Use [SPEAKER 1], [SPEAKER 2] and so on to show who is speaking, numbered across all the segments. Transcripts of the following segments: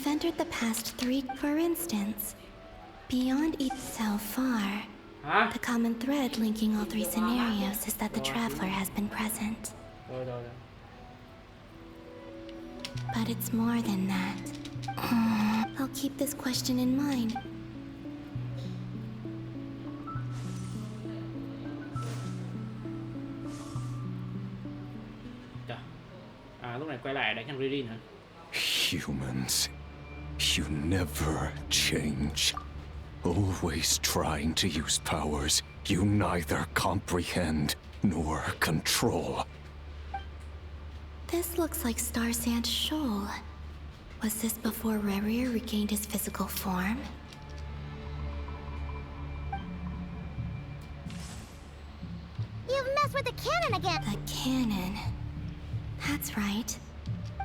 [SPEAKER 1] I've entered the past 3, for instance. Beyond each so far, the common thread linking all 3 scenarios is that the traveler has been present. But it's more than that. I'll keep this question in mind.
[SPEAKER 2] Lúc này quay lại đánh thằng Ririn hả?
[SPEAKER 3] Humans, you never change. Always trying to use powers you neither comprehend nor control.
[SPEAKER 1] This looks like Star Sand Shoal. Was this before Rerir regained his physical form?
[SPEAKER 4] You've messed with the cannon again!
[SPEAKER 1] The cannon. That's right.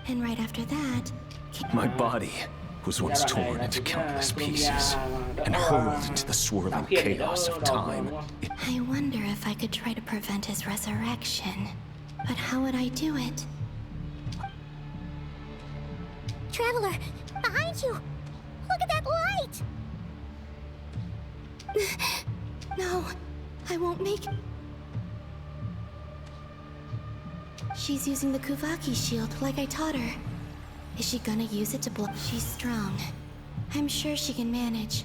[SPEAKER 1] And right after that...
[SPEAKER 3] My body was once torn into countless pieces and hurled into the swirling chaos of time.
[SPEAKER 1] I wonder if I could try to prevent his resurrection. But how would I do it?
[SPEAKER 4] Traveler, behind you! Look at that light!
[SPEAKER 1] No, I won't make... She's using the Kuvaki shield like I taught her. Is she gonna use it to block? She's strong. I'm sure she can manage.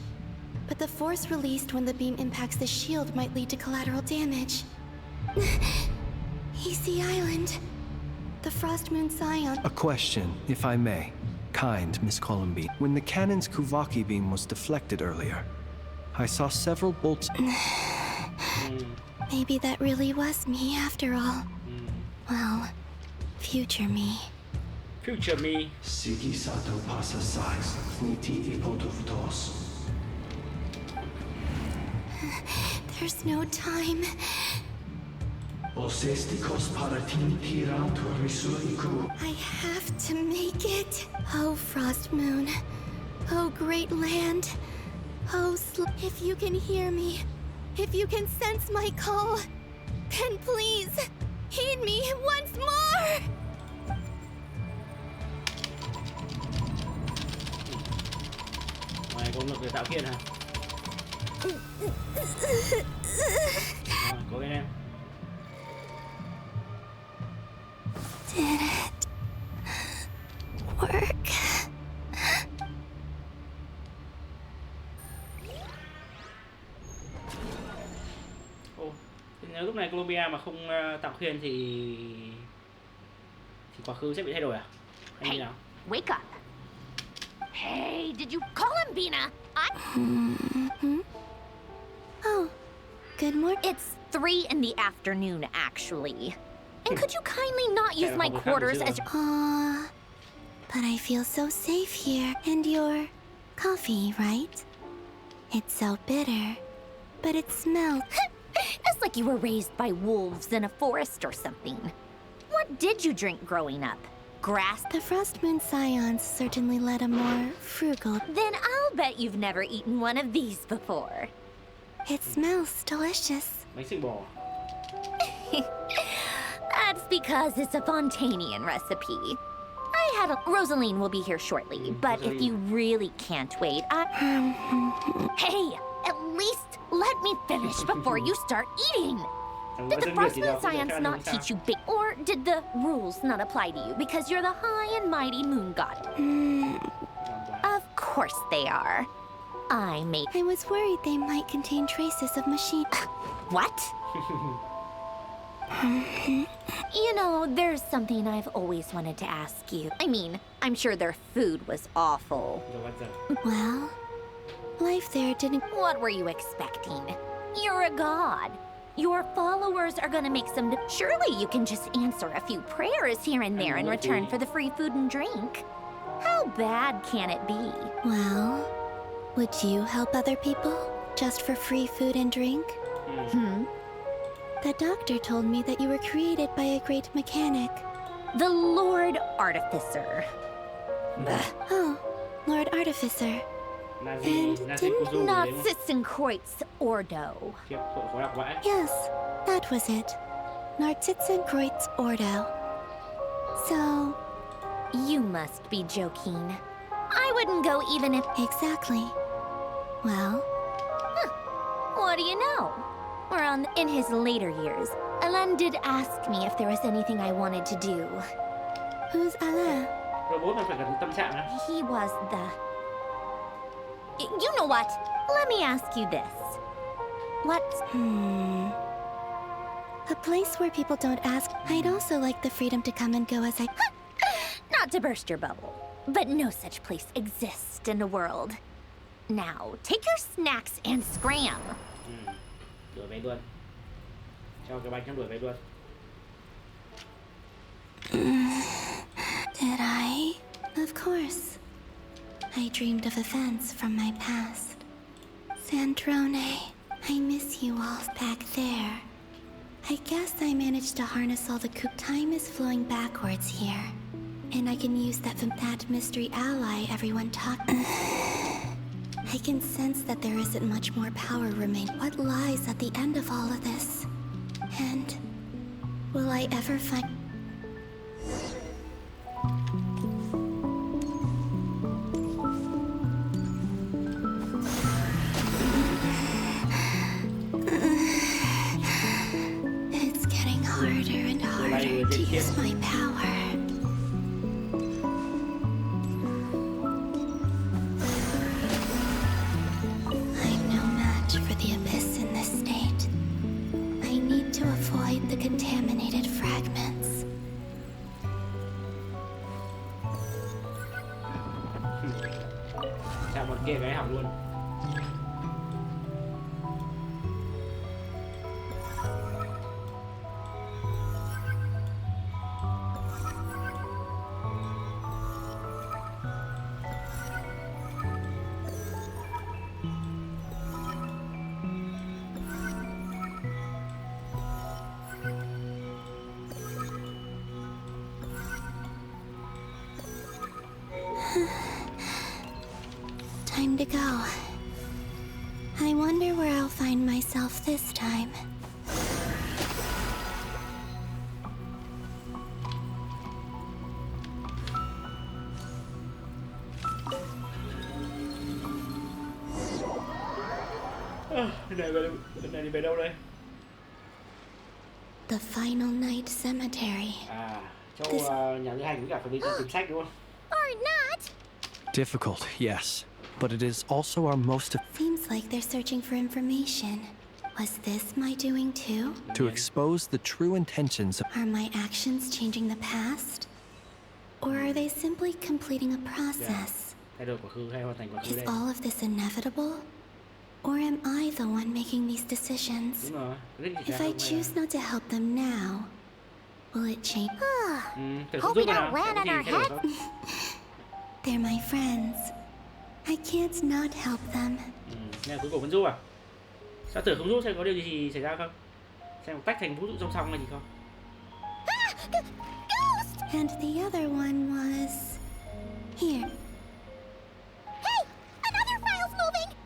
[SPEAKER 1] But the force released when the beam impacts the shield might lead to collateral damage. Easy Island. The Frost Moon Scion.
[SPEAKER 5] A question, if I may. Kind, Miss Columbine. When the cannon's Kuvaki beam was deflected earlier, I saw several bolts...
[SPEAKER 1] Maybe that really was me after all. Well, future me.
[SPEAKER 2] Future me.
[SPEAKER 6] Sigi sato pasa sais, niti ipotuvtos.
[SPEAKER 1] There's no time.
[SPEAKER 6] Osestikos paratin tirantur risuiku.
[SPEAKER 1] I have to make it. Oh, Frost Moon. Oh, great land. Oh, if you can hear me, if you can sense my call, then please, heed me once more!
[SPEAKER 2] Mày có lực để tạo kiện hả? Rồi, cố lên em.
[SPEAKER 1] Did it work?
[SPEAKER 2] Nếu lúc này Colombia mà không tạo khiên thì quá khứ sẽ bị thay đổi à? Hay như nào?
[SPEAKER 4] Wake up! Hey, did you call him, Bina?
[SPEAKER 1] Oh, good morning.
[SPEAKER 4] It's 3 in the afternoon, actually. And could you kindly not use my quarters as your...
[SPEAKER 1] But I feel so safe here. And your coffee, right? It's so bitter, but it smells...
[SPEAKER 4] It's like you were raised by wolves in a forest or something. What did you drink growing up? Grass?
[SPEAKER 1] The Frost Moon Scions certainly led a more frugal...
[SPEAKER 4] Then I'll bet you've never eaten one of these before.
[SPEAKER 1] It smells delicious.
[SPEAKER 2] Bánh xương bò.
[SPEAKER 4] That's because it's a Fontanian recipe. I had a... Rosaline will be here shortly, but if you really can't wait, Hey, at least let me finish before you start eating! Did the Frost Moon Science not teach you big... Or did the rules not apply to you because you're the high and mighty moon god? Of course they are. I was
[SPEAKER 1] worried they might contain traces of machine...
[SPEAKER 4] What? You know, there's something I've always wanted to ask you. I mean, I'm sure their food was awful.
[SPEAKER 1] Well, life there didn't...
[SPEAKER 4] What were you expecting? You're a god. Your followers are gonna make some... Surely you can just answer a few prayers here and there in return for the free food and drink. How bad can it be?
[SPEAKER 1] Well, would you help other people just for free food and drink? The doctor told me that you were created by a great mechanic.
[SPEAKER 4] The Lord Artificer.
[SPEAKER 1] Oh, Lord Artificer. And didn't...
[SPEAKER 4] Not Sitzenkreuz Ordo.
[SPEAKER 1] Yes, that was it. Nartitzenkreuz Ordo. So...
[SPEAKER 4] You must be joking. I wouldn't go even if...
[SPEAKER 1] Exactly. Well,
[SPEAKER 4] What do you know? We're on in his later years. Alain did ask me if there was anything I wanted to do.
[SPEAKER 1] who's Alain?
[SPEAKER 2] Rồi bố mình phải cần tâm trạng á.
[SPEAKER 4] He was the... You know what? Let me ask you this. What...
[SPEAKER 1] A place where people don't ask. I'd also like the freedom to come and go as I...
[SPEAKER 4] Not to burst your bubble, but no such place exists in the world. Now, take your snacks and scram.
[SPEAKER 2] Đuổi về luôn. Cho cái bánh nó đuổi về luôn.
[SPEAKER 1] Did I? Of course. I dreamed of events from my past. Sandrone, I miss you all back there. I guess I managed to harness all the coup. Time is flowing backwards here. And I can use that mystery ally everyone talked. I can sense that there isn't much more power remain. What lies at the end of all of this? And will I ever find... It's getting harder and harder to use my power. I'm no match for the abyss in this state. I need to avoid the contaminated fragments.
[SPEAKER 2] Chạm một kia cái hỏng luôn.
[SPEAKER 1] Time to go. I wonder where I'll find myself this time.
[SPEAKER 2] Bên này đi về đâu đây?
[SPEAKER 1] The final night cemetery.
[SPEAKER 2] À, chỗ nhà lữ hành với cả phải đi tìm sách đúng không?
[SPEAKER 4] Or not.
[SPEAKER 5] Difficult, yes. But it is also our most...
[SPEAKER 1] Seems like they're searching for information. Was this my doing too?
[SPEAKER 5] to expose the true intentions of...
[SPEAKER 1] Are my actions changing the past? Or are they simply completing a process?
[SPEAKER 2] Thay đổi quá khứ hay hoàn thành quá khứ
[SPEAKER 1] Is
[SPEAKER 2] đây?
[SPEAKER 1] all of this inevitable? Or am I the one making these decisions?
[SPEAKER 2] Đúng rồi. Rất
[SPEAKER 1] If I choose not to help them now, will it change?
[SPEAKER 2] thử
[SPEAKER 4] Hope
[SPEAKER 2] giúp
[SPEAKER 4] we
[SPEAKER 2] nào.
[SPEAKER 4] don't land on
[SPEAKER 2] Có
[SPEAKER 4] our
[SPEAKER 2] gì thay đổi
[SPEAKER 4] head.
[SPEAKER 2] không?
[SPEAKER 1] They're my friends. I can't not help them.
[SPEAKER 2] Nhưng mà cuối cùng vẫn giúp à? Sao thử không giúp xem có điều gì xảy ra không? Xem tách thành vũ trụ song song hay gì không?
[SPEAKER 1] And the other one was... here.
[SPEAKER 4] Hey! Another file's moving!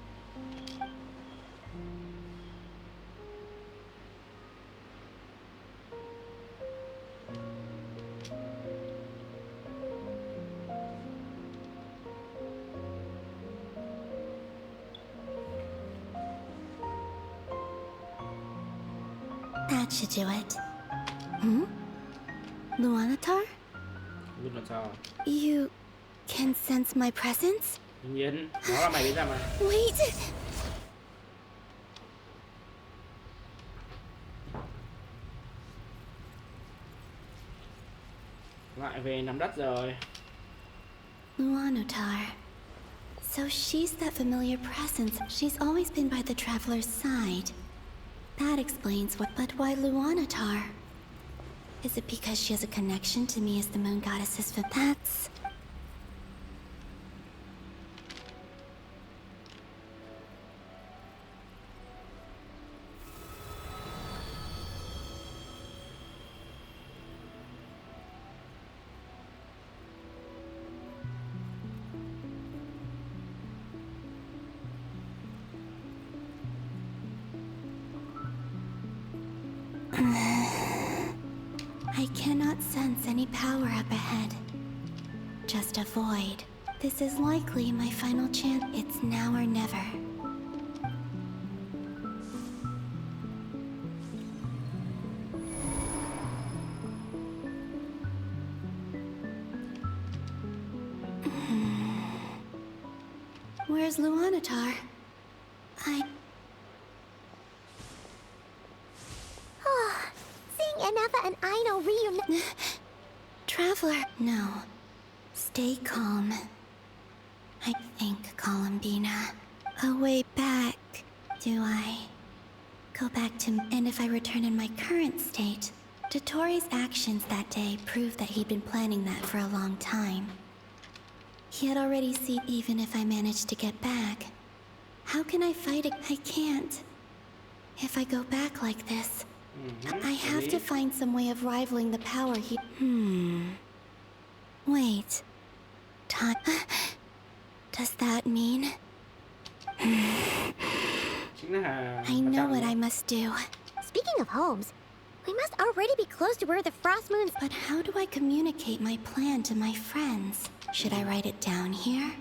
[SPEAKER 1] That should do it. Luanatar?
[SPEAKER 2] Giúp làm sao?
[SPEAKER 1] You can sense my presence?
[SPEAKER 2] Đương nhiên, nó là mày biết ra mà.
[SPEAKER 1] Wait!
[SPEAKER 2] Lại về nắm đất rồi.
[SPEAKER 1] Luanatar. So she's that familiar presence. She's always been by the traveler's side. That explains what... But why Luanatar? Is it because she has a connection to me as the moon goddess's... That's... I cannot sense any power up ahead. Just a void. This is likely my final chance. It's now or never. Where's Luanatar?
[SPEAKER 4] Seeing Eneva and Aino reunite.
[SPEAKER 1] Traveler, no. Stay calm. I think, Columbina. A way back, do I? Go back to... And if I return in my current state, Dotori's actions that day prove that he'd been planning that for a long time. He had already seen... Even if I managed to get back, how can I fight it? I can't. If I go back like this, I have to find some way of rivaling the power he... Wait. Time... Does that mean... I know what I must do.
[SPEAKER 4] Speaking of homes, we must already be close to where the frost moons.
[SPEAKER 1] But how do I communicate my plan to my friends? Should I write it down here?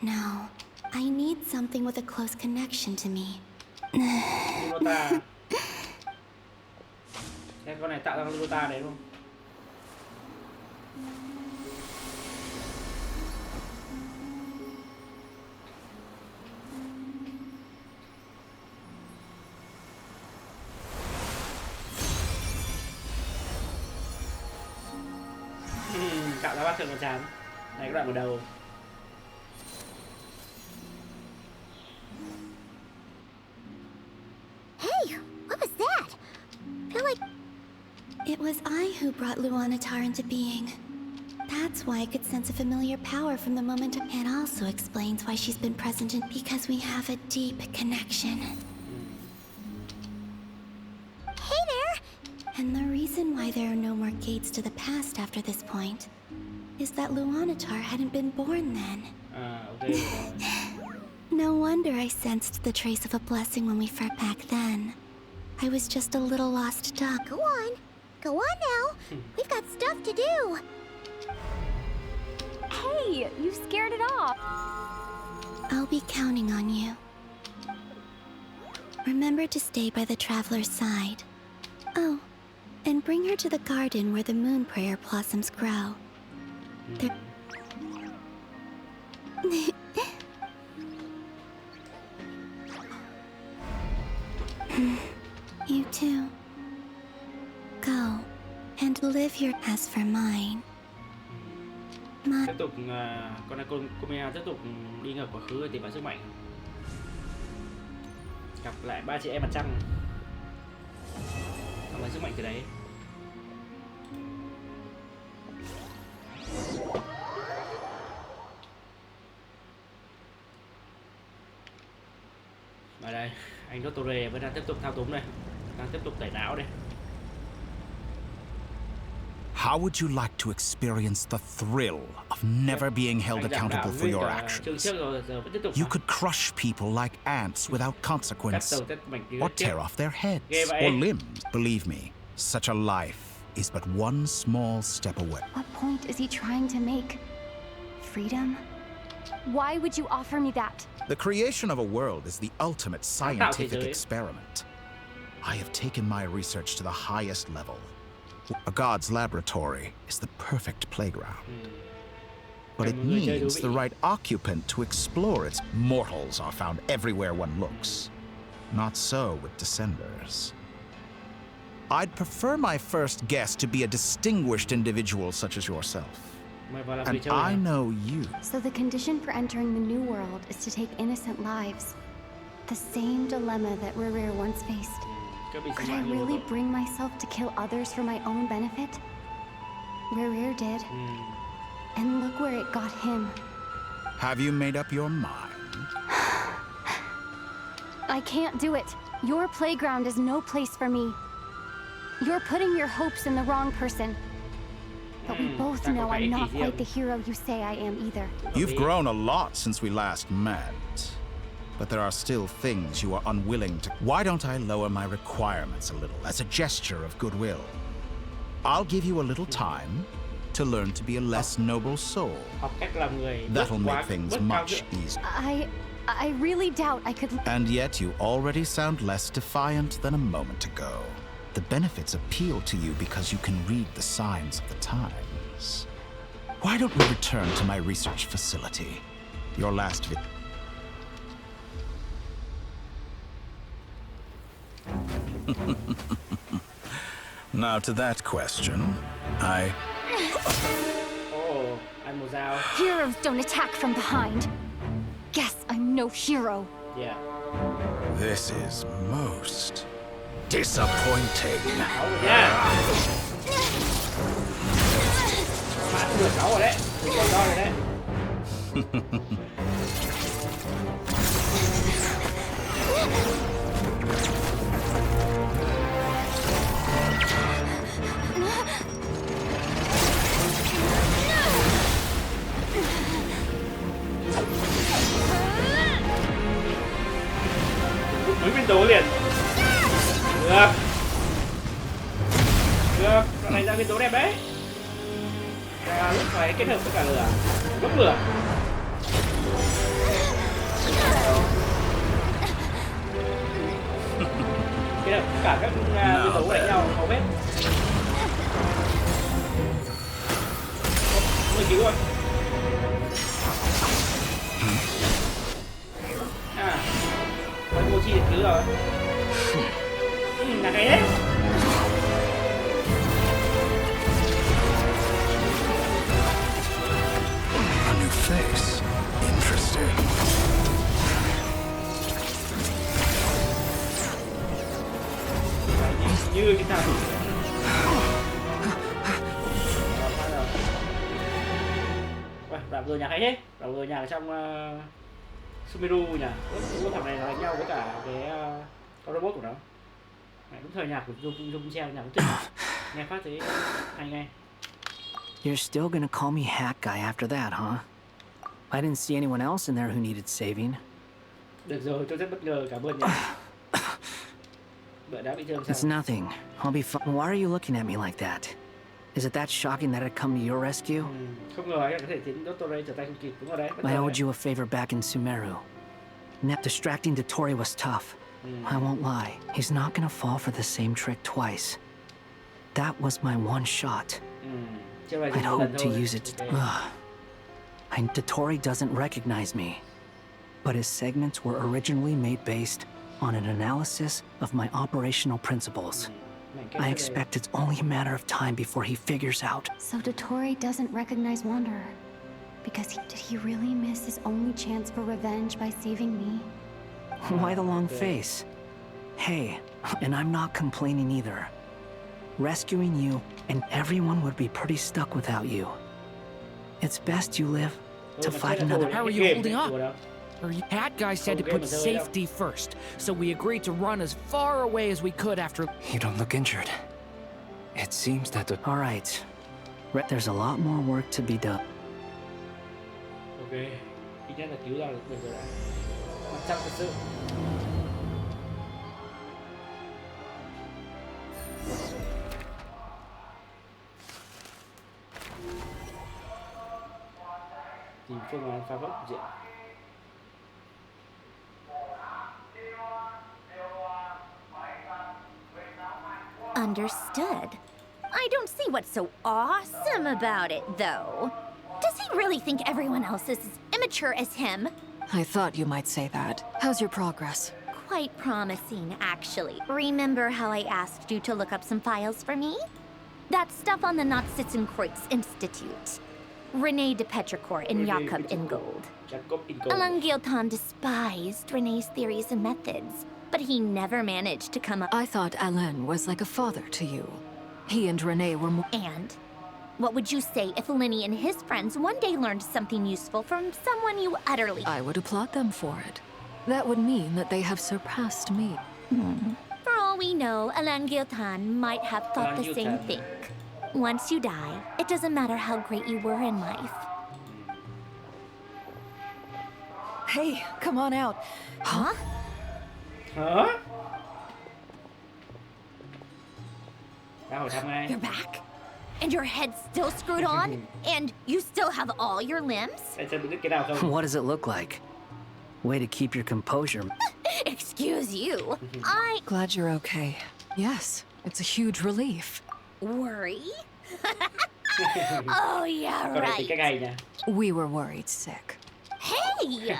[SPEAKER 1] No. I need something with a close connection to me.
[SPEAKER 2] Cái con này tạo ra con Lota đấy luôn. Tạo ra bát thượng con chán. Này các bạn ở đầu.
[SPEAKER 4] Hey, what was that? Feel like...
[SPEAKER 1] It was I who brought Luanatar into being. That's why I could sense a familiar power from the moment. It also explains why she's been present in... Because we have a deep connection.
[SPEAKER 4] Hey there!
[SPEAKER 1] And the reason why there are no more gates to the past after this point is that Luanatar hadn't been born then.
[SPEAKER 2] Okay.
[SPEAKER 1] No wonder I sensed the trace of a blessing when we first back then. I was just a little lost duck.
[SPEAKER 4] Go on. Go on now. We've got stuff to do.
[SPEAKER 7] Hey, you scared it off.
[SPEAKER 1] I'll be counting on you. Remember to stay by the traveler's side. Oh, and bring her to the garden where the moon prayer blossoms grow. They're... You too. Go and live your... As for mine,
[SPEAKER 2] Tiếp tục con này Komea tiếp tục đi ngược quá khứ để tìm lại sức mạnh. Gặp lại ba chị em mặt trăng. Gặp lại sức mạnh từ đấy. Ở đây, anh Dottore vẫn đang tiếp tục thao túng đây, đang tiếp tục tẩy não đây.
[SPEAKER 8] How would you like to experience the thrill of never being held accountable for your actions? You could crush people like ants without consequence, or tear off their heads or limbs. Believe me, such a life is but one small step away.
[SPEAKER 7] What point is he trying to make? Freedom? Why would you offer me that?
[SPEAKER 8] The creation of a world is the ultimate scientific experiment. I have taken my research to the highest level. A god's laboratory is the perfect playground. But it needs the right occupant to explore it. Mortals are found everywhere one looks. Not so with Descenders. I'd prefer my first guest to be a distinguished individual such as yourself. And I know you.
[SPEAKER 7] So the condition for entering the new world is to take innocent lives. The same dilemma that Rerir once faced. Could I really bring myself to kill others for my own benefit? Rerir did. And look where it got him.
[SPEAKER 8] Have you made up your mind?
[SPEAKER 7] I can't do it. Your playground is no place for me. You're putting your hopes in the wrong person. But we both know I'm not quite the hero you say I am either.
[SPEAKER 8] You've grown a lot since we last met. But there are still things you are unwilling to... Why don't I lower my requirements a little as a gesture of goodwill? I'll give you a little time, to learn to be a less noble soul.
[SPEAKER 2] Học cách làm người
[SPEAKER 8] That'll make
[SPEAKER 2] bớt
[SPEAKER 8] things
[SPEAKER 2] cao
[SPEAKER 8] much
[SPEAKER 2] thượng.
[SPEAKER 8] easier.
[SPEAKER 7] I really doubt I could.
[SPEAKER 8] And yet you already sound less defiant than a moment ago. The benefits appeal to you because you can read the signs of the times. Why don't we return to my research facility? Your last Now to that question,
[SPEAKER 2] Oh, anh một dao.
[SPEAKER 7] Heroes don't attack from behind. Guess I'm no hero.
[SPEAKER 2] Yeah.
[SPEAKER 8] This is most disappointing.
[SPEAKER 2] Cáu rồi nha. Bạn cũng được cáu rồi đấy. Mình còn đo rồi đấy. Mấy viên tố liền. Được. Được, đoạn này ra viên tố đẹp đấy. Và lúc phải kết hợp tất cả lửa. Gốc lửa. Kết hợp tất cả các viên tố đánh nhau hầu hết. Người cứu rồi. Quay vô chi được cứu rồi. Là cái đấy.
[SPEAKER 3] A new face. Interesting.
[SPEAKER 2] Như cái thằng. Uầy, đoạn vừa nhạc hay thế. Đoạn vừa nhạc trong Sumeru nhỉ. Lúc thằng này nó đánh nhau với cả cái con robot của nó. Mày đúng thời nhạc của Dung treo nhạc cũng tuyệt. Nghe phát thấy hay ngay.
[SPEAKER 9] You're still gonna call me hack guy after that, huh? I didn't see anyone else in there who needed saving.
[SPEAKER 2] Được rồi, tôi rất bất ngờ, cảm ơn nhỉ. Bữa đã bị thương sao?
[SPEAKER 9] It's nothing. I'll be fine. Why are you looking at me like that? Is it that shocking that I'd come to your rescue?
[SPEAKER 2] Không ngờ anh có thể khiến Dottore trở tay không kịp, đúng rồi đấy.
[SPEAKER 9] I owed you a favor back in Sumeru. Distracting Dottore was tough. I won't lie. He's not gonna fall for the same trick twice. That was my one shot. I'd hoped to use it. Dottore doesn't recognize me. But his segments were originally made based on an analysis of my operational principles. I expect it's only a matter of time before he figures out.
[SPEAKER 7] So Dottore doesn't recognize Wanderer. Because did he really miss his only chance for revenge by saving me?
[SPEAKER 9] Why the long face? Hey, and I'm not complaining either. Rescuing you and everyone would be pretty stuck without you. It's best you live to fight another.
[SPEAKER 10] How are you holding up? That guy said to put safety first, so we agreed to run as far away as we could after.
[SPEAKER 5] You don't look injured. It seems that the...
[SPEAKER 9] All right. There's a lot more work to be done.
[SPEAKER 2] Ok, ít nhất là cứu ra được rồi đã. Mặt chắc thật sự. Tìm phương án phá vỡ cục diện.
[SPEAKER 4] Understood. I don't see what's so awesome about it, though. Does he really think everyone else is as immature as him?
[SPEAKER 11] I thought you might say that. How's your progress?
[SPEAKER 4] Quite promising, actually. Remember how I asked you to look up some files for me? That stuff on the Nazi-Kreuz Institute. René de Petrichor and Jakob Ingold. Alain Guillotin despised René's theories and methods, but he never managed to come up.
[SPEAKER 11] I thought Alain was like a father to you. He and René were more.
[SPEAKER 4] And what would you say if Lenny and his friends one day learned something useful from someone you utterly...
[SPEAKER 11] I would applaud them for it. That would mean that they have surpassed me.
[SPEAKER 4] For all we know, Alain Guillotin might have thought the same thing. Once you die, it doesn't matter how great you were in life.
[SPEAKER 11] Hey, come on out.
[SPEAKER 4] Huh?
[SPEAKER 2] Hả? Tao hỏi thăm ngay.
[SPEAKER 4] You're back? And your head's still screwed on? And you still have all your limbs?
[SPEAKER 9] What does it look like? Way to keep your composure.
[SPEAKER 4] Excuse you.
[SPEAKER 11] Glad you're okay. Yes, it's a huge relief.
[SPEAKER 4] Worry? Oh, yeah, right.
[SPEAKER 11] We were worried sick.
[SPEAKER 4] Hey!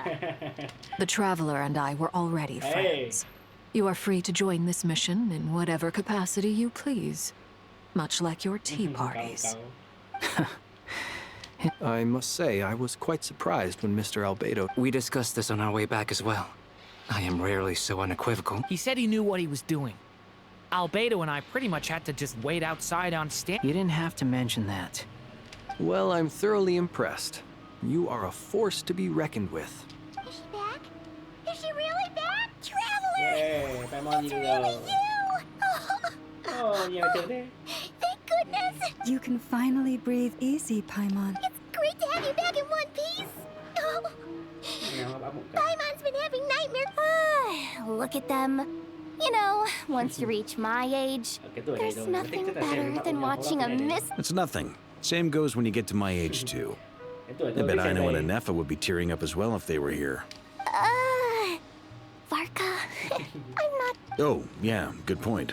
[SPEAKER 11] The Traveler and I were already friends. You are free to join this mission in whatever capacity you please. Much like your tea parties.
[SPEAKER 5] I must say, I was quite surprised when Mr. Albedo...
[SPEAKER 12] We discussed this on our way back as well. I am rarely so unequivocal.
[SPEAKER 10] He said he knew what he was doing. Albedo and I pretty much had to just wait outside on stand.
[SPEAKER 9] You didn't have to mention that.
[SPEAKER 5] Well, I'm thoroughly impressed. You are a force to be reckoned with.
[SPEAKER 4] Is she back? Is she really back? Traveler!
[SPEAKER 2] It's
[SPEAKER 4] really you! Thank goodness!
[SPEAKER 13] You can finally breathe easy, Paimon.
[SPEAKER 4] It's great to have you back in one piece! Oh. Paimon's been having nightmares. Look at them. You know, once you reach my age, there's nothing better than watching a mist.
[SPEAKER 14] It's nothing. Same goes when you get to my age, too. I bet Aino and Anefa would be tearing up as well if they were here.
[SPEAKER 4] Varka, I'm not...
[SPEAKER 14] Oh, yeah, good point.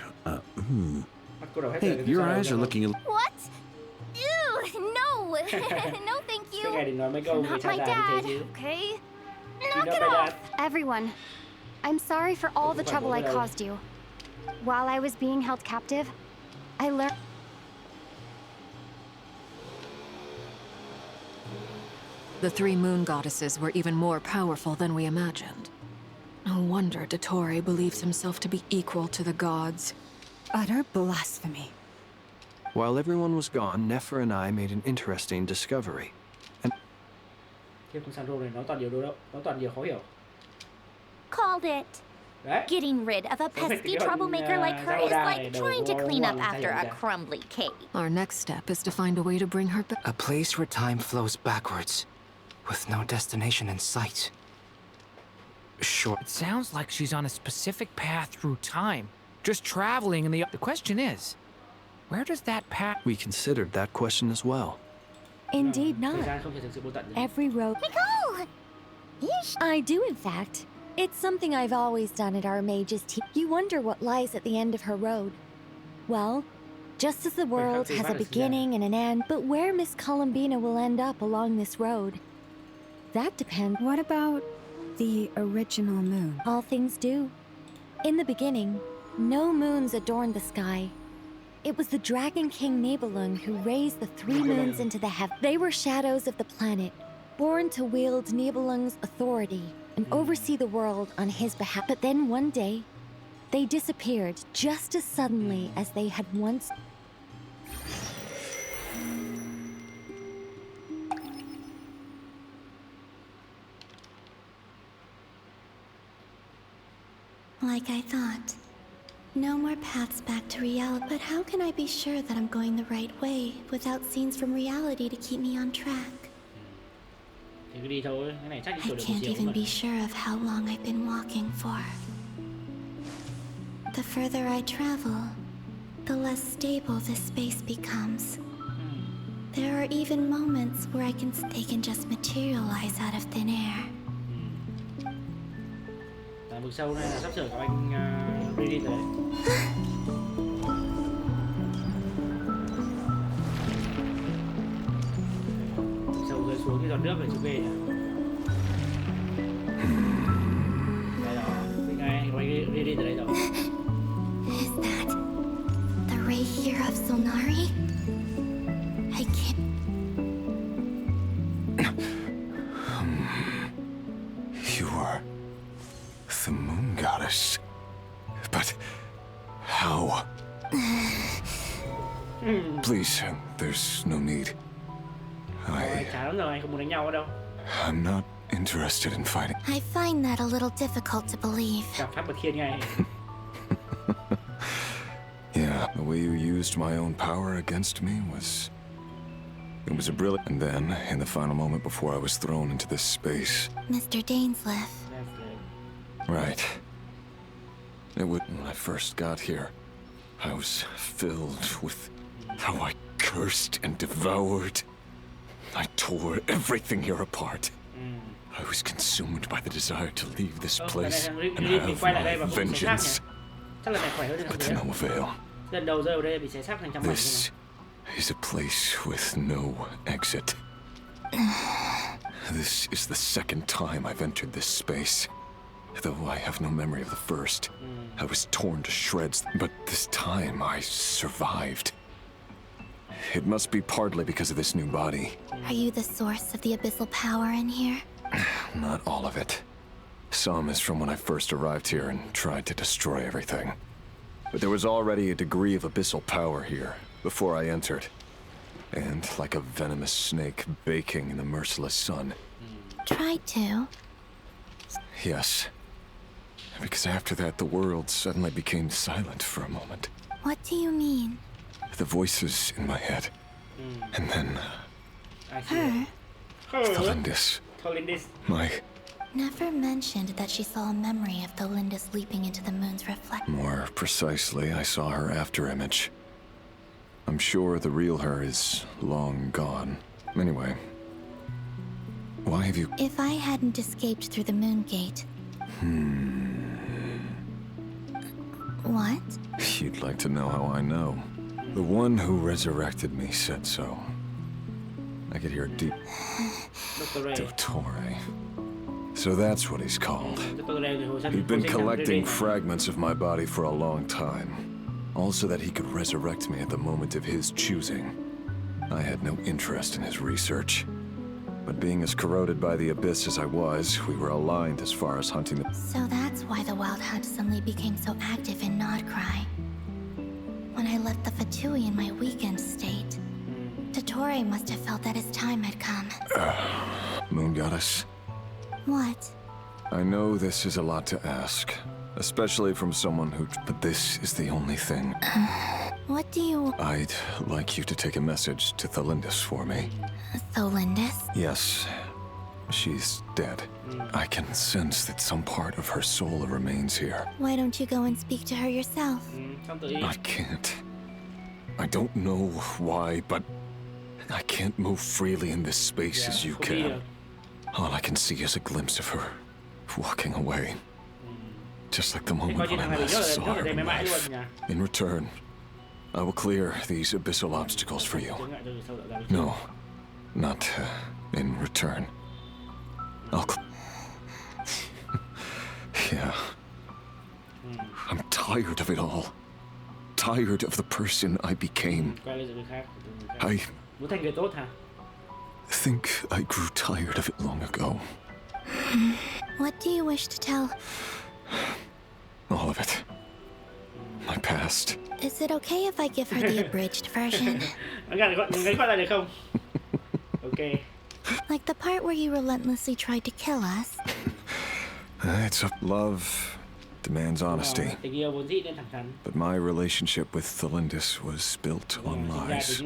[SPEAKER 14] Hey, your eyes are looking...
[SPEAKER 4] What? Ew, no! No, thank you. You're not my dad, okay? Knock it off!
[SPEAKER 7] Everyone, I'm sorry for all the trouble I caused you. While I was being held captive, I learned...
[SPEAKER 11] The 3 moon goddesses were even more powerful than we imagined. No wonder Dottore believes himself to be equal to the gods.
[SPEAKER 13] Utter blasphemy.
[SPEAKER 5] While everyone was gone, Nefer and I made an interesting discovery. And
[SPEAKER 4] Called it. Getting rid of a pesky troublemaker like her is like trying to clean up after a crumbly cake.
[SPEAKER 11] Our next step is to find a way to bring her back.
[SPEAKER 12] A place where time flows backwards, with no destination in sight. Sure.
[SPEAKER 10] It sounds like she's on a specific path through time, just traveling in the... The question is, where does that path...
[SPEAKER 5] We considered that question as well.
[SPEAKER 13] Indeed not. Every road...
[SPEAKER 4] Nicole!
[SPEAKER 15] I do, in fact. It's something I've always done at our mage's team. You wonder what lies at the end of her road. Well, just as the world has a beginning and an end, but where Miss Columbina will end up along this road, that depends.
[SPEAKER 13] What about the original moon?
[SPEAKER 15] All things do. In the beginning, no moons adorned the sky. It was the Dragon King Nibelung who raised the 3 moons into the heaven. They were shadows of the planet, born to wield Nibelung's authority and oversee the world on his behalf. But then one day, they disappeared just as suddenly as they had once.
[SPEAKER 1] Like I thought. No more paths back to reality. But how can I be sure that I'm going the right way without scenes from reality to keep me on track? I can't even be sure of how long I've been walking for. The further I travel, the less stable this space becomes. There are even moments where they can just materialize out of thin air.
[SPEAKER 2] Vực sâu này là sắp sửa của anh Reading rồi đấy. Vực sâu rơi xuống cái giọt nước về chữ V nhỉ. Đây rồi, anh Reading ở đây rồi.
[SPEAKER 1] Is that the ray here of Solnari? I can't.
[SPEAKER 3] You are the moon goddess. But how? Please, there's no need.
[SPEAKER 2] Chán lắm rồi, anh không muốn đánh nhau ở đâu.
[SPEAKER 3] I'm not interested in fighting.
[SPEAKER 1] I find that a little difficult to believe.
[SPEAKER 2] Gặp Pháp Bậc Thiên ngay.
[SPEAKER 3] Yeah, the way you used my own power against me was... It was a brilliant... And then, in the final moment before I was thrown into this space...
[SPEAKER 1] Mr. Dainsleif.
[SPEAKER 3] Right. When I first got here, I was filled with how I... cursed and devoured. I tore everything here apart. I was consumed by the desire to leave this place and have my vengeance. But to no avail. This is a place with no exit. This is the second time I've entered this space. Though I have no memory of the first. I was torn to shreds, but this time I survived. It must be partly because of this new body.
[SPEAKER 1] Are you the source of the abyssal power in here?
[SPEAKER 3] Not all of it. Some is from when I first arrived here and tried to destroy everything. But there was already a degree of abyssal power here before I entered. And like a venomous snake baking in the merciless sun.
[SPEAKER 1] Tried to?
[SPEAKER 3] Yes. Because after that, the world suddenly became silent for a moment.
[SPEAKER 1] What do you mean?
[SPEAKER 3] The voices in my head. And then...
[SPEAKER 1] Her?
[SPEAKER 3] Thalindis. My...
[SPEAKER 1] Never mentioned that she saw a memory of Thalindis leaping into the moon's reflection.
[SPEAKER 3] More precisely, I saw her after-image. I'm sure the real her is long gone. Anyway, why have you...
[SPEAKER 1] If I hadn't escaped through the moon gate... What?
[SPEAKER 3] You'd like to know how I know. The one who resurrected me said so. I could hear a deep... Dottore. So that's what he's called. He'd been collecting fragments of my body for a long time. Also that he could resurrect me at the moment of his choosing. I had no interest in his research. But being as corroded by the abyss as I was, we were aligned as far as hunting the...
[SPEAKER 1] So that's why the Wild Hunt suddenly became so active in Nodcry. When I left the Fatui in my weakened state, Dottore must have felt that his time had come.
[SPEAKER 3] Moon Goddess?
[SPEAKER 1] What?
[SPEAKER 3] I know this is a lot to ask. Especially from someone who... But this is the only thing.
[SPEAKER 1] What do you...
[SPEAKER 3] I'd like you to take a message to Thalindis for me.
[SPEAKER 1] Thalindis?
[SPEAKER 3] Yes. She's dead. I can sense that some part of her soul remains here.
[SPEAKER 1] Why don't you go and speak to her yourself?
[SPEAKER 3] I can't. I don't know why, but I can't move freely in this space as you can. All I can see is a glimpse of her walking away. Just like the moment when I last saw her in life. In return, I will clear these abyssal obstacles for you. No, not in return. I'll yeah. I'm tired of it all. Tired of the person I became. I think I grew tired of it long ago.
[SPEAKER 1] What do you wish to tell?
[SPEAKER 3] All of it. My past.
[SPEAKER 1] Is it okay if I give her the abridged version?
[SPEAKER 2] Okay.
[SPEAKER 1] Like the part where you relentlessly tried to kill us?
[SPEAKER 3] It's a love demands honesty. But my relationship with Thalindis was built on lies.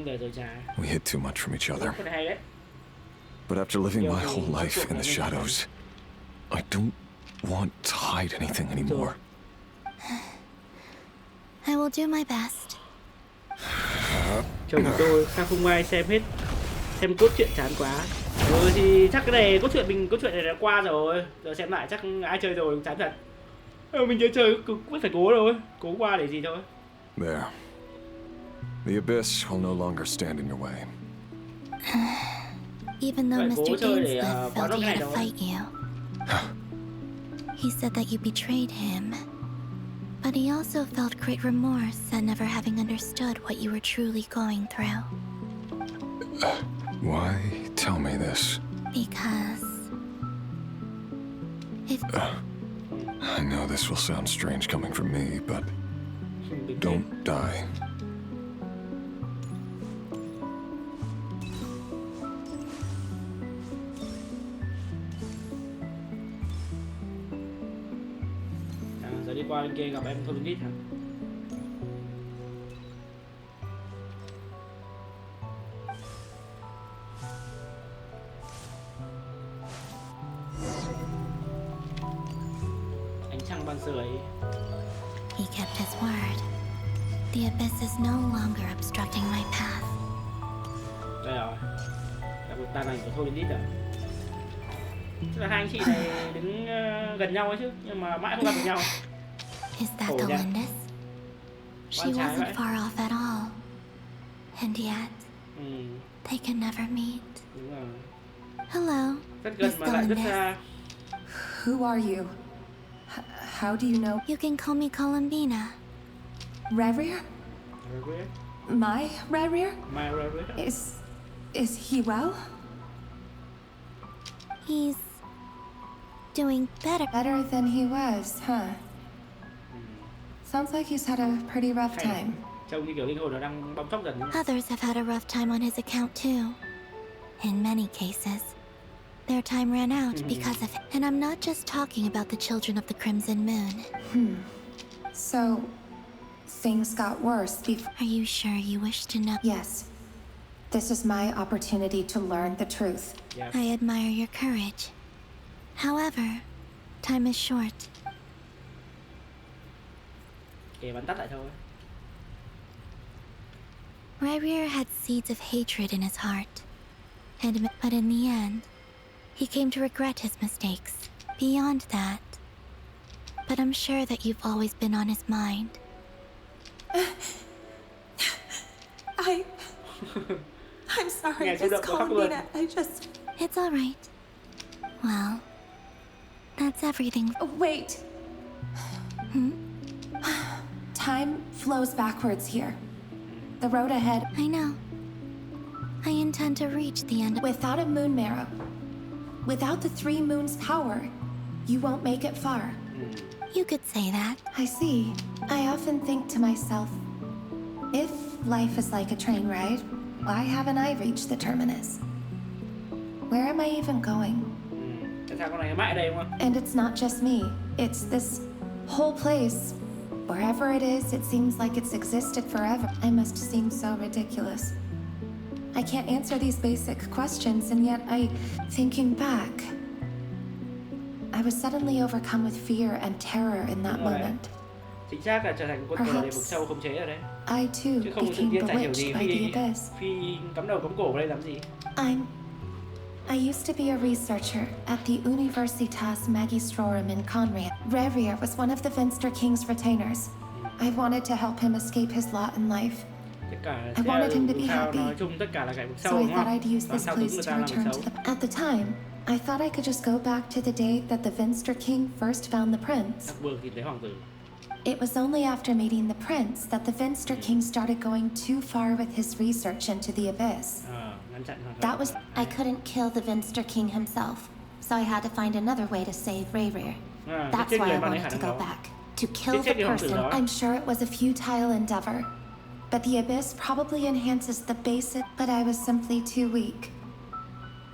[SPEAKER 3] We hid too much from each other. But after living my whole life in the shadows, I don't want to hide anything anymore.
[SPEAKER 1] I will do my best.
[SPEAKER 2] Chồng tôi sao không ai xem hết. Xem cốt truyện chán quá. Thì chắc cái này cốt truyện này đã qua rồi. Giờ xem lại chắc ai chơi rồi chán thật. Mình chơi cũng phải cố thôi. Cố qua để gì thôi.
[SPEAKER 3] There. The abyss will no longer stand in your way.
[SPEAKER 1] Even though Mr. Dainsmith felt he had to fight you. He said that you betrayed him. But he also felt great remorse at never having understood what you were truly going through.
[SPEAKER 3] Why tell me this?
[SPEAKER 1] Because... if...
[SPEAKER 3] I know this will sound strange coming from me, but... don't die.
[SPEAKER 2] Đi qua bên kia gặp em Thalindis hả? Ánh trăng ban sưởi.
[SPEAKER 1] He kept his word. The abyss is no longer obstructing my path.
[SPEAKER 2] Đây rồi. Là một tàn ảnh của Thôi Lít rồi. Tức là hai anh chị này đứng gần nhau ấy chứ, nhưng mà mãi không gặp được nhau.
[SPEAKER 1] Is that Galinda's? She wasn't far off at all. And yet, they can never meet.
[SPEAKER 2] Đúng rồi.
[SPEAKER 1] Hello,
[SPEAKER 2] Rất gần mà lại rất xa.
[SPEAKER 16] Who are you? How do you know?
[SPEAKER 1] You can call me Columbina.
[SPEAKER 16] Rerir?
[SPEAKER 2] Rerir?
[SPEAKER 16] My Rerir?
[SPEAKER 2] My Rerir?
[SPEAKER 16] Is he well?
[SPEAKER 1] He's doing better.
[SPEAKER 16] Better than he was, huh? Sounds like he's had a pretty rough time.
[SPEAKER 2] Trông như kiểu linh hồn nó đang bong chóc dần.
[SPEAKER 1] Others have had a rough time on his account too. In many cases, their time ran out because of it. And I'm not just talking about the children of the Crimson Moon.
[SPEAKER 16] So, things got worse before.
[SPEAKER 1] Are you sure you wish to know?
[SPEAKER 16] Yes. This is my opportunity to learn the truth.
[SPEAKER 2] Yep.
[SPEAKER 1] I admire your courage. However, time is short.
[SPEAKER 2] Kể bắn tắt lại thôi.
[SPEAKER 1] Rerir had seeds of hatred in his heart. But in the end, he came to regret his mistakes. Beyond that, but I'm sure that you've always been on his mind.
[SPEAKER 16] I'm sorry, Miss Columbina.
[SPEAKER 1] It's all right. Well, that's everything.
[SPEAKER 16] Wait. Time flows backwards here. The road ahead.
[SPEAKER 1] I know. I intend to reach the end.
[SPEAKER 16] Without a moon marrow, without the 3 moons' power, you won't make it far.
[SPEAKER 1] You could say that.
[SPEAKER 16] I see. I often think to myself, if life is like a train ride, why haven't I reached the terminus? Where am I even going? And it's not just me. It's this whole place. Wherever it is, it seems like it's existed forever. I must seem so ridiculous. I can't answer these basic questions, and yet thinking back, I was suddenly overcome with fear and terror in that moment.
[SPEAKER 2] Chính xác là trở thành con cờ để vực sâu không chế ở đây.
[SPEAKER 16] I too
[SPEAKER 2] chứ không tự nhiên chả hiểu gì
[SPEAKER 16] phi
[SPEAKER 2] cắm đầu cắm cổ vào đây làm gì.
[SPEAKER 16] I used to be a researcher at the Universitas Magistrorum in Conria. Rerir was one of the Venster King's retainers. I wanted to help him escape his lot in life. I wanted him to be happy, so I thought I'd use this place to return to the... At the time, I thought I could just go back to the day that the Venster King first found the prince. It was only after meeting the prince that the Venster King started going too far with his research into the abyss. I couldn't kill the Venster King himself, so I had to find another way to save Rerir. That's why I wanted to go back. To kill the person, I'm sure it was a futile endeavor. But the abyss probably enhances the basic, but I was simply too weak.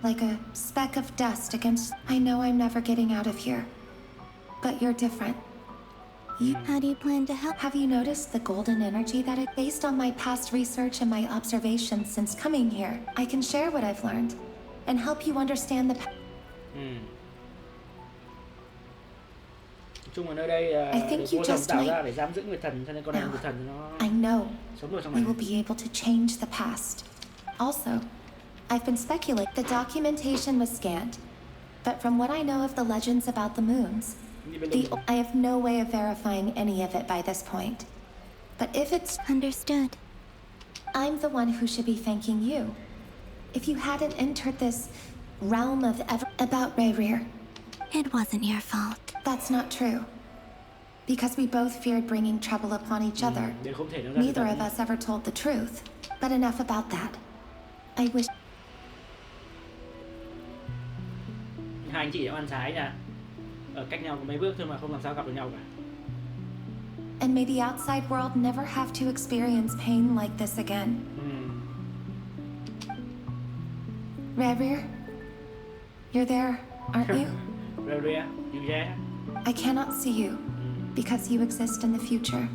[SPEAKER 16] Like a speck of dust against... I know I'm never getting out of here. But you're different.
[SPEAKER 1] How do you plan to help?
[SPEAKER 16] Have you noticed the golden energy that it... Based on my past research and my observations since coming here, I can share what I've learned and help you understand the... I think you just might... I know. We will be able to change the past. Also, I've been speculating. The documentation was scanned, but from what I know of the legends about the moons, I have no way of verifying any of it by this point. But if it's...
[SPEAKER 1] Understood.
[SPEAKER 16] I'm the one who should be thanking you. If you hadn't entered this realm of about Rerir.
[SPEAKER 1] It wasn't your fault.
[SPEAKER 16] That's not true. Because we both feared bringing trouble upon each other. Neither of us ever told the truth. But enough about that. I wish...
[SPEAKER 2] Hai anh chị đã ăn trái nha. Ở cách nhau có mấy bước thôi mà không làm sao gặp được nhau cả.
[SPEAKER 16] And may the outside world never have to experience pain like this again. Rerir, you're there, aren't you?
[SPEAKER 2] Rerir, you there?
[SPEAKER 16] I cannot see you because you exist in the future.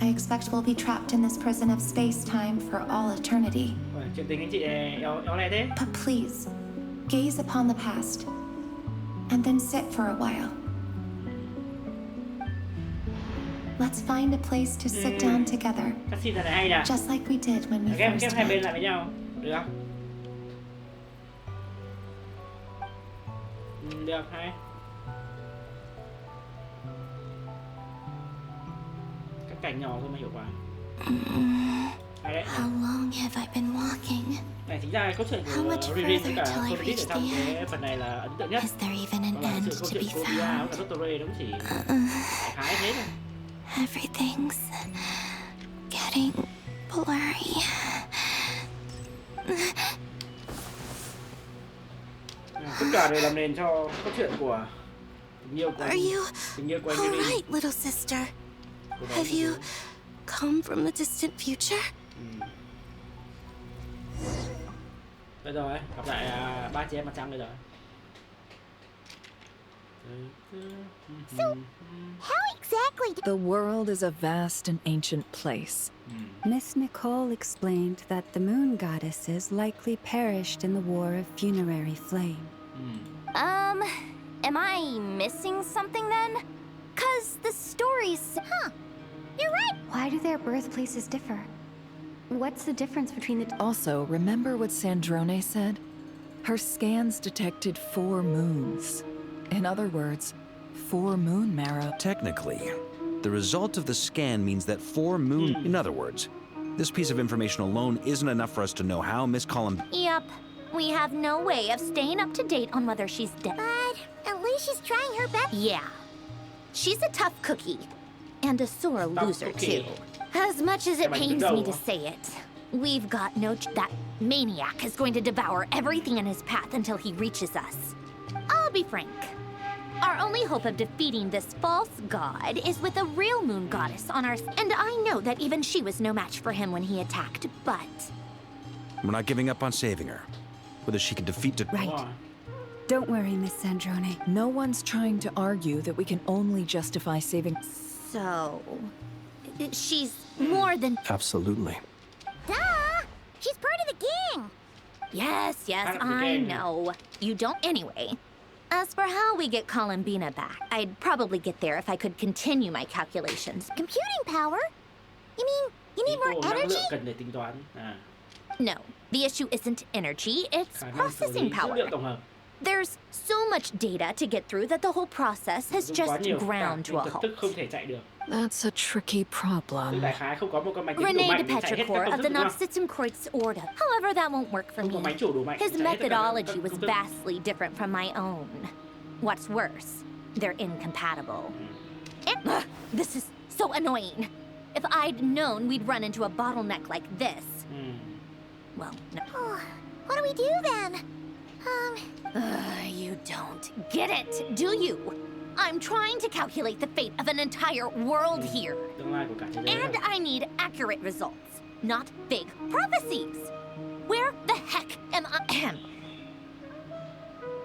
[SPEAKER 16] I expect we'll be trapped in this prison of space-time for all eternity. But please, gaze upon the past. And then sit for a while. Let's find a place to sit down together.
[SPEAKER 2] Cutscene này hay nè.
[SPEAKER 16] Just like we did when we
[SPEAKER 2] ghép
[SPEAKER 16] first
[SPEAKER 2] hai bên
[SPEAKER 16] met.
[SPEAKER 2] lại với nhau, được không? Được, hay. Các cảnh nhỏ thôi mà hiệu quả. Hay đấy.
[SPEAKER 1] How long have I been walking?
[SPEAKER 2] Này chính ra cốt truyện của Riri với cả Codedit ở trong cái phần này là ấn tượng nhất.
[SPEAKER 1] Is there even an
[SPEAKER 2] Còn là
[SPEAKER 1] end
[SPEAKER 2] sự câu
[SPEAKER 1] to
[SPEAKER 2] chuyện
[SPEAKER 1] be
[SPEAKER 2] của Bia
[SPEAKER 1] found?
[SPEAKER 2] và Dottore nó cũng chỉ khá thế thôi.
[SPEAKER 1] Everything's getting blurry.
[SPEAKER 2] Tất cả đều làm nền cho câu chuyện của tình yêu của anh
[SPEAKER 1] All
[SPEAKER 2] Riri.
[SPEAKER 1] right, little sister. Have you come from the distant future?
[SPEAKER 2] Bây giờ ấy, gặp lại ba chị em mặt trăng bây giờ.
[SPEAKER 15] So, how exactly
[SPEAKER 17] The world is a vast and ancient place.
[SPEAKER 13] Miss Nicole explained that the moon goddesses likely perished in the war of funerary flame.
[SPEAKER 4] Am I missing something then? 'Cause the stories... You're right!
[SPEAKER 7] Why do their birthplaces differ? What's the difference between the...
[SPEAKER 17] Also, remember what Sandrone said? Her scans detected 4 moons. In other words, 4 moon marrow.
[SPEAKER 14] Technically, the result of the scan means that 4 moon... In other words, this piece of information alone isn't enough for us to know how Miss Collins...
[SPEAKER 4] Yep. We have no way of staying up to date on whether she's dead.
[SPEAKER 15] But at least she's trying her best.
[SPEAKER 4] Yeah. She's a tough cookie. And a sore loser, too. As much as it pains me to say it, we've got that maniac is going to devour everything in his path until he reaches us. I'll be frank. Our only hope of defeating this false god is with a real moon goddess on our... And I know that even she was no match for him when he attacked, but...
[SPEAKER 14] We're not giving up on saving her. Whether she can defeat...
[SPEAKER 13] Right. Don't worry, Miss Sandrone.
[SPEAKER 17] No one's trying to argue that we can only justify saving...
[SPEAKER 4] So... She's more than...
[SPEAKER 5] Absolutely.
[SPEAKER 15] Duh! She's part of the gang!
[SPEAKER 4] Yes, I know. You don't anyway. As for how we get Columbina back, I'd probably get there if I could continue my calculations.
[SPEAKER 15] Computing power? You mean, you need more energy?
[SPEAKER 4] No, the issue isn't energy, it's processing power. There's so much data to get through that the whole process has just ground to a halt.
[SPEAKER 17] That's a tricky problem.
[SPEAKER 4] Rene de Petrichor of the Novsitzenkreuz Order. However, that won't work for me. His methodology was vastly different from my own. What's worse, they're incompatible. And, this is so annoying. If I'd known we'd run into a bottleneck like this... Well, no.
[SPEAKER 15] Oh, what do we do then?
[SPEAKER 4] You don't get it, do you? I'm trying to calculate the fate of an entire world here. And I need accurate results, not vague prophecies. Where the heck am I?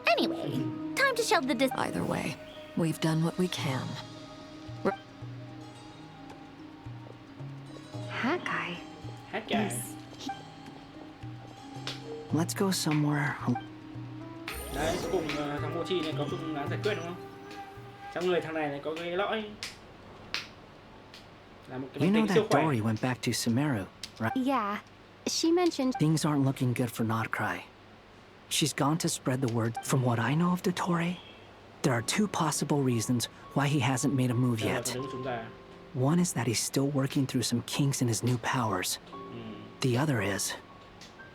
[SPEAKER 4] Anyway, time to shelve the
[SPEAKER 17] Either way, we've done what we can.
[SPEAKER 7] Hat guy?
[SPEAKER 2] Hat guy.
[SPEAKER 9] Let's go somewhere.
[SPEAKER 2] Đấy, cuối cùng thằng Mochi này có phương án giải quyết đúng không? Trong người thằng này lại có cái lõi. Là một cái
[SPEAKER 9] You know
[SPEAKER 2] tính siêu
[SPEAKER 9] that
[SPEAKER 2] khỏe.
[SPEAKER 9] Dory went back to Sumeru, right?
[SPEAKER 7] Yeah. She mentioned...
[SPEAKER 9] Things aren't looking good for Notcry. She's gone to spread the word. From what I know of Dottore, there are 2 possible reasons why he hasn't made a move yet. One is that he's still working through some kinks in his new powers. The other is...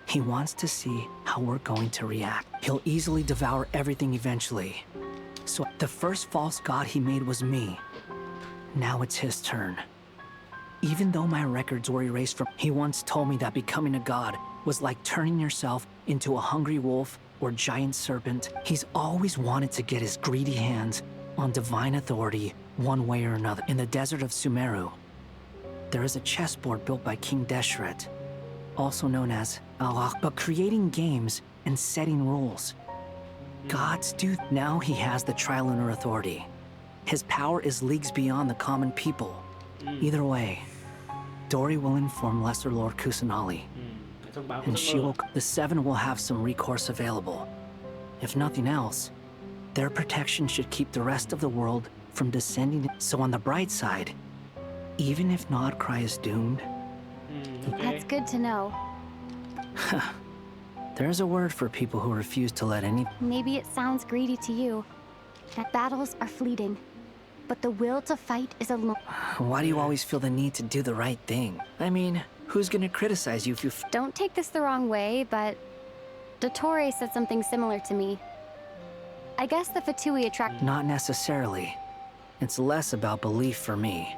[SPEAKER 9] he wants to see how we're going to react. He'll easily devour everything eventually. So the first false god he made was me. Now it's his turn. Even though my records were erased from... He once told me that becoming a god was like turning yourself into a hungry wolf or giant serpent. He's always wanted to get his greedy hands on divine authority one way or another. In the desert of Sumeru, there is a chessboard built by King Deshret, also known as Allah, but creating games and setting rules. Gods do. Now he has the Trilunar Authority. His power is leagues beyond the common people. Either way, Dory will inform Lesser Lord Kusanali, and she will. The 7 will have some recourse available. If nothing else, their protection should keep the rest of the world from descending. So on the bright side, Even if Nodcry is doomed,
[SPEAKER 7] That's good to know.
[SPEAKER 9] there's a word for people who refuse to let any...
[SPEAKER 7] Maybe it sounds greedy to you. That battles are fleeting, but the will to fight is alone.
[SPEAKER 9] Why do you always feel the need to do the right thing? I mean, who's gonna criticize you if you...
[SPEAKER 7] Don't take this the wrong way, but Dottore said something similar to me. I guess the Fatui attract...
[SPEAKER 9] Not necessarily. It's less about belief for me.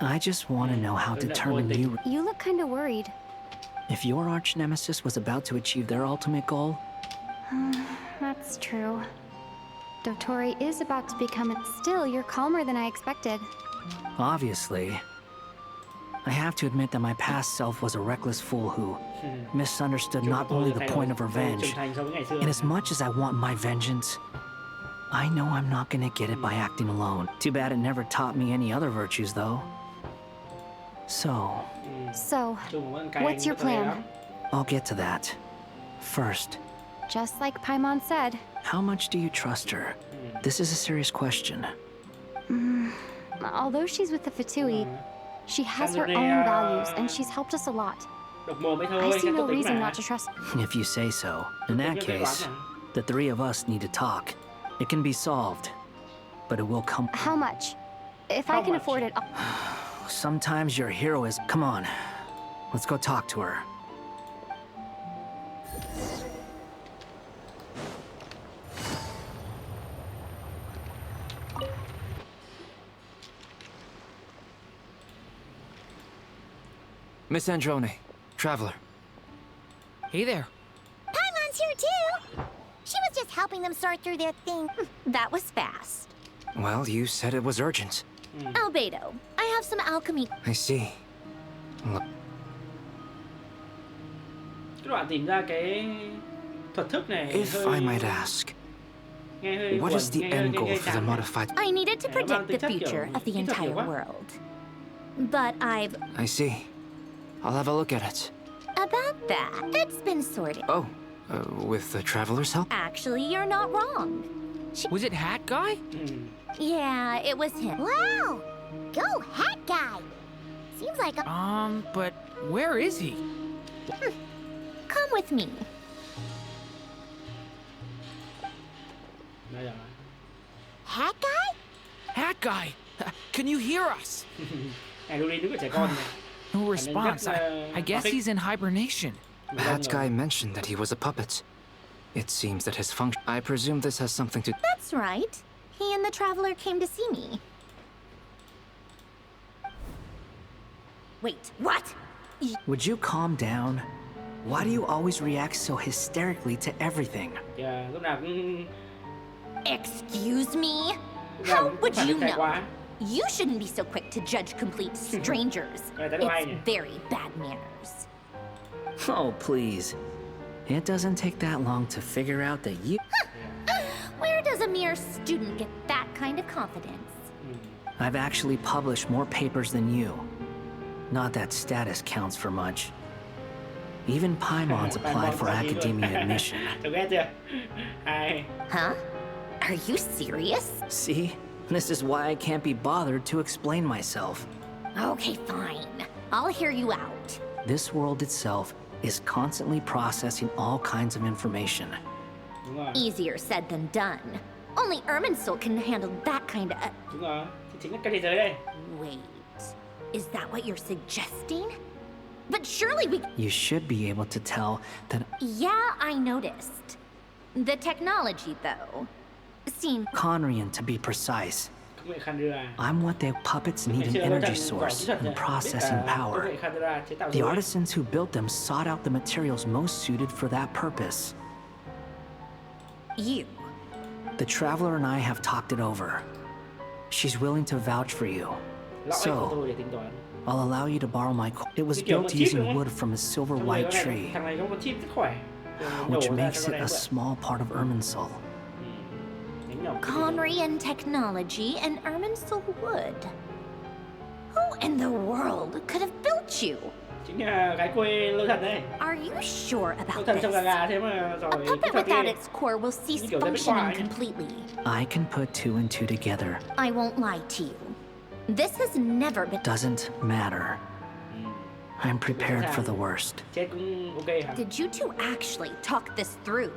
[SPEAKER 9] I just want to know how determined you...
[SPEAKER 7] You look kinda worried.
[SPEAKER 9] If your arch-nemesis was about to achieve their ultimate goal...
[SPEAKER 7] That's true. Dottore is about to become it. Still, you're calmer than I expected.
[SPEAKER 9] Obviously. I have to admit that my past self was a reckless fool who misunderstood not only the point of revenge, and as much as I want my vengeance, I know I'm not gonna get it by acting alone. Too bad it never taught me any other virtues, though. So,
[SPEAKER 7] what's your plan?
[SPEAKER 9] I'll get to that. First,
[SPEAKER 7] Just like Paimon said.
[SPEAKER 9] How much do you trust her? This is a serious question.
[SPEAKER 7] Although she's with the Fatui, she has her own values, and she's helped us a lot. I see no reason not to trust.
[SPEAKER 9] If you say so. In that case, the three of us need to talk. It can be solved, but it will come...
[SPEAKER 7] How much? If I can afford it,
[SPEAKER 9] Sometimes your hero is... Come on. Let's go talk to her.
[SPEAKER 12] Miss Androne, Traveler.
[SPEAKER 10] Hey there.
[SPEAKER 4] Paimon's here too! She was just helping them sort through their thing. That was fast.
[SPEAKER 12] Well, you said it was urgent.
[SPEAKER 4] Albedo, I have some alchemy.
[SPEAKER 12] I see. Look.
[SPEAKER 2] Các bạn tìm ra cái thuật thức này
[SPEAKER 12] If I might ask, what is the end goal for the modified...
[SPEAKER 4] I needed to predict the future of the entire world. But
[SPEAKER 12] I see. I'll have a look at it.
[SPEAKER 4] About that, it's been sorted.
[SPEAKER 12] Oh, with the Traveler's help?
[SPEAKER 4] Actually, you're not wrong.
[SPEAKER 10] Was it Hat Guy?
[SPEAKER 4] Yeah, it was him. Wow! Go Hat Guy! Seems like a...
[SPEAKER 10] But where is he?
[SPEAKER 4] Come with me. Hat Guy?
[SPEAKER 10] Hat Guy! Can you hear us? No response. I guess he's in hibernation.
[SPEAKER 12] Hat Guy mentioned that he was a puppet. It seems that his function... I presume this has something to...
[SPEAKER 4] That's right. He and the Traveler came to see me. Wait, what?
[SPEAKER 9] Would you calm down? Why do you always react so hysterically to everything?
[SPEAKER 4] Excuse me? How would you know? You shouldn't be so quick to judge complete strangers. It's very bad manners.
[SPEAKER 9] Oh, please. It doesn't take that long to figure out that you...
[SPEAKER 4] Where does a mere student get that kind of confidence?
[SPEAKER 9] I've actually published more papers than you. Not that status counts for much. Even Paimon's applied for academia admission.
[SPEAKER 4] Huh? Are you serious?
[SPEAKER 9] See? This is why I can't be bothered to explain myself.
[SPEAKER 4] Okay, fine. I'll hear you out.
[SPEAKER 9] This world itself is constantly processing all kinds of information.
[SPEAKER 4] Easier said than done. Only Irminsul can handle that kind of... Wait, is that what you're suggesting? But surely we...
[SPEAKER 9] You should be able to tell that...
[SPEAKER 4] Yeah, I noticed. The technology, though, seemed...
[SPEAKER 9] Conrian, to be precise. I'm what the puppets need an energy source and processing power. The artisans who built them sought out the materials most suited for that purpose.
[SPEAKER 4] You?
[SPEAKER 9] The Traveler and I have talked it over. She's willing to vouch for you. So, I'll allow you to borrow my... It was built using wood from a silver white tree, which makes it a small part of Irminsul.
[SPEAKER 4] Conrian technology and Irminsul wood. Who in the world could have built you? Are you sure about this? A puppet without its core will cease functioning completely.
[SPEAKER 9] I can put two and two together.
[SPEAKER 4] I won't lie to you. This has never been...
[SPEAKER 9] Doesn't matter. I'm prepared for the worst.
[SPEAKER 2] Chết cũng ok hả?
[SPEAKER 4] Did you two actually talk this through?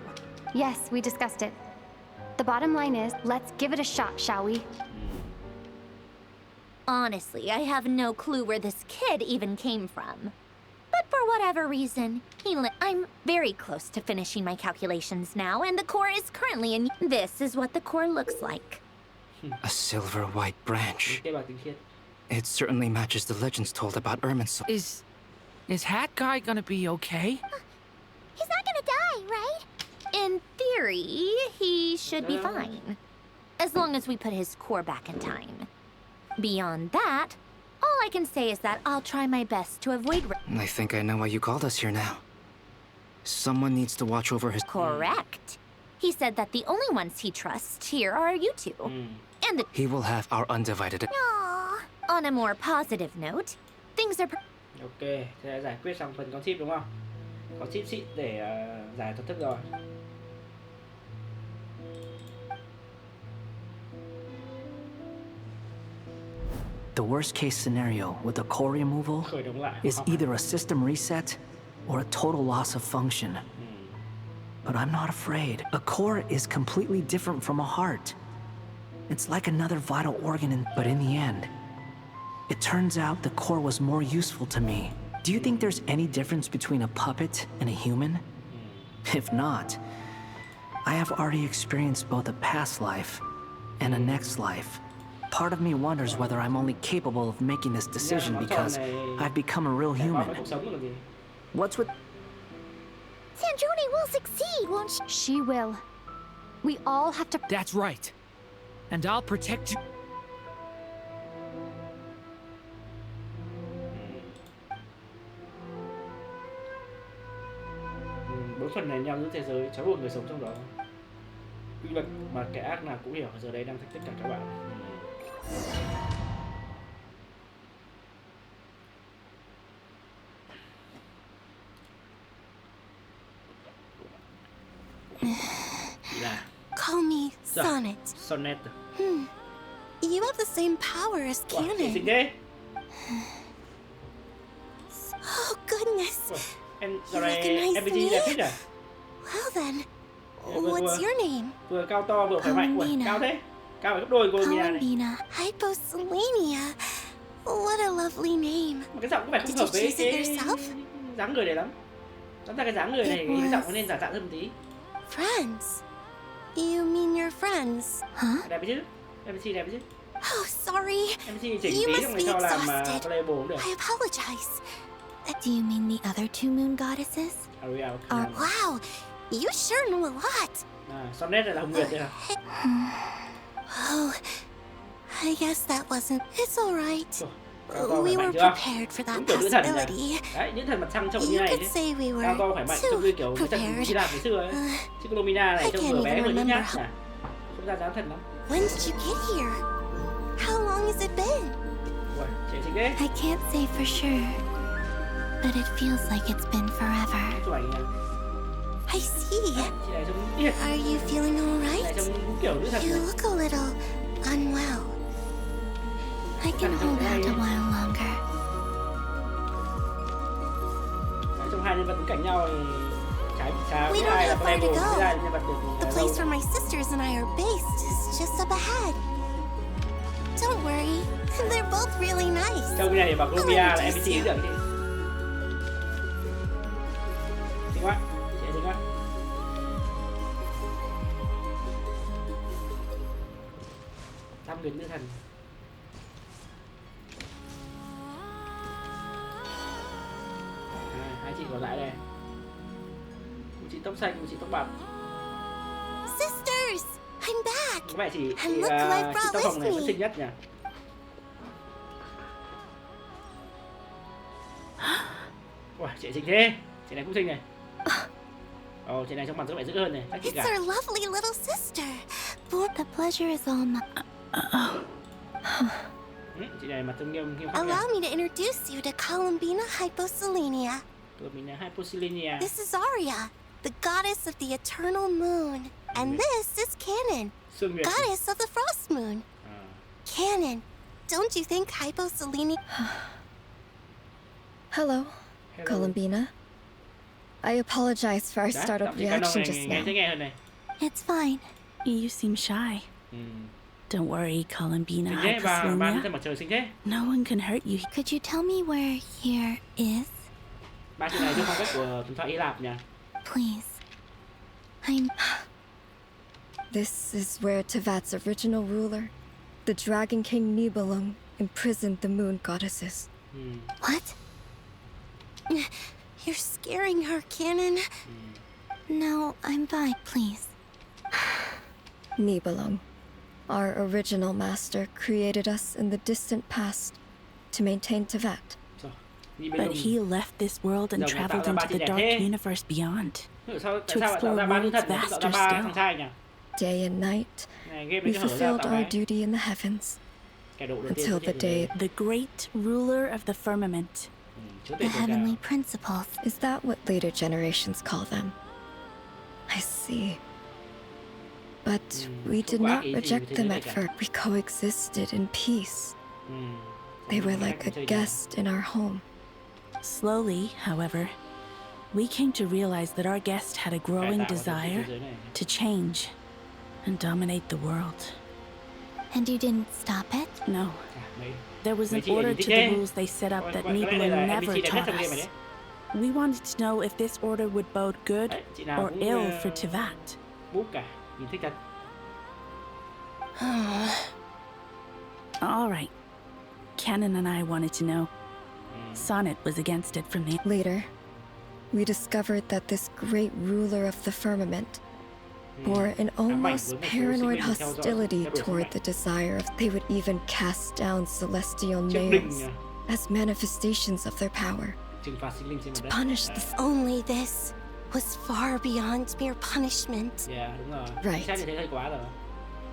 [SPEAKER 7] Yes, we discussed it. The bottom line is, let's give it a shot, shall we?
[SPEAKER 4] Honestly, I have no clue where this kid even came from. But for whatever reason, I'm very close to finishing my calculations now, and the core is currently in... This is what the core looks like.
[SPEAKER 12] A silver white branch. It certainly matches the legends told about Irminsul.
[SPEAKER 10] Is Hat Guy gonna be okay?
[SPEAKER 4] He's not gonna die, right? In theory, he should be fine. As long as we put his core back in time. Beyond that, all I can say is that I'll try my best to avoid...
[SPEAKER 12] I think I know why you called us here now. Someone needs to watch over his...
[SPEAKER 4] Correct. He said that the only ones he trusts here are you two. And the...
[SPEAKER 12] He will have our undivided...
[SPEAKER 4] Aww. On a more positive note, things are...
[SPEAKER 2] Ok, thế đã giải quyết xong phần con chip đúng không? Có chip xịn để giải thuật thức rồi.
[SPEAKER 9] The worst case scenario with the core removal is either a system reset or a total loss of function. But I'm not afraid. A core is completely different from a heart. It's like another vital organ, but in the end, it turns out the core was more useful to me. Do you think there's any difference between a puppet and a human? If not, I have already experienced both a past life and a next life. Part of me wonders whether I'm only capable of making this decision because I've become a real human. What's with...
[SPEAKER 15] Sandrone will succeed, won't she?
[SPEAKER 7] She will. We all have to...
[SPEAKER 10] That's right. And I'll protect you.
[SPEAKER 2] Bốn phần này nhau giữa thế giới, trói buộc người sống trong đó. Quy luật mà kẻ ác nào cũng hiểu giờ đây đang thách thức cả các bạn.
[SPEAKER 1] Call me Sonnet.
[SPEAKER 2] Sonnet.
[SPEAKER 1] You have the same power as Canon. Oh goodness. You recognize me? Well then, what's your name?
[SPEAKER 2] Vừa cao to vừa khỏe mạnh. Ui, cao thế. Cao phải gấp đôi cô Mina này.
[SPEAKER 1] Columbina Hyposelenia. What a lovely name.
[SPEAKER 2] Mà cái giọng có vẻ không hợp với cái dáng người này lắm. Chúng ta cái dáng người này, cái giọng nên giả dạng hơn một tí.
[SPEAKER 1] Friends? You mean your friends? Huh?
[SPEAKER 2] Đẹp chứ? MC đẹp chứ?
[SPEAKER 1] Oh, sorry.
[SPEAKER 2] MC chỉnh
[SPEAKER 1] You
[SPEAKER 2] tí
[SPEAKER 1] must
[SPEAKER 2] trong
[SPEAKER 1] be
[SPEAKER 2] này cho làm
[SPEAKER 1] exhausted.
[SPEAKER 2] playable cũng được.
[SPEAKER 1] I apologize. Do you mean the other two moon goddesses? Wow, you sure know a lot.
[SPEAKER 2] Sonnet này là Hồng Nguyệt đấy hả?
[SPEAKER 1] Oh, I guess that wasn't... It's alright. We were prepared for that possibility.
[SPEAKER 2] Đấy, những thần mặt trăng trông như
[SPEAKER 1] You
[SPEAKER 2] này
[SPEAKER 1] could say we
[SPEAKER 2] cao to
[SPEAKER 1] were
[SPEAKER 2] khỏe mạnh trông như kiểu thần Hy Lạp ngày xưa ấy. Chứ Columbina này trông vừa bé vừa nhút nhát nhỉ? Không ra dáng thần lắm.
[SPEAKER 1] When did you get here? How long has it been?
[SPEAKER 2] Ui, chị xinh đấy.
[SPEAKER 1] I can't say for sure, but it feels like it's been forever.
[SPEAKER 2] Chụp ảnh này.
[SPEAKER 1] I see.
[SPEAKER 2] Chị này trông điên.
[SPEAKER 1] Are you feeling alright?
[SPEAKER 2] Chị này trông kiểu nữ thần.
[SPEAKER 1] You look a little unwell. I can hold out a while longer.
[SPEAKER 2] Trong hai nhân vật đứng cạnh nhau thì trái bị sao?
[SPEAKER 1] We don't have far to go. The place where my sisters and I are based is just up ahead. Don't worry, they're both really nice.
[SPEAKER 2] Trong này thì bảo Columbia là NPC được chứ. Xinh quá, chị xinh quá. Thăm người nữ thần. Hai chị còn lại đây. Một chị tóc xanh, một chị tóc bạc.
[SPEAKER 1] Sisters, I'm back.
[SPEAKER 2] Có vẻ chị
[SPEAKER 1] brought
[SPEAKER 2] tóc hồng
[SPEAKER 1] with
[SPEAKER 2] này
[SPEAKER 1] me.
[SPEAKER 2] vẫn xinh nhất nhỉ. Wow, chị xinh thế. Chị này cũng xinh này. Ồ, chị này trong mặt có vẻ dữ hơn này.
[SPEAKER 1] It's our lovely little sister. The pleasure is all mine.
[SPEAKER 2] Chị này mặt trông nghiêm khắc.
[SPEAKER 1] Allow me to introduce you to Columbina Hyposelenia.
[SPEAKER 2] Columbina Hyposelenia.
[SPEAKER 1] This is Arya, the goddess of the eternal moon. And this is Canon, goddess of the frost moon. Canon, Don't you think hyposelene...
[SPEAKER 18] Hello, Columbina. I apologize for our startled reaction just now.
[SPEAKER 1] It's fine.
[SPEAKER 19] You seem shy. Don't worry, Columbina. Hyposelene. No one can hurt you.
[SPEAKER 1] Could you tell me where here is? Please.
[SPEAKER 18] This is where Tevat's original ruler, the Dragon King Nibelung, imprisoned the moon goddesses.
[SPEAKER 1] What? You're scaring her, Canon. No, I'm fine, please.
[SPEAKER 18] Nibelung, our original master, created us in the distant past to maintain Tevat.
[SPEAKER 19] But he left this world and traveled into the dark universe beyond to explore worlds vaster still.
[SPEAKER 18] Day and night, we fulfilled our duty in the heavens until the day
[SPEAKER 19] the great ruler of the firmament.
[SPEAKER 1] The heavenly principles.
[SPEAKER 18] Is that what later generations call them? I see. But we did not reject them at first. We coexisted in peace. They were like a guest in our home.
[SPEAKER 19] Slowly, however, we came to realize that our guest had a growing desire to change and dominate the world.
[SPEAKER 1] And you didn't stop it?
[SPEAKER 19] No. There was an order to the rules they set up that Nibelung never taught us. We wanted to know if this order would bode good or ill for Tevat. All right. Canon and I wanted to know. Sonnet was against it from the...
[SPEAKER 18] Later, we discovered that this great ruler of the firmament bore an almost paranoid hostility toward the desire of... They would even cast down celestial nails as manifestations of their power. To punish this...
[SPEAKER 1] Only this was far beyond mere punishment.
[SPEAKER 18] Right.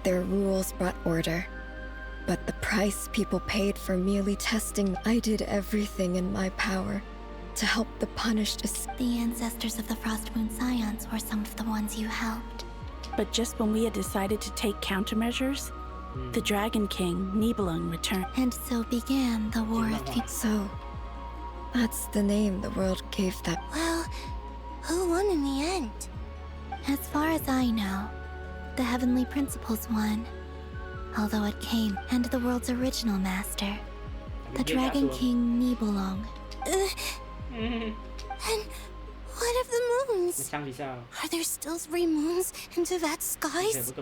[SPEAKER 18] Their rules brought order. But the price people paid for merely testing... I did everything in my power to help the punished escape.
[SPEAKER 1] The ancestors of the Frost Moon Scions were some of the ones you helped.
[SPEAKER 19] But just when we had decided to take countermeasures, the Dragon King, Nibelung, returned.
[SPEAKER 1] And so began the War of Peace.
[SPEAKER 18] So, that's the name the world gave that.
[SPEAKER 1] Well, who won in the end? As far as I know, the Heavenly Principles won. Although it came, and the world's original master, the Dragon King Nibelung. And what of the moons? Are there still 3 moons in Tevat's skies?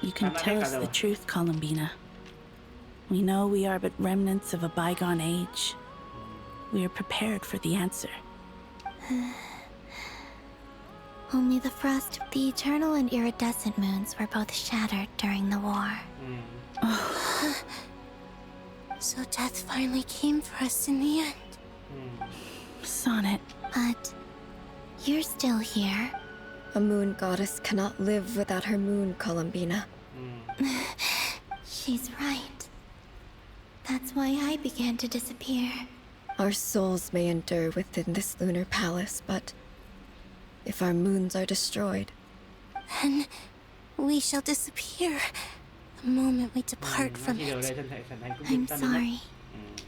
[SPEAKER 19] You can tell us the truth, Columbina. We know we are but remnants of a bygone age. We are prepared for the answer.
[SPEAKER 1] Only the frost, the eternal and iridescent moons were both shattered during the war. So death finally came for us in the end.
[SPEAKER 19] Sonnet.
[SPEAKER 1] But you're still here.
[SPEAKER 18] A moon goddess cannot live without her moon, Columbina.
[SPEAKER 1] She's right. That's why I began to disappear.
[SPEAKER 18] Our souls may endure within this lunar palace, but if our moons are destroyed,
[SPEAKER 1] then we shall disappear the moment we depart from it. I'm sorry.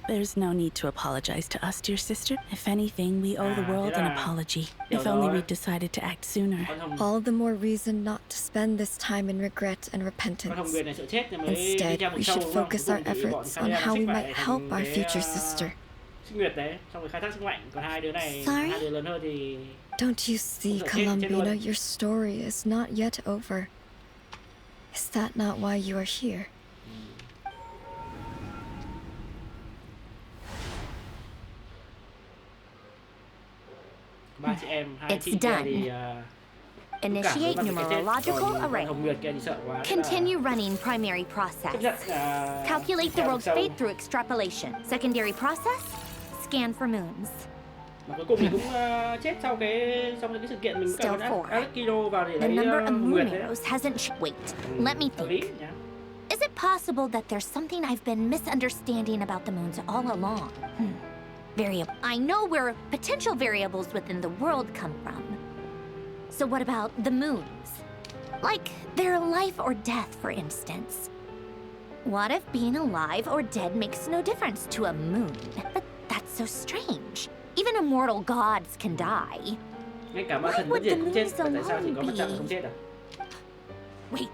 [SPEAKER 19] There's no need to apologize to us, dear sister. If anything, we owe the world an apology. If only we'd decided to act sooner.
[SPEAKER 18] All the more reason not to spend this time in regret and repentance. Instead, we should focus our efforts on how we might help our future sister.
[SPEAKER 1] Sorry?
[SPEAKER 18] Don't you see, Columbina, your story is not yet over. Is that not why you are here?
[SPEAKER 4] It's done. Initiate numerological array. Continue running primary process. Calculate the world's fate through extrapolation. Secondary process, scan for moons. Still 4. The number of moon arrows hasn't wait, let me think. Is it possible that there's something I've been misunderstanding about the moons all along? Variable. I know where potential variables within the world come from. So what about the moons? Like their life or death, for instance. What if being alive or dead makes no difference to a moon? But that's so strange. Even immortal gods can die. Why would the moons alone be? Wait.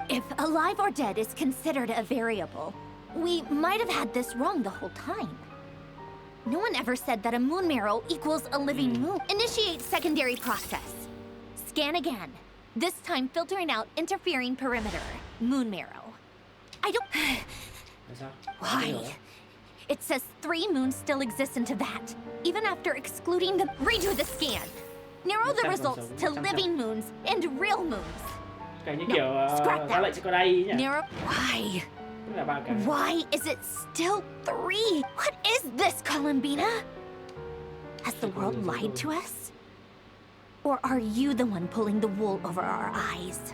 [SPEAKER 4] If alive or dead is considered a variable, we might have had this wrong the whole time. No one ever said that a moon marrow equals a living moon. Initiate secondary process. Scan again. This time filtering out interfering perimeter. Moon marrow. I don't... Why? It says 3 moons still exist into that, even after excluding the... Redo the scan. Narrow the results to living moons and real moons. No, scrap that. Narrow... Why? Why is it still 3? What is this, Columbina? Has the world lied to us? Or are you the one pulling the wool over our eyes?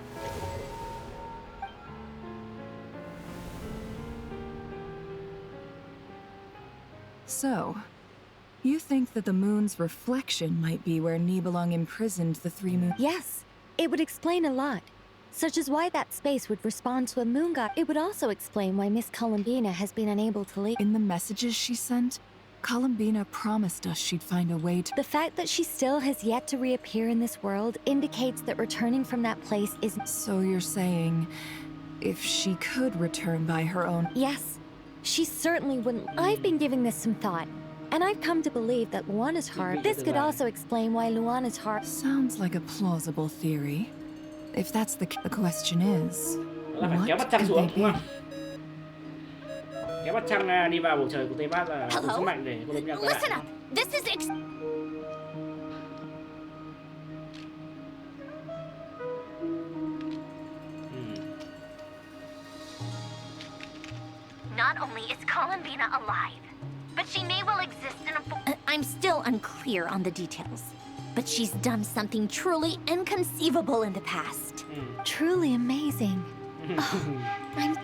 [SPEAKER 17] So, you think that the moon's reflection might be where Nibelung imprisoned the 3 moons?
[SPEAKER 15] Yes, it would explain a lot. Such as why that space would respond to a moon god. It would also explain why Miss Columbina has been unable to leave.
[SPEAKER 17] In the messages she sent, Columbina promised us she'd find a way to...
[SPEAKER 15] The fact that she still has yet to reappear in this world indicates that returning from that place is...
[SPEAKER 17] So you're saying, if she could return by her own...
[SPEAKER 15] Yes, she certainly wouldn't. I've been giving this some thought, and I've come to believe that Luana's heart... This could also explain why Luana's heart...
[SPEAKER 17] Sounds like a plausible theory. If that's the question is, what could they be?
[SPEAKER 2] Kéo mặt trăng đi vào bầu trời của Tây Bắc là đủ sức mạnh để Columbia quay lại.
[SPEAKER 4] Listen up. This is Not only is Columbina alive, but she may well exist in a... I'm still unclear on the details. But she's done something truly inconceivable in the past.
[SPEAKER 15] Truly amazing.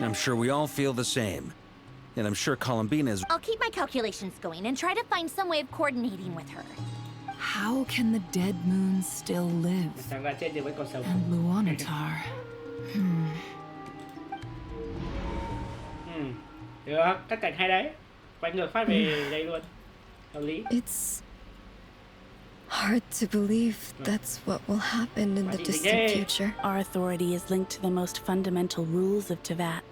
[SPEAKER 14] I'm sure we all feel the same. And I'm sure Columbina is...
[SPEAKER 4] I'll keep my calculations going and try to find some way of coordinating with her.
[SPEAKER 17] How can the dead moons still live? And Luanatar...
[SPEAKER 2] Được, cắt cảnh hay đấy. Quay ngược phát về đây luôn. Hợp lý.
[SPEAKER 18] It's hard to believe that's what will happen in the distant future.
[SPEAKER 19] Our authority is linked to the most fundamental rules of Teyvat.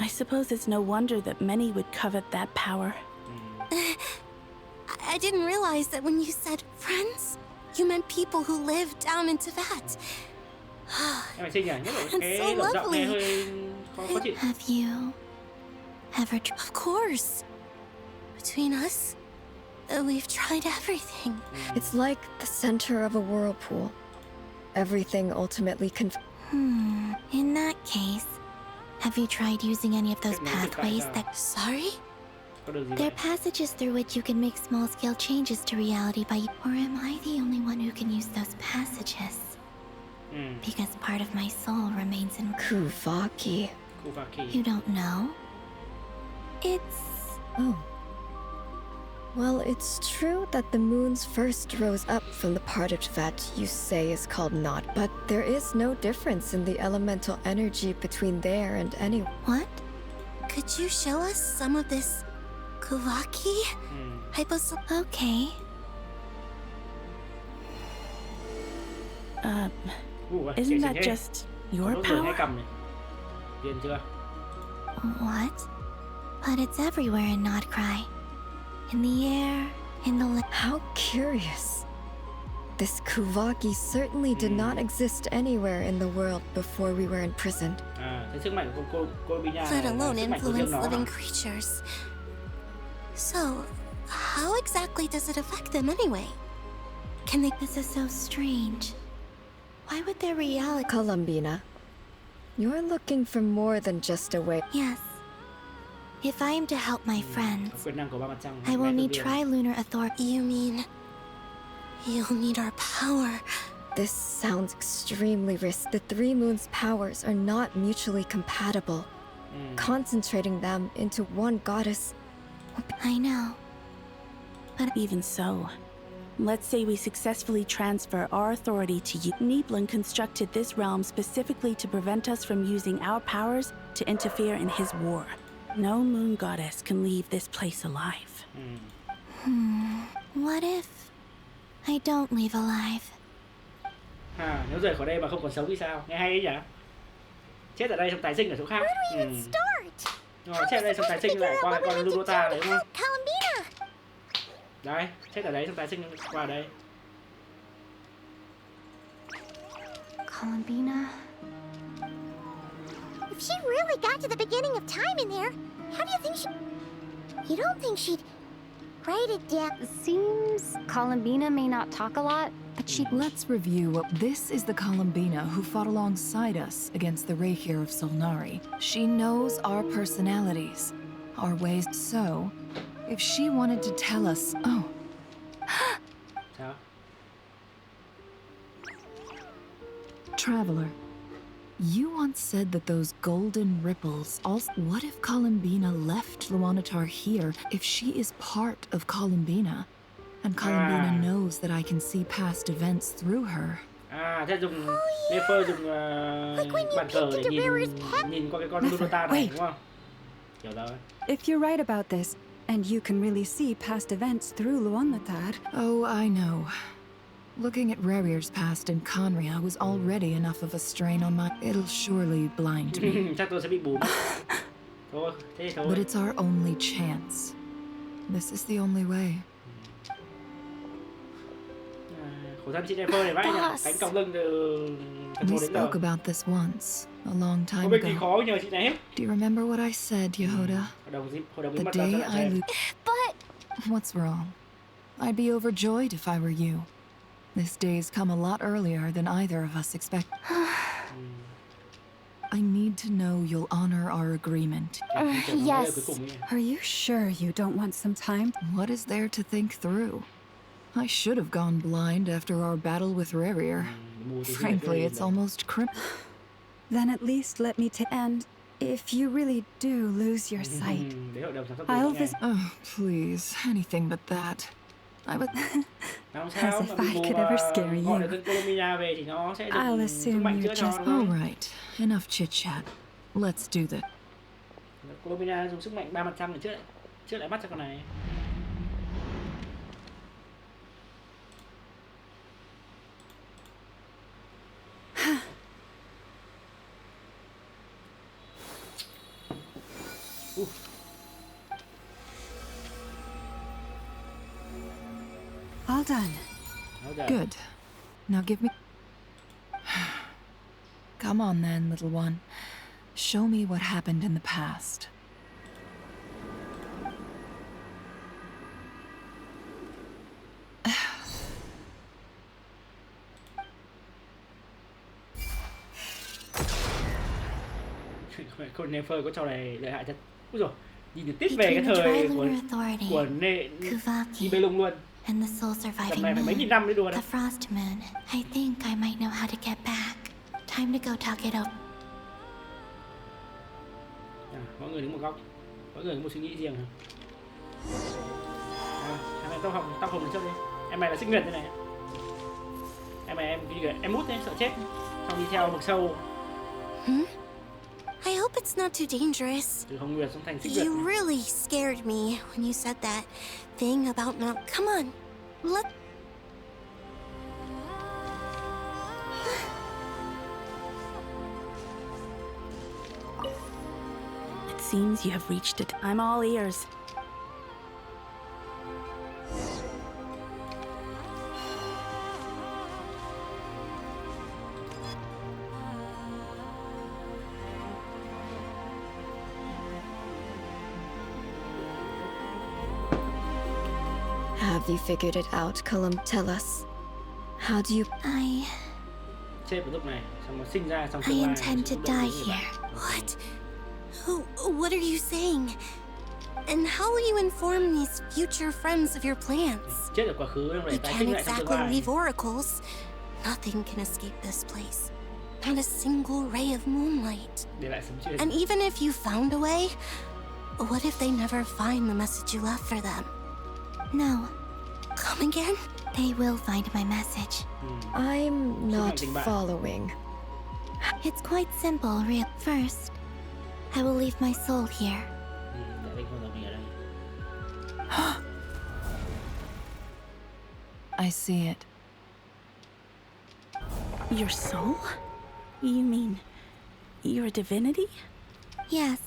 [SPEAKER 19] I suppose it's no wonder that many would covet that power.
[SPEAKER 1] I didn't realize that when you said friends, you meant people who live down in Teyvat. It's so lovely. Have you ever... Of course. Between us, we've tried everything.
[SPEAKER 18] It's like the center of a whirlpool. Everything ultimately
[SPEAKER 1] In that case, have you tried using any of those pathways that... Sorry? They're passages through which you can make small-scale changes to reality by... Or am I the only one who can use those passages? Because part of my soul remains in...
[SPEAKER 18] Kuvaki.
[SPEAKER 1] You don't know? It's...
[SPEAKER 18] Oh. Well, it's true that the moons first rose up from the part of Teyvat you say is called Nod, but there is no difference in the elemental energy between there and any...
[SPEAKER 1] What? Could you show us some of this Kuvaki? Okay.
[SPEAKER 19] Isn't that just your power?
[SPEAKER 1] What? But it's everywhere in Nodcry. In the air, in the...
[SPEAKER 18] How curious. This Kuvaki certainly did not exist anywhere in the world before we were imprisoned.
[SPEAKER 1] Let alone influence living creatures. So, how exactly does it affect them anyway? Can they... This is so strange. Why would their reality...
[SPEAKER 18] Columbina, you're looking for more than just a way...
[SPEAKER 1] Yes. If I am to help my friends, I will need trilunar authority. You mean... You'll need our power.
[SPEAKER 18] This sounds extremely risky. The 3 moons' powers are not mutually compatible. Concentrating them into one goddess...
[SPEAKER 1] I know. But
[SPEAKER 19] even so, Let's say we successfully transfer our authority to you. Nibelung constructed this realm specifically to prevent us from using our powers to interfere in his war. No moon goddess can leave this place alive.
[SPEAKER 1] What if I don't leave alive?
[SPEAKER 2] Nếu rời khỏi đây mà không còn sống thì sao? Nghe hay ấy nhỉ? Chết ở đây xong tái sinh ở chỗ khác. Rồi, chết ở đây xong tái sinh lại qua con Lunota đấy đúng không? Đấy, chết ở đấy xong tái sinh qua đây.
[SPEAKER 7] Columbina.
[SPEAKER 1] If she really got to the beginning of time in there, how do you think she... You don't think she'd write it down?
[SPEAKER 7] Seems Columbina may not talk a lot, but she...
[SPEAKER 11] Let's review. This is the Columbina who fought alongside us against the Reykir of Solnari. She knows our personalities, our ways. So, if she wanted to tell us... Oh. Traveler, you once said that those golden ripples also... What if Columbina left Luanatar here if she is part of Columbina? And Columbina knows that I can see past events through her.
[SPEAKER 2] Thế dùng Nefer dùng bàn cờ để nhìn qua cái con Lunota này đúng không? Hiểu rồi.
[SPEAKER 13] If you're right about this, and you can really see past events through Luanatar.
[SPEAKER 11] Oh, I know. Looking at Rerir's past in Conria was already enough of a strain on my... It'll surely blind me.
[SPEAKER 2] Chắc tôi sẽ bị bù. Thôi, thế thôi.
[SPEAKER 11] But it's our only chance. This is the only way.
[SPEAKER 2] Khổ thân chị Nefer này vãi nhỉ? Cánh còng lưng từ
[SPEAKER 11] We spoke about this once, a long time ago.
[SPEAKER 2] Khó nhờ chị này hết.
[SPEAKER 11] Do you remember what I said, Yehuda? The day I lose...
[SPEAKER 1] But...
[SPEAKER 11] What's wrong? I'd be overjoyed if I were you. This day's come a lot earlier than either of us expect. I need to know you'll honor our agreement.
[SPEAKER 1] Yes.
[SPEAKER 13] Are you sure you don't want some time?
[SPEAKER 11] What is there to think through? I should have gone blind after our battle with Rerir. Frankly, it's almost
[SPEAKER 13] Then at least let me take... And if you really do lose your sight, I'll visit...
[SPEAKER 11] Oh, please. Anything but that. I would...
[SPEAKER 13] As if I could ever scare you. I'll assume you're just...
[SPEAKER 11] All right. Enough chit-chat. Let's do this.
[SPEAKER 2] Columbina dùng sức mạnh 3% để trước lại bắt cho con này.
[SPEAKER 13] All done.
[SPEAKER 11] Good. Now give me... Come on then, little one. Show me what happened in the past.
[SPEAKER 2] Con Nefer có trò này lợi hại thật. Úi dồi, nhìn được tiếp về cái thời của Nibelung luôn.
[SPEAKER 1] And the soul surviving
[SPEAKER 2] moon,
[SPEAKER 1] the frost moon. I think I might know how to get back. Time to go talk it up.
[SPEAKER 2] Mỗi người đứng một góc, mỗi người có một suy nghĩ riêng. Em này tóc hồng trước đi. Em này là xích nguyệt thế này. Em này em mút đấy, sợ chết. Xong đi theo vực sâu.
[SPEAKER 1] I hope it's not too dangerous. You really scared me when you said that thing about not... Come on, let...
[SPEAKER 19] It seems you have reached it. I'm all ears.
[SPEAKER 18] Have you figured it out, Cullum? Tell us. How do you...
[SPEAKER 1] I intend to die here. What? What are you saying? And how will you inform these future friends of your plans? You can't exactly leave oracles. Nothing can escape this place. Not a single ray of moonlight. And even if you found a way, what if they never find the message you left for them? No. Come again? They will find my message.
[SPEAKER 18] I'm not following.
[SPEAKER 1] It's quite simple, real. First, I will leave my soul here.
[SPEAKER 11] I see it.
[SPEAKER 19] Your soul? You mean you're a divinity?
[SPEAKER 1] Yes.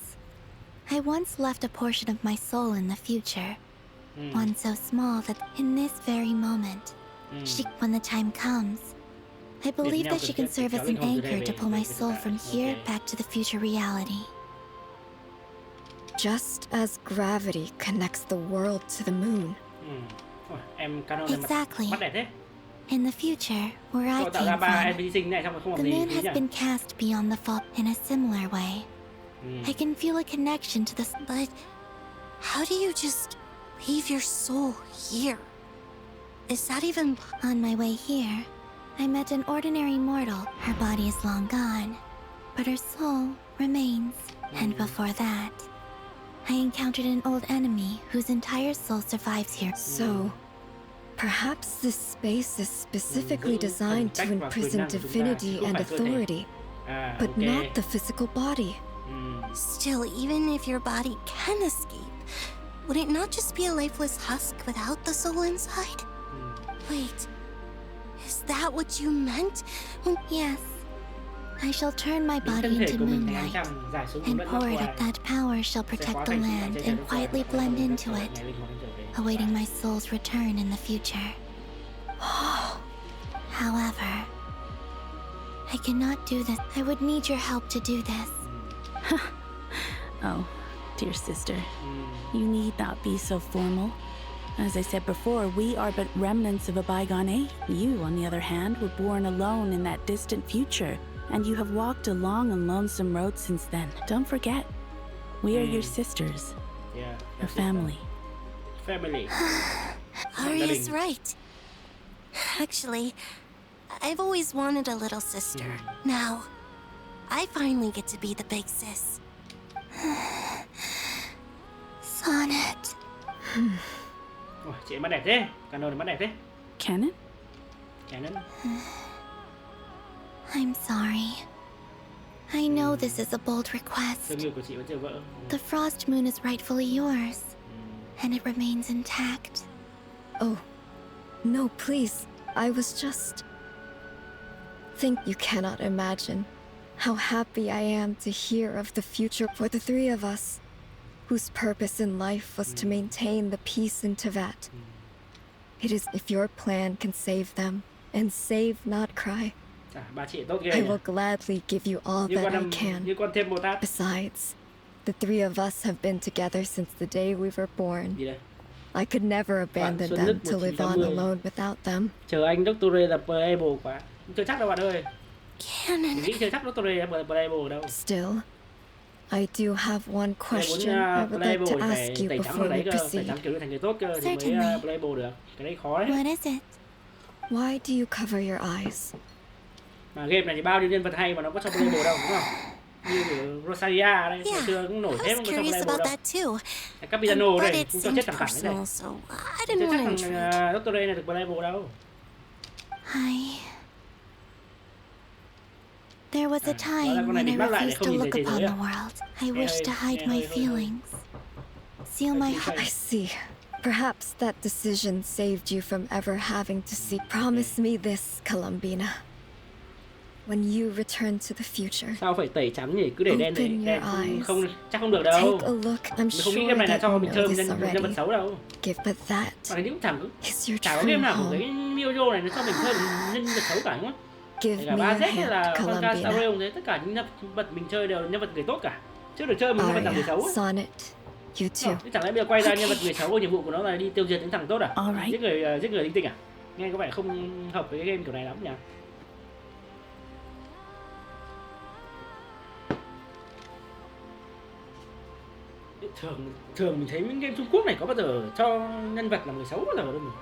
[SPEAKER 1] I once left a portion of my soul in the future. One so small that in this very moment, when the time comes, I believe that she can serve as an anchor to pull my soul from here back to the future reality.
[SPEAKER 18] Just as gravity connects the world to the moon.
[SPEAKER 1] Exactly. In the future, where I came from, the moon has been cast beyond the fault in a similar way. I can feel a connection to this, but how do you just leave your soul here? Is that even... On my way here, I met an ordinary mortal. Her body is long gone, but her soul remains. And before that, I encountered an old enemy whose entire soul survives here.
[SPEAKER 18] So, perhaps this space is specifically designed to imprison divinity and authority, but not the physical body.
[SPEAKER 1] Still, even if your body can escape, would it not just be a lifeless husk without the soul inside? Wait, is that what you meant? Yes. I shall turn my body into moonlight and pour it up. That power shall protect the land and quietly blend into it, awaiting my soul's return in the future. However, I cannot do this. I would need your help to do this.
[SPEAKER 19] Oh, dear sister, you need not be so formal. As I said before, we are but remnants of a bygone age. You, on the other hand, were born alone in that distant future, and you have walked a long and lonesome road since then. Don't forget, we are your sisters.
[SPEAKER 2] Yeah.
[SPEAKER 19] Your family.
[SPEAKER 2] Family.
[SPEAKER 1] Ari is right. Actually, I've always wanted a little sister. Now, I finally get to be the big sis. Sonnet.
[SPEAKER 2] Ôi, chị mắt đẹp thế. Canon này mắt đẹp thế.
[SPEAKER 19] Canon?
[SPEAKER 2] Canon.
[SPEAKER 1] I'm sorry. I know this is a bold request.
[SPEAKER 2] Thương yêu của chị vẫn chưa vỡ.
[SPEAKER 1] The frost moon is rightfully yours, and it remains intact.
[SPEAKER 18] Oh, no, please. I was just... You cannot imagine how happy I am to hear of the future for the three of us, whose purpose in life was to maintain the peace in Teyvat. It is if your plan can save them, and save not cry. I will gladly give you all that I can. Besides, the three of us have been together since the day we were born. I could never abandon them to live on alone without them.
[SPEAKER 2] Chờ anh Dr. là playable quá. Chưa chắc đâu bạn ơi. Mình nghĩ chưa chắc Dr. là playable đâu.
[SPEAKER 18] Still, I do have one question I would like to ask you before we proceed.
[SPEAKER 1] Certainly.
[SPEAKER 2] Playable được. Cái đấy khó đấy.
[SPEAKER 1] What is it?
[SPEAKER 18] Why do you cover your eyes?
[SPEAKER 2] Mà game này thì bao nhiêu nhân vật hay mà nó có trong playable đâu, đúng không? Như kiểu Rosaria đây, ngày xưa cũng nổi thế mà có trong playable đâu. Capitano đây cũng cho chết thằng cảnh đấy này. Chưa chắc thằng Dr. này được playable đâu.
[SPEAKER 1] There was a time when I refused to look upon the world. I wished to hide my feelings. Seal my heart.
[SPEAKER 18] I see. Perhaps that decision saved you from ever having to see. Promise me this, Columbina. When you return to the future,
[SPEAKER 2] sao phải tẩy trắng nhỉ? Cứ để đen để không chắc không được đâu.
[SPEAKER 18] Take a look. I'm
[SPEAKER 2] không nghĩ game này là cho mình chơi nhân vật xấu đâu.
[SPEAKER 18] But that
[SPEAKER 2] is your chả có game nào của cái Miyoyo này nó cho mình chơi nhân vật xấu cả, đúng không? Cả ba Z hay là Honka Starreal thế, tất cả những nhân vật mình chơi đều nhân vật người tốt cả. Chứ được chơi mình nhân vật làm người xấu.
[SPEAKER 18] Sonnet, you too.
[SPEAKER 2] Chẳng lẽ bây giờ quay ra nhân vật người xấu, nhiệm vụ của nó là đi tiêu diệt những thằng tốt à? Giết người linh tinh à? Nghe có vẻ không hợp với cái game kiểu này lắm nhỉ? Thường mình thấy những game Trung Quốc này có bao giờ cho nhân vật làm người xấu bao giờ đâu mình.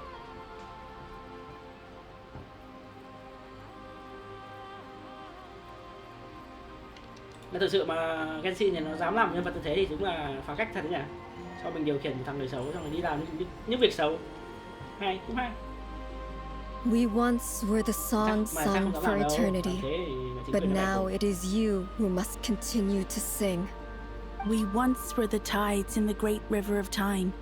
[SPEAKER 2] Mà thực sự mà Genshin này nó dám làm nhân vật như thế thì đúng là phá cách thật đấy nhỉ. Cho mình điều khiển một thằng người xấu xong rồi đi làm những việc xấu. Hay, cũng hay.
[SPEAKER 18] We once were the song sung for eternity, but now it is you who must continue to sing.
[SPEAKER 19] We once were the tides in the great river of time,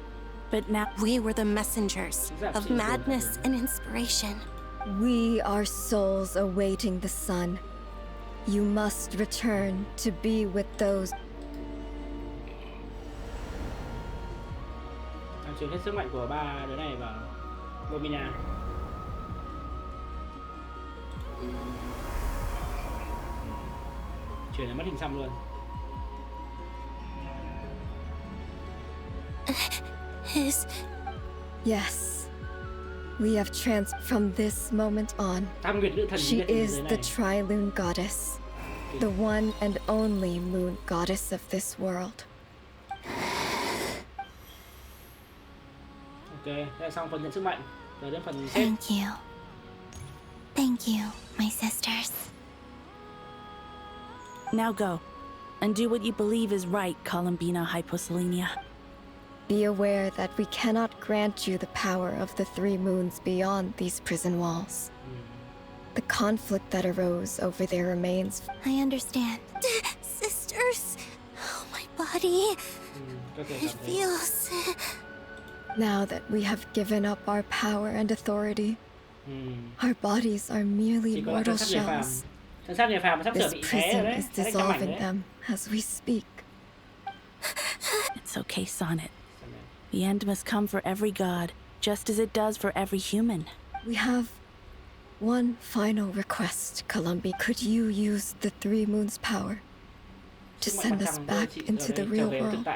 [SPEAKER 19] but now
[SPEAKER 1] we were the messengers of madness and inspiration.
[SPEAKER 18] We are souls awaiting the sun. You must return to be with those.
[SPEAKER 2] Chuyển hết sức mạnh của ba đứa này vào Romina. Chuyển là mất hình xăm luôn.
[SPEAKER 18] Yes. We have from this moment on. She is the Tri-Lune Goddess, the one and only moon goddess of this world.
[SPEAKER 2] Ok, thế là xong phần nhận sức mạnh. Rồi đến phần
[SPEAKER 1] xếp. Thank you, my sisters.
[SPEAKER 19] Now go, and do what you believe is right, Columbina Hyposelenia.
[SPEAKER 18] Be aware that we cannot grant you the power of the three moons beyond these prison walls. The conflict that arose over their remains.
[SPEAKER 1] I understand. Sisters, oh, my body. It feels...
[SPEAKER 18] Now that we have given up our power and authority, our bodies are merely mortal shells. This prison is dissolving them as we speak.
[SPEAKER 19] It's okay, Sonnet. The end must come for every god, just as it does for every human.
[SPEAKER 18] We have one final request, Columbi. Could you use the Three Moons' power to send us back into the real world?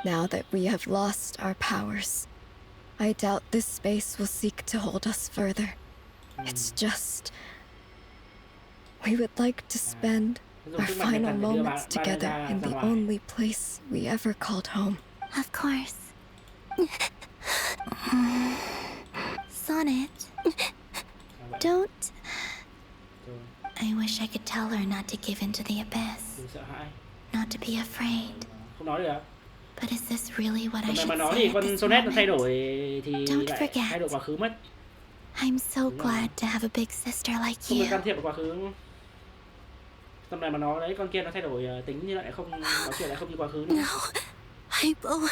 [SPEAKER 18] Now that we have lost our powers, I doubt this space will seek to hold us further. It's just... we would like to spend our final moments together in the only place we ever called home.
[SPEAKER 1] Of course. Sonnet, don't... I wish I could tell her not to give in to the abyss. Not to be afraid. But is this really what I should say at this moment? Don't forget. I'm so glad to have a big sister like you.
[SPEAKER 2] Tầm này mà nó đấy, con kia nó thay đổi tính như lại không nói chuyện lại không như quá khứ nữa.
[SPEAKER 1] No, I will...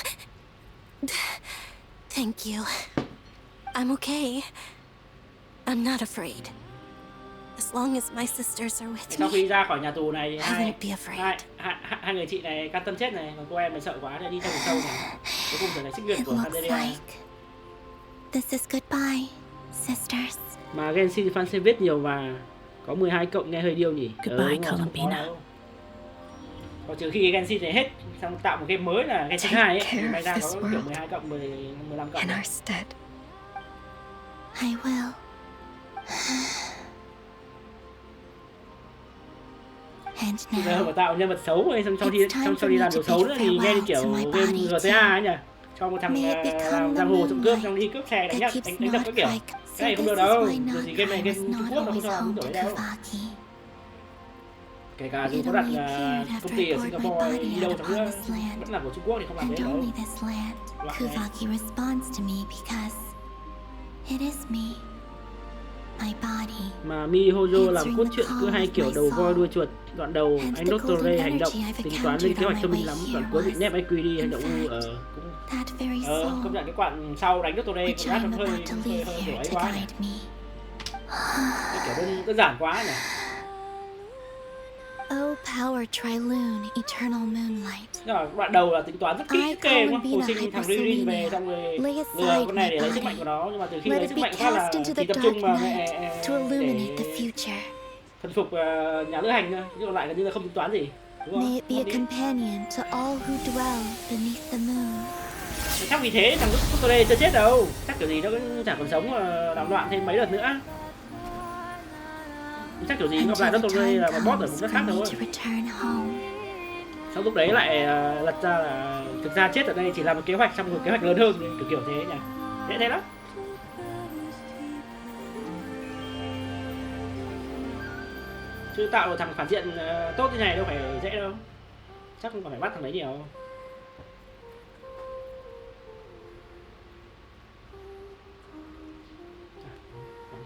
[SPEAKER 1] Thank you. I'm okay. I'm not afraid. As long as my sisters are with me.
[SPEAKER 2] Sau khi ra khỏi nhà tù này,
[SPEAKER 1] I won't be afraid.
[SPEAKER 2] hai người chị này can tâm chết này, còn cô em mày sợ quá để đi theo vực sâu này. Cuối cùng trở thành sinh viên của Candelia.
[SPEAKER 1] This is goodbye, sisters.
[SPEAKER 2] Mà Genshin fan sẽ viết nhiều và có 12 cộng nghe hơi điêu nhỉ.
[SPEAKER 19] Goodbye, Columbina.
[SPEAKER 2] Còn trừ khi cái Genshin này hết, xong tạo một game mới là Genshin 2 ấy, may ra có kiểu 12 cộng, 15 cộng.
[SPEAKER 1] I will. And now,
[SPEAKER 2] giờ mà tạo nhân vật xấu hay xong cho đi làm điều xấu nữa thì nghe như kiểu game GTA ấy nhỉ. Cho một thằng làm giang hồ trộm cướp xong đi cướp xe đánh đập các kiểu. Cái này không được đâu. Dù gì game này game Trung Quốc nó không cho làm kiểu đấy đâu. Kể cả dù có đặt công ty ở Singapore đi đâu chẳng nữa, vẫn là của Trung Quốc thì không làm thế đâu.
[SPEAKER 1] Kuvaki responds to me because it is me. My body.
[SPEAKER 2] Mà Mihojo làm cốt truyện cứ hay kiểu đầu voi đuôi chuột, đoạn đầu anh Dottore hành động tính toán lên kế hoạch thông minh lắm, đoạn cuối bị nép IQ đi hành động ngu cũng công nhận cái đoạn sau đánh Dottore cũng rất hơi kiểu ấy quá nhỉ. Cái kiểu đơn giản quá nhỉ.
[SPEAKER 1] Oh power Tri-Lune, eternal moonlight.
[SPEAKER 2] Đoạn đầu là tính toán rất kỹ kê đúng không? Hồi sinh thằng Ririn về xong rồi lừa con này để lấy sức mạnh của nó, nhưng mà từ khi lấy sức mạnh phát là chỉ tập trung vào để thần phục nhà lữ hành thôi, chứ còn lại gần như là không tính toán gì.
[SPEAKER 1] May it be a companion to all who dwell beneath the moon.
[SPEAKER 2] Chắc vì thế thằng Dottore chưa chết đâu, chắc kiểu gì nó cũng chẳng còn sống làm loạn thêm mấy đợt nữa. Chắc kiểu gì gặp lại Dottore là một boss ở một đất khác thôi. Xong lúc đấy lại lật ra là thực ra chết ở đây chỉ là một kế hoạch trong một kế hoạch lớn hơn, kiểu thế nhỉ. Dễ thế lắm. Chứ tạo một thằng phản diện tốt như này đâu phải dễ đâu. Chắc không còn phải bắt thằng đấy nhiều.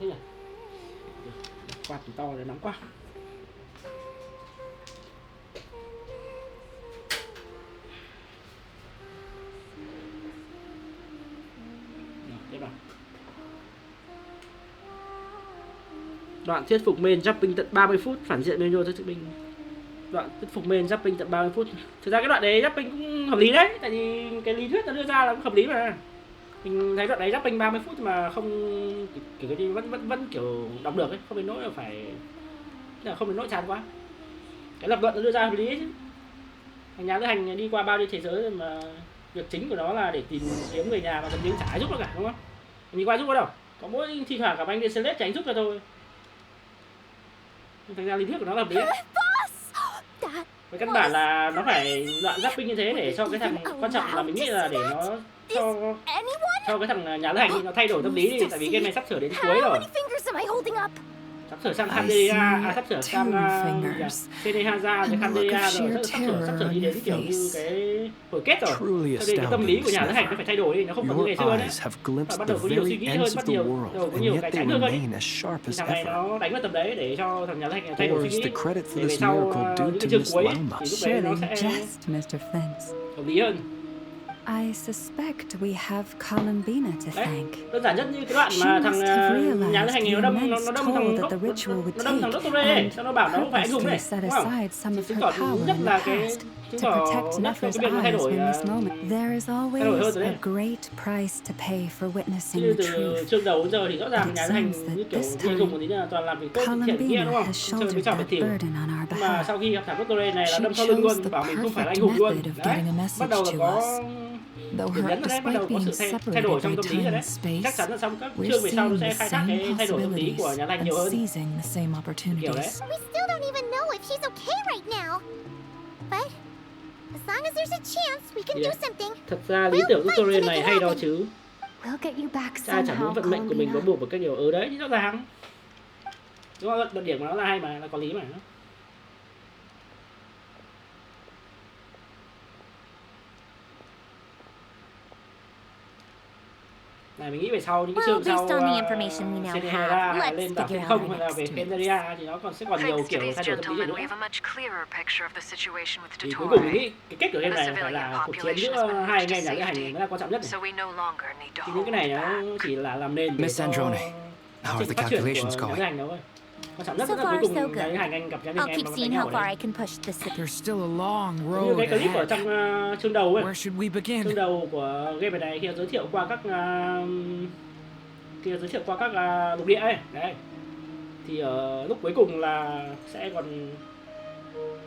[SPEAKER 2] thế nhỉ? Quạt to để nóng quá. Tiếp nào. Đoạn thuyết phục main jumping tận 30 phút, phản diện menu cho chứng minh. Đoạn thuyết phục main jumping tận 30 phút. Thực ra cái đoạn đấy jumping cũng hợp lý đấy, tại vì cái lý thuyết nó đưa ra là cũng hợp lý mà. Mình thấy đoạn đấy jumping 30 phút mà không kiểu cái gì vẫn kiểu đọc được ấy, không đến nỗi là phải là không đến nỗi chán quá. Cái lập luận nó đưa ra hợp lý ấy chứ. Hành nhà lữ hành đi qua bao nhiêu thế giới mà việc chính của nó là để tìm kiếm người nhà mà thậm chí chả ai giúp nó cả, đúng không? Mình đi qua giúp có đâu, có mỗi thi thoảng gặp anh đi select thì anh giúp cho thôi. Thành ra lý thuyết của nó là hợp lý. Với căn bản là nó phải đoạn jumping như thế để cho cái thằng quan trọng là mình nghĩ là để nó cho cái thằng nhà lữ hành nó thay đổi tâm lý đi, tại vì game này sắp sửa đến cuối rồi. Sắp sửa sang Candelia, sắp sửa sang Senehaza, cái Candelia rồi, sắp sửa đi đến kiểu như cái hồi kết rồi. Cho nên cái tâm lý của nhà lữ hành nó phải thay đổi đi, nó không còn như ngày xưa nữa. Và bắt đầu có nhiều suy nghĩ hơn, có nhiều cái tránh hơn đi. Thì thằng này nó đánh vào tầm đấy để cho thằng nhà lữ hành thay đổi suy nghĩ. Để về sau những cái chương cuối thì lúc đấy nó sẽ hợp lý hơn.
[SPEAKER 13] I suspect we have Columbina to thank.
[SPEAKER 2] Đơn giản nhất như cái đoạn mà thằng nhà lữ hành này nó đâm thằng Dr. Ray, cho nó bảo nó không phải anh hùng này, đúng không? Chứng tỏ nhất là cái chứng tỏ nhất cái việc nó thay đổi
[SPEAKER 13] There is always a great price to pay for witnessing the truth.
[SPEAKER 2] Chương đầu đến giờ thì rõ ràng nhà lữ hành như kiểu anh hùng một tí là toàn làm việc tốt thiện nghĩa, đúng không? Chơi với trò phải tiểu. Mà sau khi gặp thằng Dr. Ray này là đâm sau lưng luôn, bảo mình không phải là anh hùng luôn. Đấy, bắt đầu là có điểm nhấn đấy, bắt đầu có sự thay đổi trong tâm lý rồi đấy. Chắc chắn là trong các chương về sau nó sẽ khai thác cái thay đổi tâm lý của nhà lữ hành nhiều hơn. Kiểu đấy.
[SPEAKER 1] We still don't even know if she's okay right now. But as long as there's a chance, we can do something.
[SPEAKER 2] Thật ra lý tưởng Victorian này hay đó chứ.
[SPEAKER 7] We'll get you back
[SPEAKER 2] Cha chẳng muốn vận mệnh của mình có buộc một cái điều đấy thì rõ ràng. Đúng không? Luận điểm của nó là hay mà, là có lý mà. Này mình nghĩ về sau những cái chương sau Senehaza lên đảo trên không hay là về Pandaria thì nó còn sẽ còn nhiều kiểu thay đổi tâm lý nữa. Thì cuối cùng mình nghĩ cái kết của game này phải là cuộc chiến giữa hai anh em nhà lữ hành mới là quan trọng nhất này. Thì những cái này nó chỉ là làm nền để cho sự phát triển của nhà lữ hành thôi. Quan trọng nhất là cuối cùng nhà lữ hành anh gặp nhà lữ hành em nó đánh nhau ở đấy. Như cái clip ở trong chương đầu ấy, chương đầu của game này khi giới thiệu qua các lục địa ấy, đấy thì ở lúc cuối cùng là sẽ còn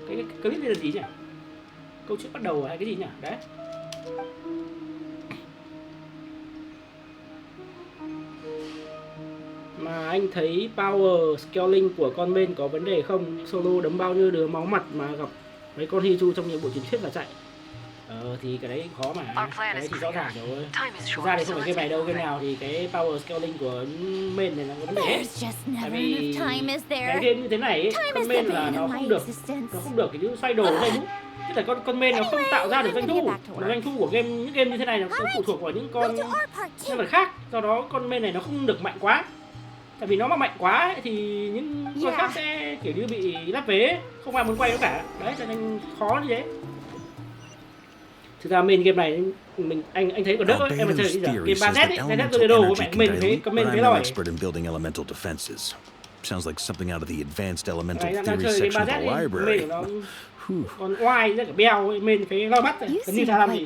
[SPEAKER 2] cái clip này là gì nhỉ? Câu chuyện bắt đầu hay cái gì nhỉ? Đấy. Mà anh thấy power scaling của con main có vấn đề không? Solo đấm bao nhiêu đứa máu mặt mà gặp mấy con Hiju trong những bộ truyền thuyết là chạy. Thì cái đấy khó mà. Cái đấy thì rõ ràng rồi. Thực ra thì không phải game này đâu, game nào thì cái power scaling của main này nó có vấn đề hết. Tại vì cái game như thế này ấy, con main là nó không được cái xoay đồ hay nút. Tức là con main nó không tạo ra được doanh thu. Mà doanh thu của những game như thế này nó phụ thuộc vào những con nhân vật khác. Do đó con main này nó không được mạnh quá. Tại vì nó mà mạnh quá ấy, thì những con khác sẽ kiểu như bị lắp vế, không ai muốn quay nó cả. Đấy cho nên khó như thế. Thực ra main game này anh thấy còn đỡ ấy, em mà chơi cái gì game 3Z ấy, 3Z tôi đồ của mẹ mình thấy có main cái lòi.
[SPEAKER 14] Sounds like something out of the advanced elemental
[SPEAKER 2] Đấy,
[SPEAKER 14] theory section of the library.
[SPEAKER 2] Còn oai rất cả beo ấy, main phế lo mắt này, gần như là làm gì.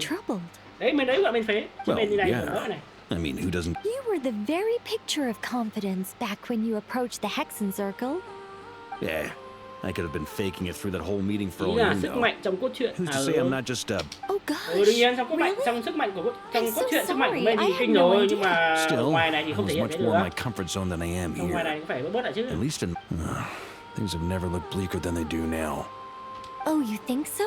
[SPEAKER 2] Đấy, main đấy gọi main phế, chứ main như này còn đỡ này.
[SPEAKER 14] I mean, who doesn't?
[SPEAKER 15] You were the very picture of confidence back when you approached the Hexen Circle.
[SPEAKER 14] Yeah, I could have been faking it through that whole meeting for all
[SPEAKER 2] you
[SPEAKER 14] know.
[SPEAKER 2] Sức mạnh trong cốt truyện.
[SPEAKER 14] Who's to say I'm not just a?
[SPEAKER 15] Oh gosh.
[SPEAKER 2] Đương nhiên trong sức mạnh của cốt truyện, sức mạnh của mình thì kinh rồi, nhưng mà ngoài này thì không thể hiện thế được.
[SPEAKER 14] Much more my comfort zone than I am here.
[SPEAKER 2] Ngoài này cũng phải bớt lại chứ.
[SPEAKER 14] At least things have never looked bleaker than they do now.
[SPEAKER 15] Oh, you think so?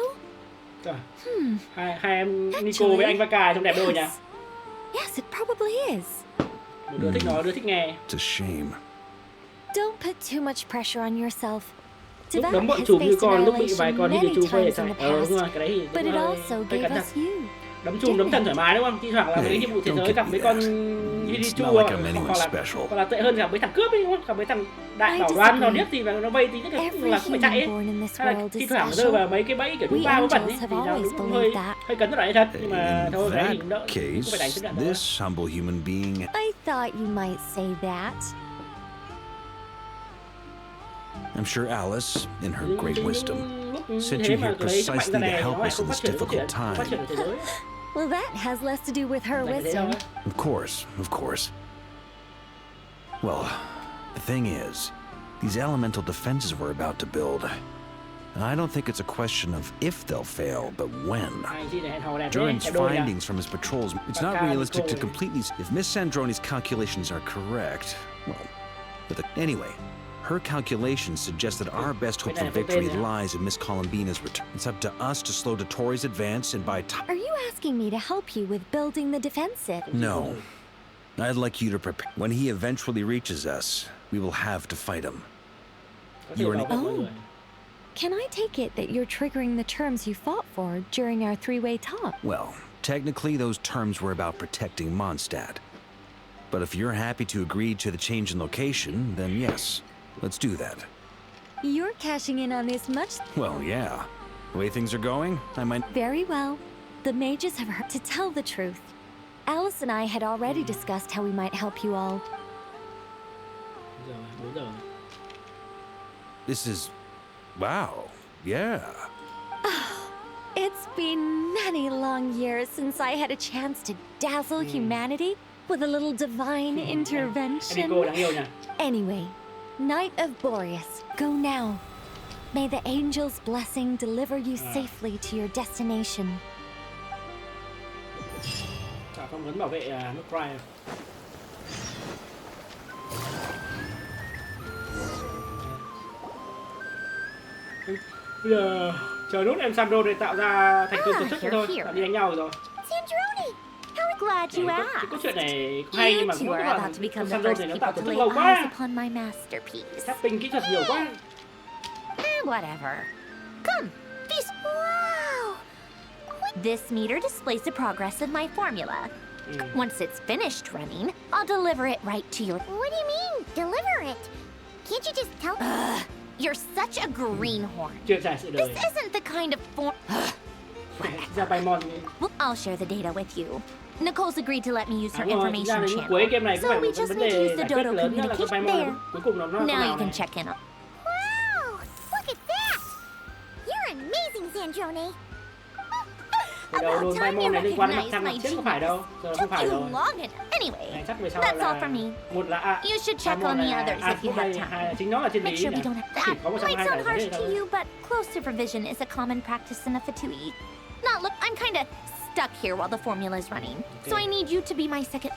[SPEAKER 2] Hai em Nico với anh Vaka trông đẹp đôi nhỉ?
[SPEAKER 15] Yes, it probably is.
[SPEAKER 2] Một đứa thích nói, đứa thích nghe.
[SPEAKER 14] It's a shame.
[SPEAKER 15] Don't put too much pressure on yourself.
[SPEAKER 2] Lúc đấm bọn chùm như con, lúc bị vài con Hiju phê chạy. Đúng rồi, cái đấy thì
[SPEAKER 15] but it also gave us you.
[SPEAKER 2] đấm chùm đấm chân thoải mái đúng không? Thi thoảng là mấy nhiệm vụ thế giới gặp mấy con Vinichu hoặc là tệ hơn gặp mấy thằng cướp ấy đúng không? Gặp mấy thằng đại bảo đoán nó điếc thì nó vây thì rất là không phải chạy ấy. Hay là thi thoảng rơi vào mấy cái bẫy kiểu chúng ta có bẩn ấy thì nó đúng hơi cấn rất là thật, nhưng mà thôi cái thì cũng đỡ, không phải đánh chấp nhận đâu.
[SPEAKER 14] This humble human being.
[SPEAKER 15] I thought you might say that.
[SPEAKER 14] I'm sure Alice, in her great wisdom, sent you here precisely to help us in this difficult time.
[SPEAKER 15] Well, that has less to do with her wisdom.
[SPEAKER 14] Of course, of course. Well, the thing is, these elemental defenses we're about to build, I don't think it's a question of if they'll fail, but when. Durin's findings from his patrols, it's not realistic to completely... If Miss Sandroni's calculations are correct, well, anyway, her calculations suggest that our best hope for victory lies in Miss Columbina's return. It's up to us to slow Dottori's advance and by time...
[SPEAKER 15] Are you asking me to help you with building the defensive?
[SPEAKER 14] No. I'd like you to prepare. When he eventually reaches us, we will have to fight him.
[SPEAKER 15] Oh. Can I take it that you're triggering the terms you fought for during our three-way talk?
[SPEAKER 14] Well, technically those terms were about protecting Mondstadt. But if you're happy to agree to the change in location, then yes. Let's do that.
[SPEAKER 15] You're cashing in on this much?
[SPEAKER 14] Well, yeah. The way things are going, I might...
[SPEAKER 15] Very well. The mages have heard. To tell the truth, Alice and I had already discussed how we might help you all.
[SPEAKER 14] This is... Wow. Yeah.
[SPEAKER 15] It's been many long years since I had a chance to dazzle humanity with a little divine intervention. Anyway, Knight of Boreas, go now. May the angel's blessing deliver you safely to your destination.
[SPEAKER 2] Phỏng vấn bảo vệ nước Prime. Bây giờ chờ nút em Sandro để tạo ra thành công tổ chức thôi, đi đánh nhau rồi.
[SPEAKER 4] Sandrone, how glad you asked.
[SPEAKER 2] Cái câu chuyện này cũng hay nhưng mà cũng là Sandro thì nó tạo tổ chức lâu quá. Tapping kỹ thuật nhiều quá.
[SPEAKER 4] Whatever. Come, these. Wow. This meter displays the progress of my formula. Once it's finished running, I'll deliver it right to your... What do you mean, deliver it? Can't you just tell... You're such a greenhorn. This isn't the kind of form... Well, I'll share the data with you. Nicole's agreed to let me use her information channel. So we just need to use the Dodo communication there. Now you can check in on... Wow! Look at that! You're amazing, Sandrone.
[SPEAKER 2] Đầu đồn môn này liên quan đến mặt trăng trước không phải đâu, giờ không phải rồi.
[SPEAKER 4] Anyway,
[SPEAKER 2] chắc về sau
[SPEAKER 4] that's all
[SPEAKER 2] là
[SPEAKER 4] for me.
[SPEAKER 2] Một là
[SPEAKER 4] You should check on the others if you have time.
[SPEAKER 2] Hai là chính nó là trên
[SPEAKER 4] Make
[SPEAKER 2] lý
[SPEAKER 4] sure we
[SPEAKER 2] nhỉ.
[SPEAKER 4] don't have
[SPEAKER 2] Chỉ có một
[SPEAKER 4] that.
[SPEAKER 2] trong
[SPEAKER 4] Might
[SPEAKER 2] hai
[SPEAKER 4] sound
[SPEAKER 2] giải
[SPEAKER 4] harsh
[SPEAKER 2] thôi.
[SPEAKER 4] to you, but close supervision is a common practice in a Fatui. Now, look, I'm kind of stuck here while the formula is running, so I need you to be my second.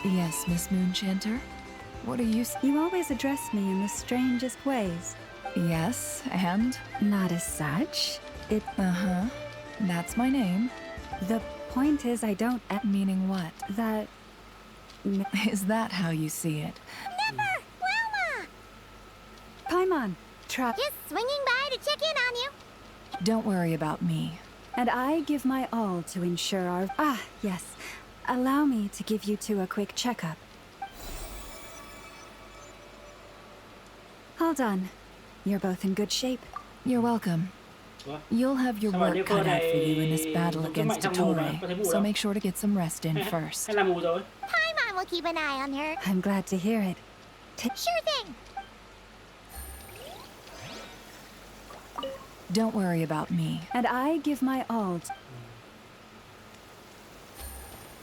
[SPEAKER 11] Yes, Miss Moonchanter? What are you...
[SPEAKER 13] You always address me in the strangest ways.
[SPEAKER 11] Yes, and?
[SPEAKER 13] Not as such. It...
[SPEAKER 11] Uh-huh. That's my name.
[SPEAKER 13] The point is I don't...
[SPEAKER 11] Meaning what?
[SPEAKER 13] That...
[SPEAKER 11] Is that how you see it?
[SPEAKER 4] Never! Wilma!
[SPEAKER 13] Paimon,
[SPEAKER 4] Just swinging by to check in on you.
[SPEAKER 11] Don't worry about me.
[SPEAKER 13] And I give my all to ensure our... Ah, yes. Allow me to give you two a quick checkup. Hold on. You're both in good shape.
[SPEAKER 11] You're welcome. You'll have your work cut out for you in this battle against Dottore, so make sure to get some rest in first.
[SPEAKER 4] Paimon will keep an eye on her.
[SPEAKER 13] I'm glad to hear it.
[SPEAKER 4] Sure thing.
[SPEAKER 11] Don't worry about me.
[SPEAKER 13] And I give my all to...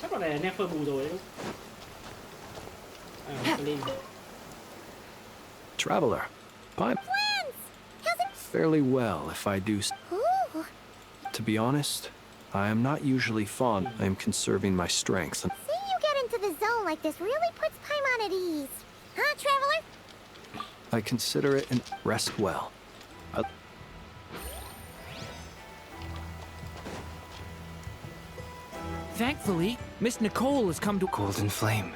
[SPEAKER 2] Chắc là này Nefer bù rồi đúng không?
[SPEAKER 5] Traveler, I'm fairly well, if I do. To be honest, I am not usually fond. I am conserving my strength.
[SPEAKER 4] Seeing you get into the zone like this really puts Paimon at ease. Huh, Traveler?
[SPEAKER 5] I consider it and rest well.
[SPEAKER 10] Thankfully, Miss Nicole has come to...
[SPEAKER 12] Golden Flame.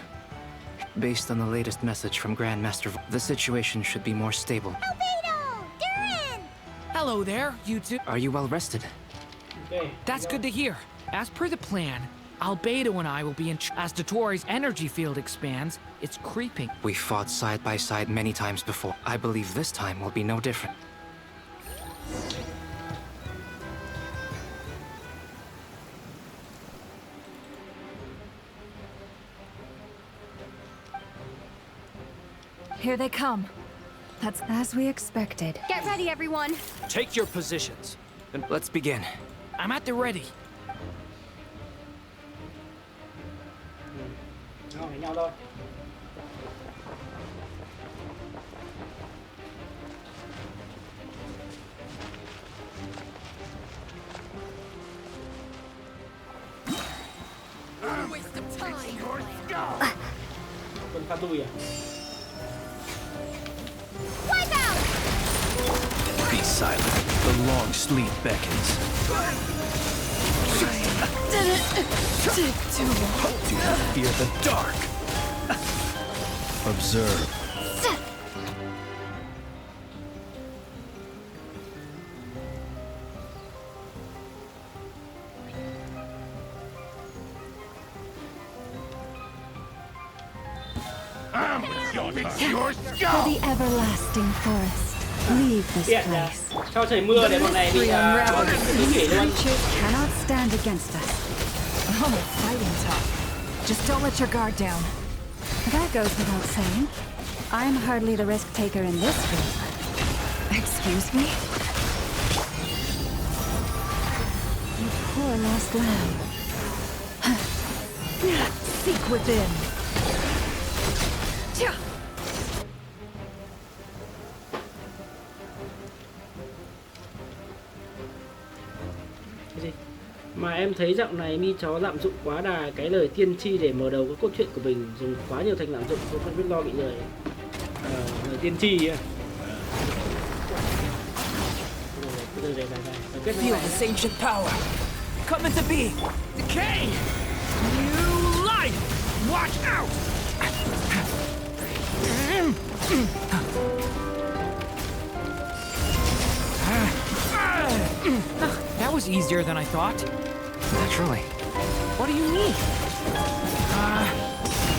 [SPEAKER 12] Based on the latest message from Grandmaster, the situation should be more stable.
[SPEAKER 10] Hello there, you two.
[SPEAKER 12] Are you well rested?
[SPEAKER 2] Okay.
[SPEAKER 10] That's good to hear. As per the plan, Albedo and I will be in as Dottoro's energy field expands, it's creeping.
[SPEAKER 12] We fought side by side many times before. I believe this time will be no different.
[SPEAKER 11] Here they come.
[SPEAKER 13] That's as we expected.
[SPEAKER 15] Get ready, everyone.
[SPEAKER 5] Take your positions.
[SPEAKER 12] And let's begin.
[SPEAKER 10] I'm at the ready.
[SPEAKER 2] Với nhau thôi. Quân pha tui à?
[SPEAKER 5] Be silent. The long sleep beckons.
[SPEAKER 11] Take too long.
[SPEAKER 5] Do not fear the dark. Observe.
[SPEAKER 13] For the everlasting forest, leave this place.
[SPEAKER 2] Cho trời mưa để bọn này bị nghỉ luôn.
[SPEAKER 13] Creatures cannot stand against us.
[SPEAKER 11] Oh, fighting tough. Just don't let your guard down.
[SPEAKER 13] That goes without saying. I'm hardly the risk taker in this group.
[SPEAKER 11] Excuse me?
[SPEAKER 13] You poor lost lamb.
[SPEAKER 11] Seek within.
[SPEAKER 2] Cái gì? Mà em thấy dạo này mi chó lạm dụng quá đà cái lời tiên tri để mở đầu cái cốt truyện của mình, dùng quá nhiều thành lạm dụng, tôi không biết lo bị lời tiên tri.
[SPEAKER 10] Feel this ancient power. Come into being. Decay! New life! Watch out! That was easier than I thought.
[SPEAKER 12] Naturally.
[SPEAKER 10] What do you mean?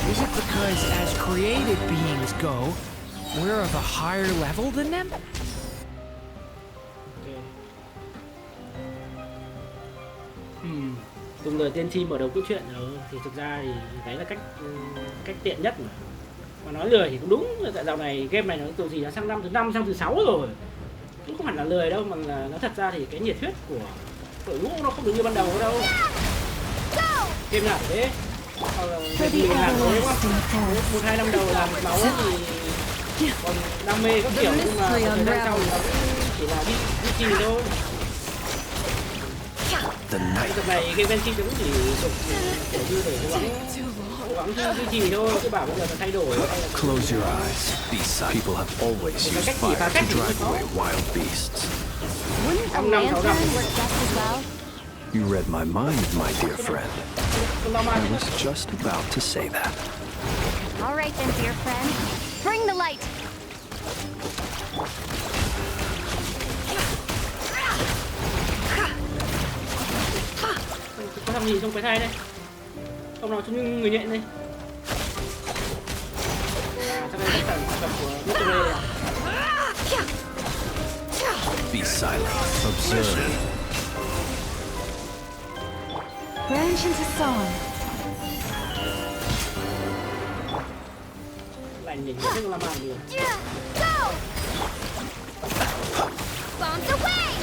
[SPEAKER 10] Is it because as created beings go, we're of a higher level than them?
[SPEAKER 2] Dùng lời tiên tri mở đầu cốt truyện thì thực ra thì đấy là cách tiện nhất mà nói lười thì cũng đúng. Tại dạo này game này nó từ gì đã sang năm thứ 5 sang thứ 6 rồi, cũng không hẳn là lười đâu, mà là nó thật ra thì cái nhiệt huyết của đội ngũ nó không được như ban đầu đâu. Game nào thế? Mình làm thế quá, 1-2 năm đầu làm máu thì còn đam mê các kiểu, nhưng mà thời gian sau thì nó chỉ là đi trì thôi. Tập này game Genshin cũng chỉ dục kiểu như để cố gắng duy trì thôi, chứ bảo bây giờ nó thay đổi.
[SPEAKER 5] Close your eyes. Be silent. People have always used fire to drive away wild beasts.
[SPEAKER 15] Wouldn't a lantern work just as well?
[SPEAKER 5] You read my mind, my dear friend. I was just about to say that.
[SPEAKER 15] All right then, dear friend. Bring the light.
[SPEAKER 2] Có thằng gì trong cái thai đây? Ông nào trông như người nhện đây? Chắc là tất cả tập của Mr. Ray à?
[SPEAKER 5] Be silent. Observe.
[SPEAKER 13] Branch into song.
[SPEAKER 2] Lạnh nhỉnh chứ không làm ăn gì.
[SPEAKER 15] Go! Bombs away!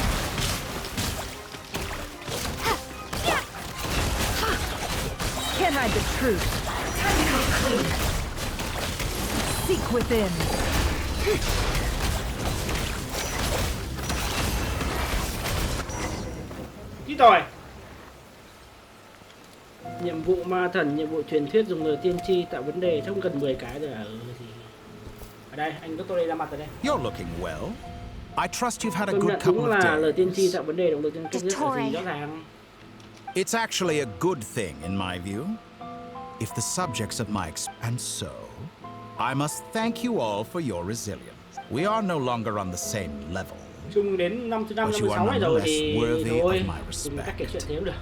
[SPEAKER 11] Can't hide the truth. Seek within.
[SPEAKER 2] Đi tỏi. Nhiệm vụ ma thần, nhiệm vụ truyền thuyết dùng lời tiên tri tạo vấn đề trong gần 10 cái rồi à? Thì ở đây anh Dr. ra mặt rồi đây.
[SPEAKER 8] You're looking well. I trust you've had a
[SPEAKER 2] Công
[SPEAKER 8] good
[SPEAKER 2] nhận
[SPEAKER 8] couple
[SPEAKER 2] đúng
[SPEAKER 8] of
[SPEAKER 2] là lời tiên tri
[SPEAKER 8] days.
[SPEAKER 2] tạo vấn đề động lực tiên tri rất là gì rõ ràng.
[SPEAKER 8] It's actually a good thing in my view. If the subjects of my and so, I must thank you all for your resilience. We are no longer on the same level.
[SPEAKER 2] Chung đến năm thứ 5,
[SPEAKER 8] But
[SPEAKER 2] năm
[SPEAKER 8] you
[SPEAKER 2] thứ
[SPEAKER 8] are
[SPEAKER 2] 6 này rồi
[SPEAKER 8] nonetheless
[SPEAKER 2] thì
[SPEAKER 8] worthy
[SPEAKER 2] thôi,
[SPEAKER 8] of my
[SPEAKER 2] dùng cách kể chuyện thế cũng được.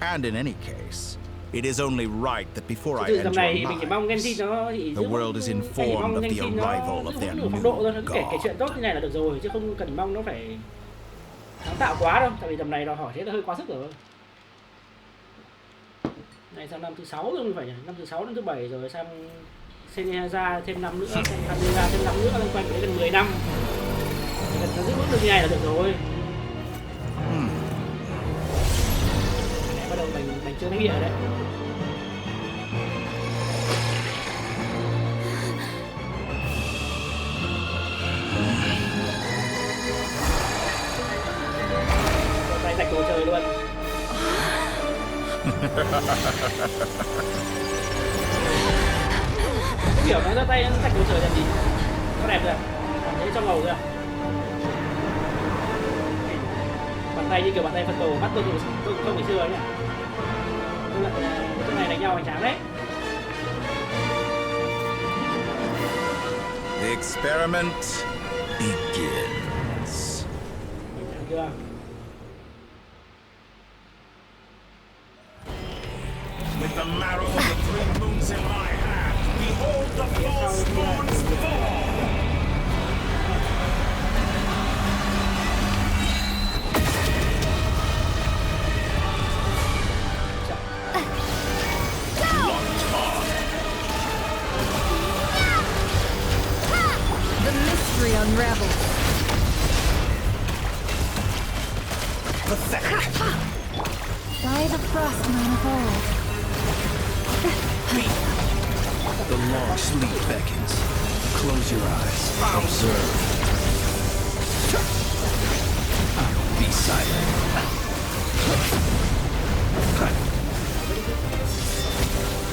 [SPEAKER 8] And in any case, it is only right that before I
[SPEAKER 2] Từ
[SPEAKER 8] enter
[SPEAKER 2] tầm này mình
[SPEAKER 8] your
[SPEAKER 2] chỉ mong
[SPEAKER 8] lives,
[SPEAKER 2] Genshin nó thì
[SPEAKER 8] the world is informed of the arrival of their
[SPEAKER 2] phong
[SPEAKER 8] new
[SPEAKER 2] độ thôi, nó kể
[SPEAKER 8] god.
[SPEAKER 2] chuyện tốt như này là được rồi, chứ không cần mong nó phải sáng tạo quá đâu, tại vì tầm này đòi hỏi thế là hơi quá sức rồi. Này sang năm thứ 6 rồi phải nhỉ, năm thứ 6 đến thứ 7 rồi, sang Senja thêm năm nữa, sang Senja thêm năm nữa, loanh quanh đến gần 10 năm. Chỉ cần nó giữ vững được như này là được rồi. Này bắt đầu mình chưa thấy địa rồi đấy. Tay sạch đồ trời luôn. Kiểu nó ra tay nó sạch đồ trời làm gì? Nó đẹp rồi à? Cảm thấy trong ngầu rồi à? Bàn tay như kiểu bàn tay phân đồ, bắt tôi không ngày xưa nhỉ? Tôi lại chỗ này đánh nhau hoành tráng đấy.
[SPEAKER 8] The experiment begins.
[SPEAKER 2] Chưa?
[SPEAKER 8] With the marrow of the three moons in my hand, behold the false moons fall!
[SPEAKER 11] The mystery unravels.
[SPEAKER 8] Pathetic!
[SPEAKER 7] By the frost moon of old.
[SPEAKER 5] The long sleep beckons. Close your eyes. Observe. Be silent.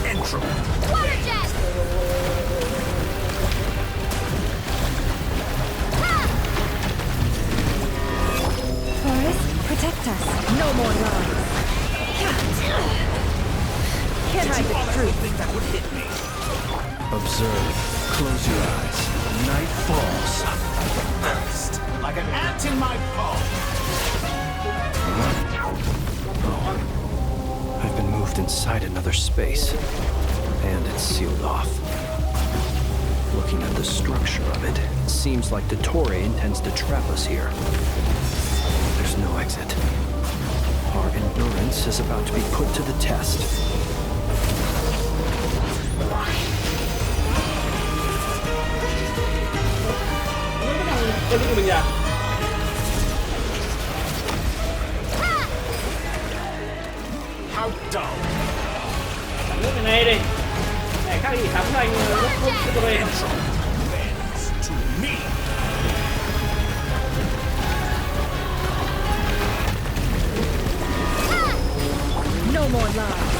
[SPEAKER 8] Entropy.
[SPEAKER 1] Water jet!
[SPEAKER 7] Forest, protect us.
[SPEAKER 11] No more lies. Can't hide the truth.
[SPEAKER 8] Think that would hit me?
[SPEAKER 5] Observe. Close your eyes. Night falls.
[SPEAKER 8] Burst like an ant in my palm.
[SPEAKER 5] I've been moved inside another space, and it's sealed off. Looking at the structure of it, it seems like Dottore intends to trap us here. There's no exit. Our endurance is about to be put to the test.
[SPEAKER 8] How dull.
[SPEAKER 2] Nước cái này đi. Này khác gì sắm cho anh lúc tôi về.
[SPEAKER 8] To me.
[SPEAKER 11] No more lies.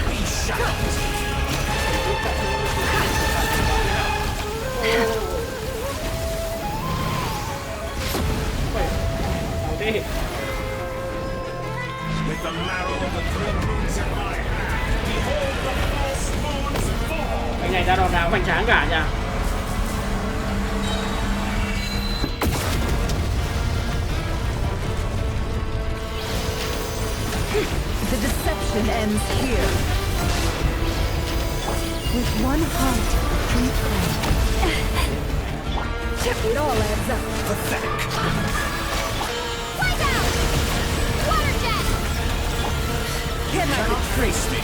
[SPEAKER 8] Be shut.
[SPEAKER 2] Đi.
[SPEAKER 8] With the marrow of the three moons in my hand, behold the false moons fall.
[SPEAKER 2] Anh này ra đòn nào hoành tráng cả nhỉ?
[SPEAKER 11] The deception ends here.
[SPEAKER 7] With one heart, we pray.
[SPEAKER 11] It all adds up.
[SPEAKER 8] Pathetic.
[SPEAKER 1] Wipe out! Water jet!
[SPEAKER 11] Can't hide the truth.
[SPEAKER 8] Face me.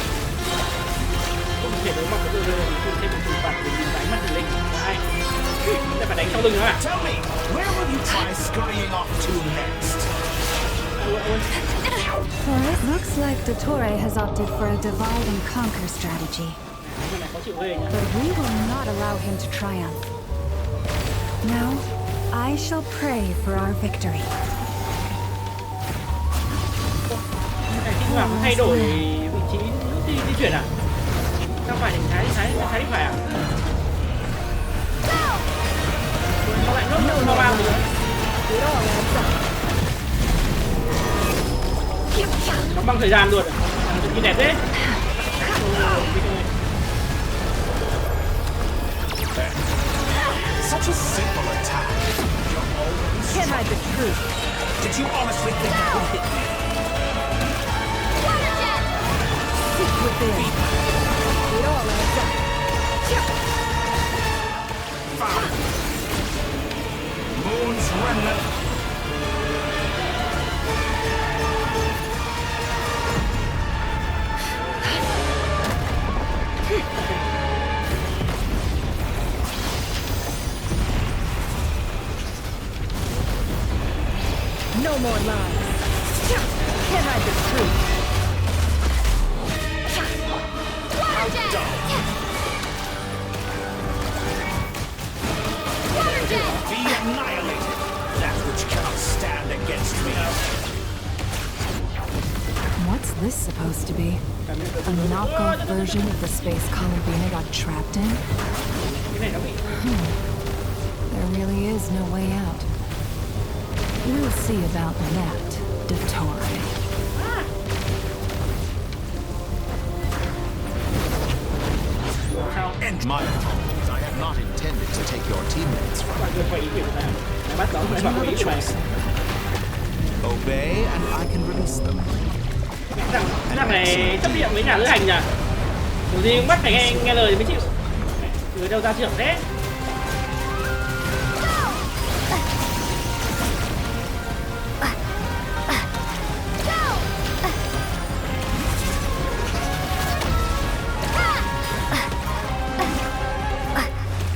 [SPEAKER 2] Không thể đối mặt với tôi rồi, không thêm một trừng phạt để nhìn đánh mắt thần linh. Ai? Sẽ phải đánh sau lưng nó à?
[SPEAKER 8] Tell me, where will you try scurrying off to next?
[SPEAKER 7] Forest, looks like Dottore has opted for a divide and conquer strategy.
[SPEAKER 2] Cái này khó chịu ghê nhá.
[SPEAKER 7] But we will not allow him to triumph. Now, I shall pray for our victory.
[SPEAKER 2] Cái kỹ thuật thay đổi vị trí lúc di chuyển à? Sao phải thì thái phải à? Nó lại nốt nó bao nữa. Nó băng thời gian luôn à? Tự nhiên đẹp đấy.
[SPEAKER 8] Such a simple attack.
[SPEAKER 10] Can't hide the truth.
[SPEAKER 8] Did you honestly think that would hit me?
[SPEAKER 10] Seek within. It all adds up.
[SPEAKER 8] Found. Moon's remnant.
[SPEAKER 10] No more lies. Can't hide the truth.
[SPEAKER 8] Be annihilated. That which cannot stand against me.
[SPEAKER 11] What's this supposed to be? A knockoff version of the space Columbina got trapped in? There really is no way out. We'll see about that, Dottore.
[SPEAKER 8] And my apologies, I have not intended to take your teammates from you. You have a choice. Obey and I can release them.
[SPEAKER 2] Thằng này chấp nhận với nhà lữ hành nhỉ? Dù gì cũng bắt phải nghe lời thì mới chịu. Từ đâu ra trưởng thế?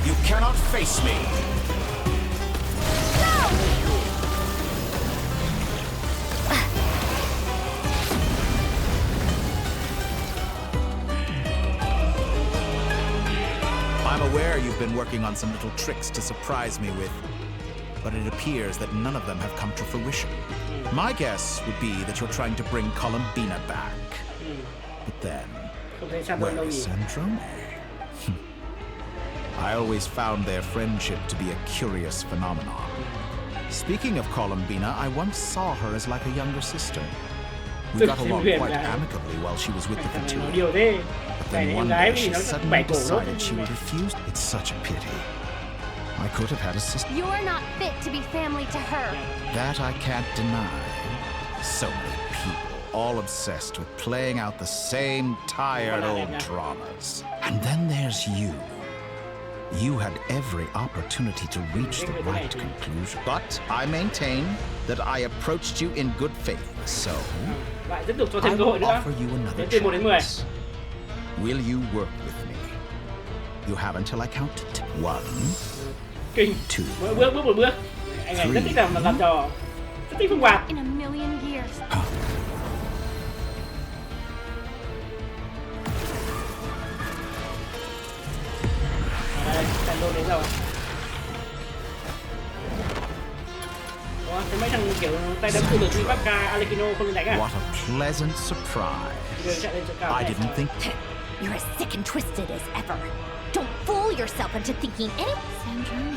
[SPEAKER 8] You cannot face me. I'm aware you've been working on some little tricks to surprise me with, but it appears that none of them have come to fruition. My guess would be that you're trying to bring Columbina back. But then, where is Sandrone? I always found their friendship to be a curious phenomenon. Speaking of Columbina, I once saw her as like a younger sister. We got along quite amicably while she was with the Fatui. But then one day she suddenly decided she would refuse. It's such a pity. I could have had a sister.
[SPEAKER 7] You're not fit to be family to her.
[SPEAKER 8] That I can't deny. So many people, all obsessed with playing out the same tired old dramas. And then there's you. You had every opportunity to reach the right conclusion. But I maintain that I approached you in good faith. So, I will offer you another chance. Will you work with me? You have until I count to 1, 2,
[SPEAKER 2] Bước một bước. Anh này rất thích làm trò. Rất thích phương quạt.
[SPEAKER 7] In a million years.
[SPEAKER 2] Đây, trận đồn đến rồi. Ủa, thế mấy thằng kiểu tay đấm từ từ bắt ca Alekino không lên đánh à?
[SPEAKER 8] What a pleasant surprise. I didn't think.
[SPEAKER 4] You're as sick and twisted as ever. Don't fool yourself into thinking any.
[SPEAKER 7] Sandrone,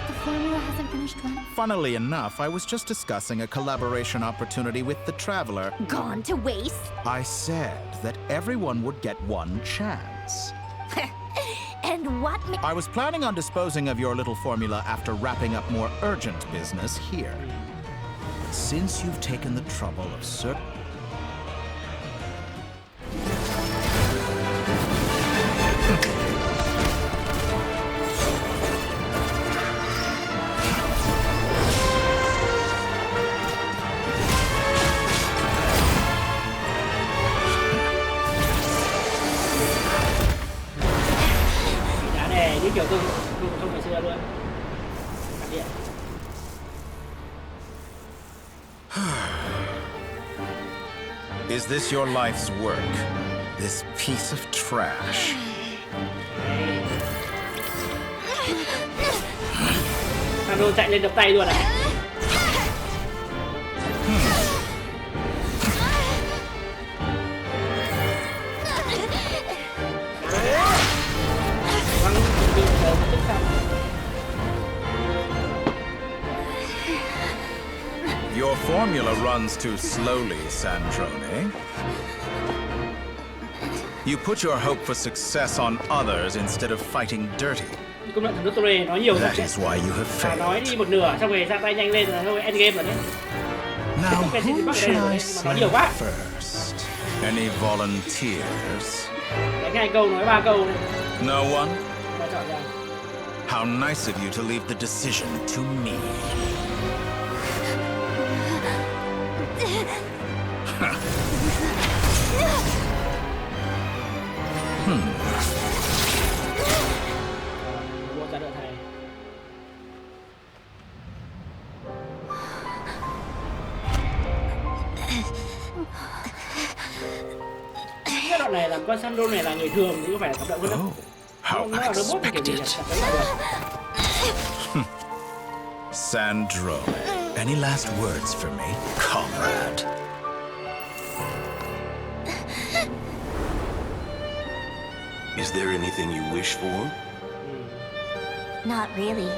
[SPEAKER 7] the formula hasn't finished running.
[SPEAKER 8] Funnily enough, I was just discussing a collaboration opportunity with the Traveler.
[SPEAKER 4] Gone to waste?
[SPEAKER 8] I said that everyone would get one chance.
[SPEAKER 4] And what?
[SPEAKER 8] I was planning on disposing of your little formula after wrapping up more urgent business here. But since you've taken the trouble of
[SPEAKER 2] kiểu tôi không ngày xưa luôn. Cắt điện.
[SPEAKER 8] Is this your life's work? This piece of trash.
[SPEAKER 2] Sandro chạy lên đập tay luôn à?
[SPEAKER 8] Your formula runs too slowly, Sandrone. You put your hope for success on others instead of fighting dirty.
[SPEAKER 2] Công nhận thằng Dottore nói nhiều
[SPEAKER 8] That
[SPEAKER 2] rồi.
[SPEAKER 8] is why you have failed.
[SPEAKER 2] Nói đi một nửa, xong rồi ra tay nhanh lên rồi thôi endgame rồi đấy.
[SPEAKER 8] Now, who should I slay first? Any volunteers?
[SPEAKER 2] Đánh 2 câu, nói 3 câu đấy.
[SPEAKER 8] No one?
[SPEAKER 2] Mà chọn ra.
[SPEAKER 8] How nice of you to leave the decision to me.
[SPEAKER 2] Robot ra đỡ thầy. Cái đoạn này làm con Sandro này là người thường chứ không phải là cảm động hơn đâu.
[SPEAKER 8] How
[SPEAKER 2] Nó là robot thì kiểu gì là cảm thấy là được.
[SPEAKER 8] Sandro, any last words for me, comrade?
[SPEAKER 6] Is there anything you wish for?
[SPEAKER 4] Not really.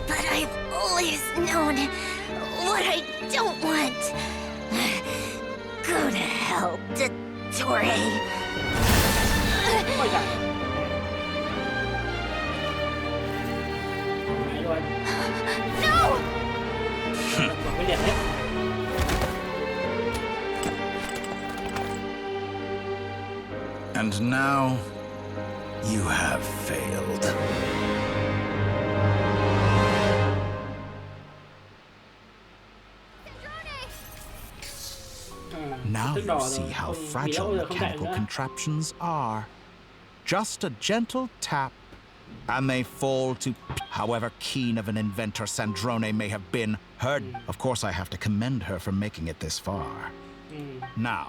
[SPEAKER 4] But I've always known what I don't want. Go to hell, Dottore.
[SPEAKER 2] Ôi giời. Mày luôn.
[SPEAKER 4] No!
[SPEAKER 2] Quả cái liệt đấy.
[SPEAKER 8] And now, you have failed. Now you see how fragile mechanical contraptions are. Just a gentle tap, and they fall to... However keen of an inventor Sandrone may have been, of course I have to commend her for making it this far. Now,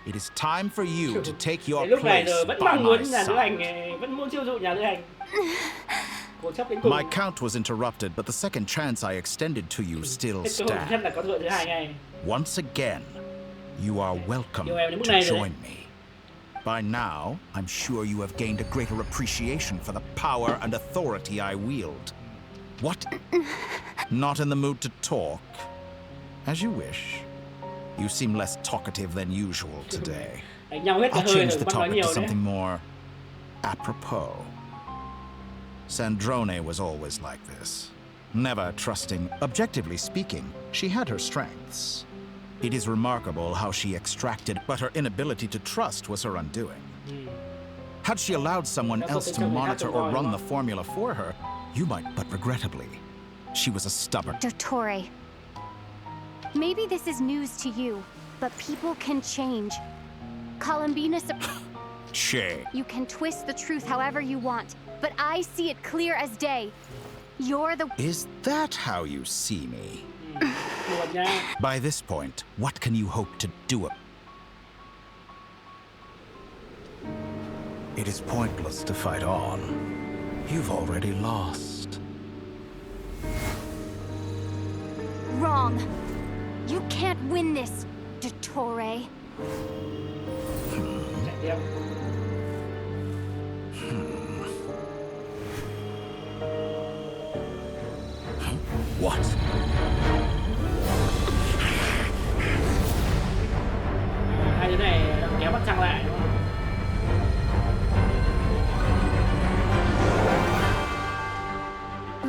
[SPEAKER 8] it is time for you to take your place by my side. My count was interrupted, but the second chance I extended to you still stands. Once again, you are welcome to join me. By now, I'm sure you have gained a greater appreciation for the power and authority I wield. What? Not in the mood to talk? As you wish. You seem less talkative than usual today. I'll change the topic to something more apropos. Sandrone was always like this. Never trusting. Objectively speaking, she had her strengths. It is remarkable how she extracted, but her inability to trust was her undoing. Had she allowed someone else to monitor or run the formula for her, you might, but regrettably, she was a stubborn...
[SPEAKER 7] Dottore, maybe this is news to you, but people can change. Columbina...
[SPEAKER 8] Che.
[SPEAKER 7] You can twist the truth however you want, but I see it clear as day. You're the...
[SPEAKER 8] Is that how you see me? By this point, what can you hope to do? It is pointless to fight on. You've already lost.
[SPEAKER 7] Wrong. You can't win this, Dottore.
[SPEAKER 8] What?
[SPEAKER 2] Hai đứa này đang kéo mặt trăng lại đúng không?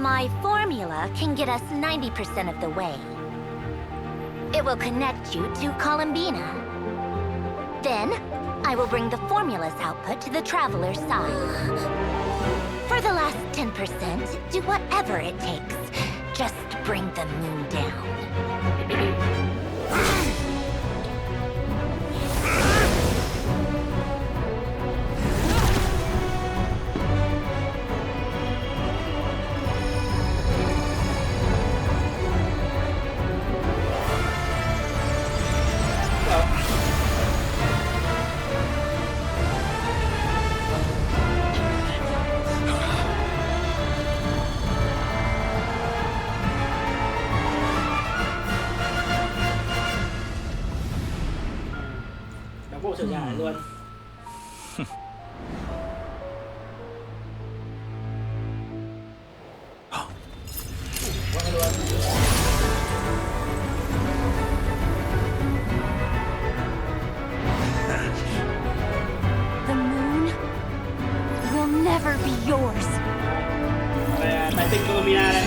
[SPEAKER 4] My formula can get us 90% of the way. It will connect you to Columbina. Then, I will bring the formula's output to the Traveler's side. For the last 10%, do whatever it takes. Just bring the moon down.
[SPEAKER 2] Bộ sự giải luôn. Quá luôn. tinh Columbia đây.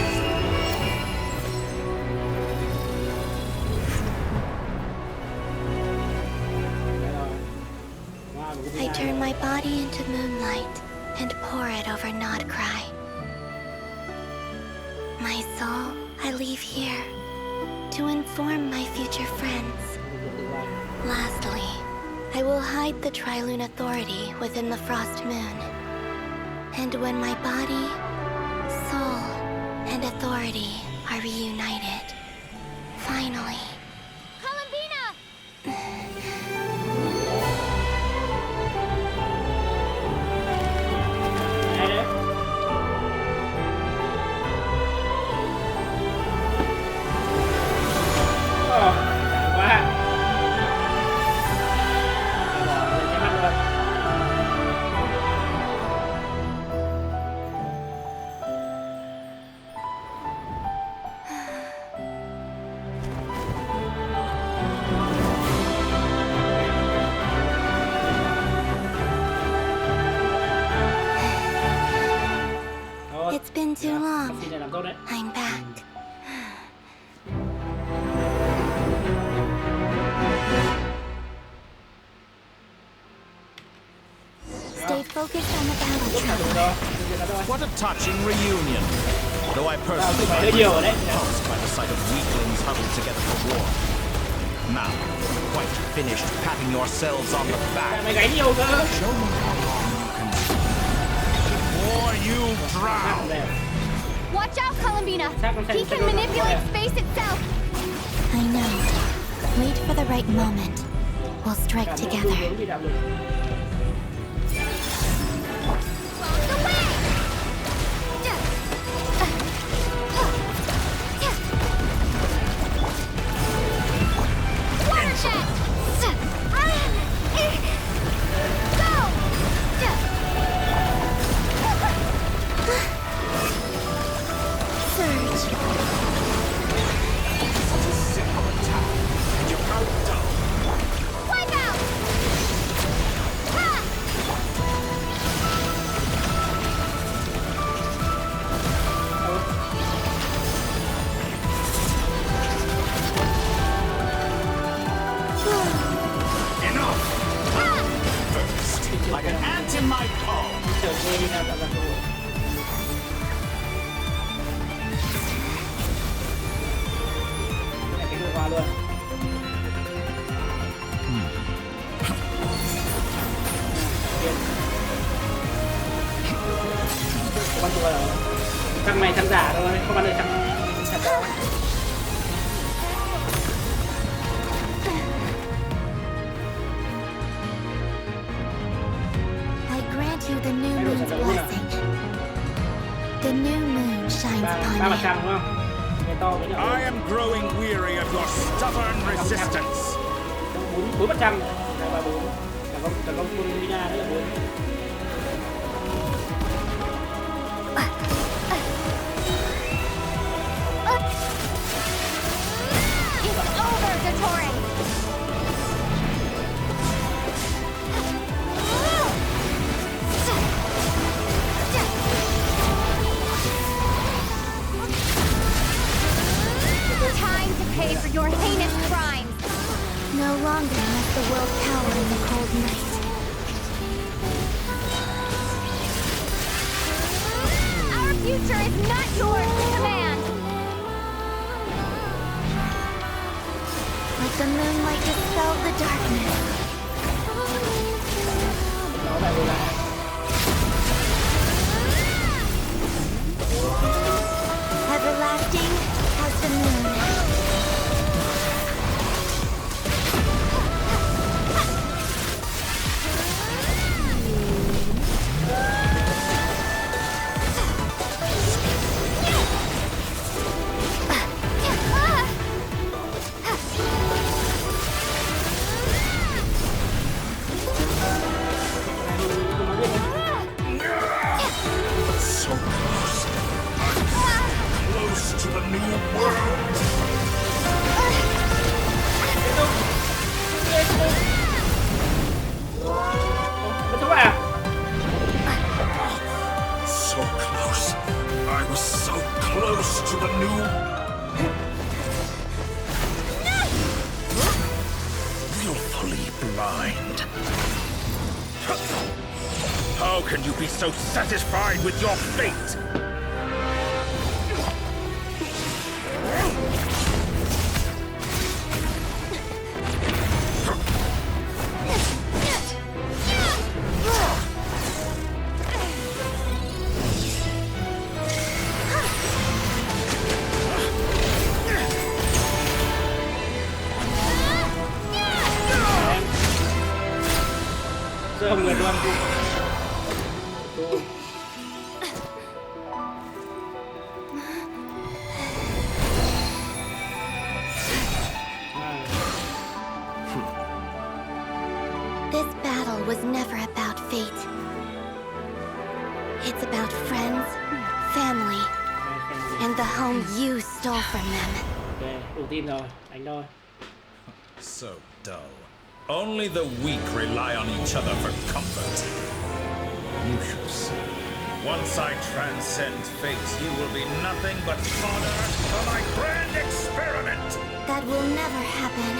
[SPEAKER 1] I turn my body into moonlight and pour it over Nodcry. My soul, I leave here to inform my future friends. Lastly, I will hide the Trilune Authority within the Frost Moon. And when my body, soul, and authority are reunited, finally... It's been too long. I'm back. Stay focused on the battle, Traveler.
[SPEAKER 8] What a touching reunion. Though I personally feel repulsed by the sight of weaklings huddled together for war. Now, quite finished patting yourselves on the back. Show me how long you can before you drown.
[SPEAKER 15] Watch out, Columbina! He can manipulate space itself!
[SPEAKER 1] I know. Wait for the right moment. We'll strike together.
[SPEAKER 8] Like an ant in my paw.
[SPEAKER 2] Thằng này thằng giả thôi, không ăn được thằng thật đâu.
[SPEAKER 1] To the new moon's blessing. The new moon shines upon you.
[SPEAKER 8] I am growing weary of your stubborn resistance.
[SPEAKER 2] 4%. Cả con Columbina nữa là 4.
[SPEAKER 15] It's over, Dottore! Time to pay for your heinous crimes!
[SPEAKER 1] No longer must the world cower in the cold night.
[SPEAKER 15] Our future is not yours to command!
[SPEAKER 1] Let the moonlight dispel the darkness. Everlasting as the moon.
[SPEAKER 8] to the new... Willfully blind. How can you be so satisfied with your fate?
[SPEAKER 2] Không người luôn.
[SPEAKER 1] This battle was never about fate. It's about friends, family, and the home you stole from them.
[SPEAKER 2] Okay, đủ tin rồi, đánh thôi.
[SPEAKER 8] So dull. Only the weak rely on each other for comfort. You shall see. Once I transcend fate, you will be nothing but fodder for my grand experiment.
[SPEAKER 1] That will never happen.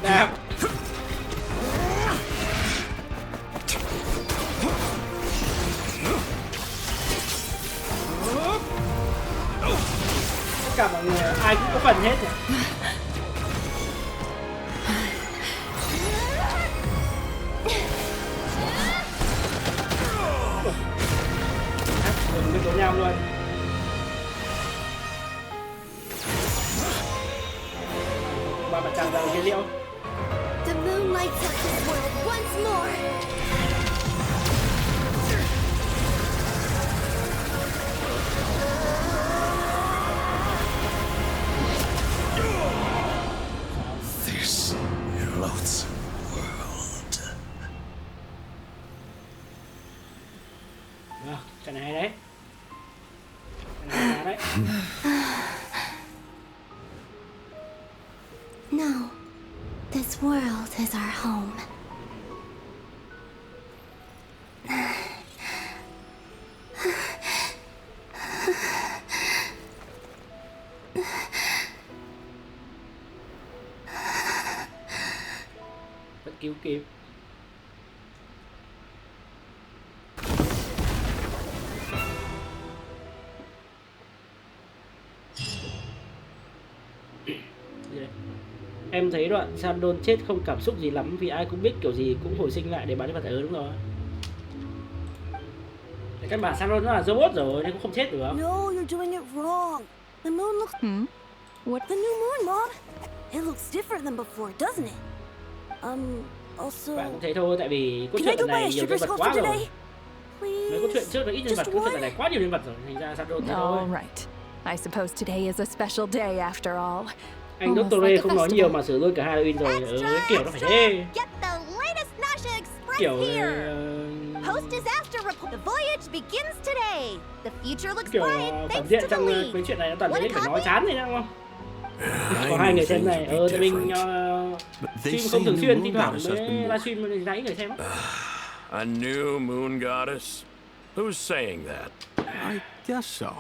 [SPEAKER 2] Nào. Tất cả mọi người ai cũng có phần hết rồi. Đừng có nhau luôn. Ba mặt trăng ra cái liệu.
[SPEAKER 1] The moon lights up this world once more.
[SPEAKER 8] This loathsome world.
[SPEAKER 2] Cái này hay đấy. Cái này hay đấy.
[SPEAKER 1] No, this world is our home.
[SPEAKER 2] Vẫn cứu kịp. Em thấy đoạn Sandon chết không cảm xúc gì lắm vì ai cũng biết kiểu gì cũng hồi sinh lại để bán cho vật thể. Đúng rồi. Căn bản Sandon nó là robot rồi nên cũng không chết được.
[SPEAKER 20] No, you're doing it wrong. The moon looks... What? The new moon, Mom. It looks different than before, doesn't it? Also...
[SPEAKER 2] Bạn cũng thấy thôi, tại vì cốt truyện này nhiều nhân vật quá rồi. Mấy cốt truyện trước nó ít nhân vật, cốt truyện này quá nhiều nhân vật rồi, thành ra Sandon thế thôi.
[SPEAKER 11] All right. I suppose today is a special day after all.
[SPEAKER 2] Anh Dottore không nói nhiều mà sửa luôn cả hai win rồi. Cái kiểu nó phải thế. Kiểu kiểu phản diện trong cái chuyện này nó toàn đấy phải nói chán này đúng không? Có hai người xem này, tại mình stream không thường xuyên, thi thoảng mới livestream thì thấy người xem á.
[SPEAKER 3] A new moon goddess? Who's saying that?
[SPEAKER 5] I guess so.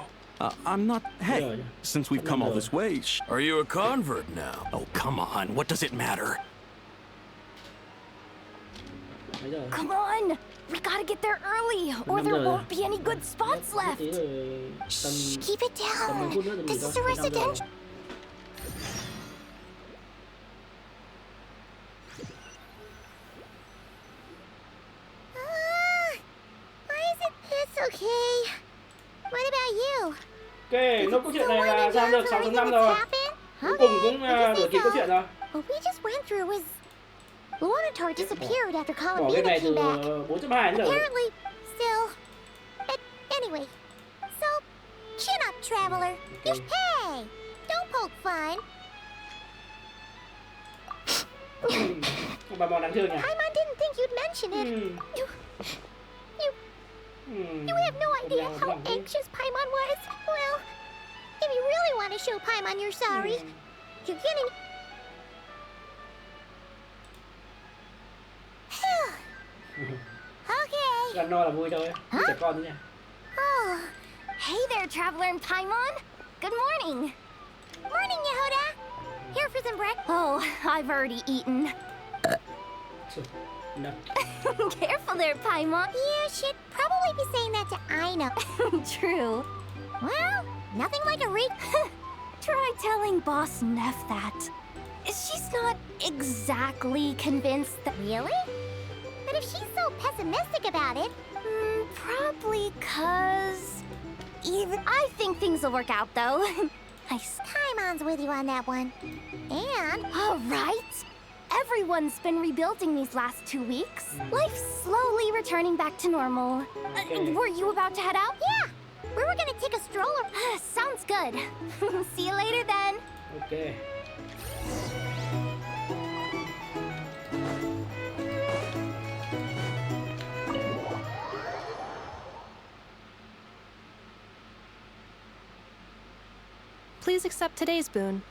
[SPEAKER 5] I'm not... Hey, since we've come all this way...
[SPEAKER 3] Are you a convert now?
[SPEAKER 5] Oh, come on. What does it matter?
[SPEAKER 15] Come on! We gotta get there early, or there won't be any good spots left.
[SPEAKER 1] Shh, keep it down. This is a residential... Why isn't this okay? What about you?
[SPEAKER 2] Ok, nốt câu chuyện này là ra được 6.5 rồi. Cuối cùng cũng đuổi kịp câu chuyện rồi.
[SPEAKER 1] What we just went through was... Luanatar disappeared after
[SPEAKER 2] Bỏ
[SPEAKER 1] Columbina
[SPEAKER 2] cái này
[SPEAKER 1] came
[SPEAKER 2] từ
[SPEAKER 1] back.
[SPEAKER 2] 4.2 đến giờ.
[SPEAKER 1] Apparently, still... Anyway, so, chin up, traveler. Hey, don't poke fun.
[SPEAKER 2] Bà mòn đáng thương nhỉ?
[SPEAKER 1] Paimon didn't think you'd mention it. You have no idea how anxious Paimon was. Well, to show Paimon you're sorry. You're getting... Okay.
[SPEAKER 2] Ăn no là vui thôi, trẻ con thôi nha.
[SPEAKER 1] Oh, hey there, Traveler and Paimon. Good morning. Morning, Yehuda. Here for some breakfast.
[SPEAKER 4] Oh, I've already eaten.
[SPEAKER 2] No.
[SPEAKER 1] Careful there, Paimon. You should probably be saying that to Aino.
[SPEAKER 4] True.
[SPEAKER 1] Well, nothing like a
[SPEAKER 4] Try telling Boss Neff that. She's not exactly convinced that...
[SPEAKER 1] Really? But if she's so pessimistic about it...
[SPEAKER 4] Probably 'cause... I think things will work out, though.
[SPEAKER 1] Nice. Paimon's with you on that one. And...
[SPEAKER 4] All right. Everyone's been rebuilding these last 2 weeks. Life's slowly returning back to normal. Were you about to head out?
[SPEAKER 1] Yeah. We were gonna take a stroller.
[SPEAKER 4] Sounds good. See you later then.
[SPEAKER 2] Okay.
[SPEAKER 21] Please accept today's boon.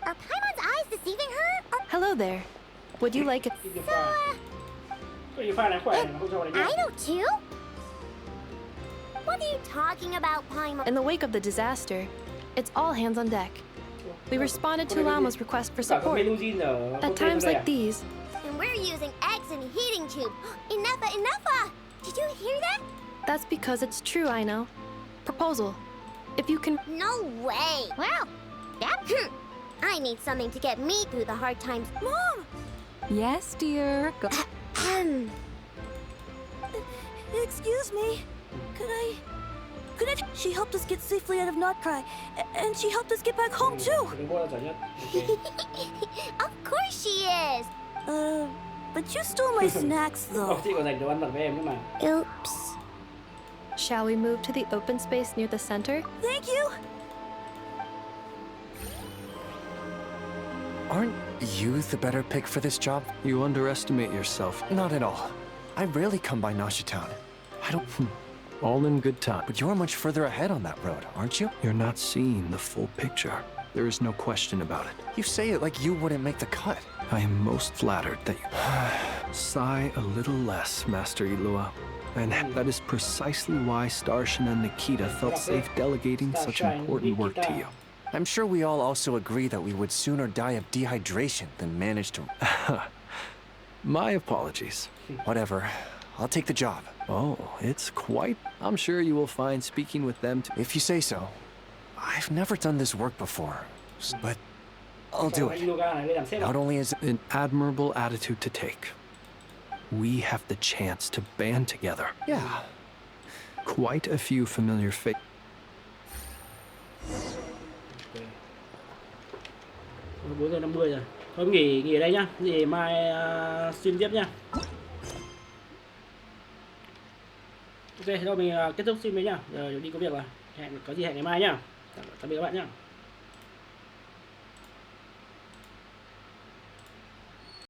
[SPEAKER 1] Are Paimon's eyes deceiving her? Or...
[SPEAKER 21] Hello there. Would you like it?
[SPEAKER 1] I know too. What are you talking about, Paimon?
[SPEAKER 21] In the wake of the disaster, it's all hands on deck. We responded to Llama's request for support. At times like these...
[SPEAKER 1] And we're using eggs and a heating tube. Enough! Did you hear that?
[SPEAKER 21] That's because it's true, I know. Proposal. If you can...
[SPEAKER 1] No way! Well, that... I need something to get me through the hard times.
[SPEAKER 20] Mom!
[SPEAKER 11] Yes, dear. Go.
[SPEAKER 20] Excuse me. Could I... She helped us get safely out of Notcry, and she helped us get back home too.
[SPEAKER 1] Of course she is.
[SPEAKER 20] But you stole my snacks though.
[SPEAKER 1] Oops.
[SPEAKER 21] Shall we move to the open space near the center?
[SPEAKER 20] Thank you.
[SPEAKER 12] Aren't you the better pick for this job?
[SPEAKER 5] You underestimate yourself.
[SPEAKER 12] Not at all. I rarely come by Nashi Town. I don't...
[SPEAKER 5] All in good time.
[SPEAKER 12] But you're much further ahead on that road, aren't you?
[SPEAKER 5] You're not seeing the full picture. There is no question about it.
[SPEAKER 12] You say it like you wouldn't make the cut.
[SPEAKER 5] I am most flattered that you... Sigh a little less, Master Ilua. And that is precisely why Starshin and Nikita felt safe delegating such important work to you.
[SPEAKER 12] I'm sure we all also agree that we would sooner die of dehydration than manage to...
[SPEAKER 5] My apologies.
[SPEAKER 12] Whatever. I'll take the job.
[SPEAKER 5] Oh, it's quite... I'm sure you will find speaking with them to...
[SPEAKER 12] If you say so. I've never done this work before, but I'll do it. Not only is it
[SPEAKER 5] an admirable attitude to take. We have the chance to band together.
[SPEAKER 12] Yeah.
[SPEAKER 5] Quite a few familiar faces.
[SPEAKER 2] Okay. 4:50 rồi. Thôi nghỉ ở đây nhá. Để mai stream tiếp nhá. Ok, thôi mình kết thúc stream đấy nhá. Giờ đi có việc rồi. Có gì hẹn ngày mai nhá. Tạm biệt các bạn nhá.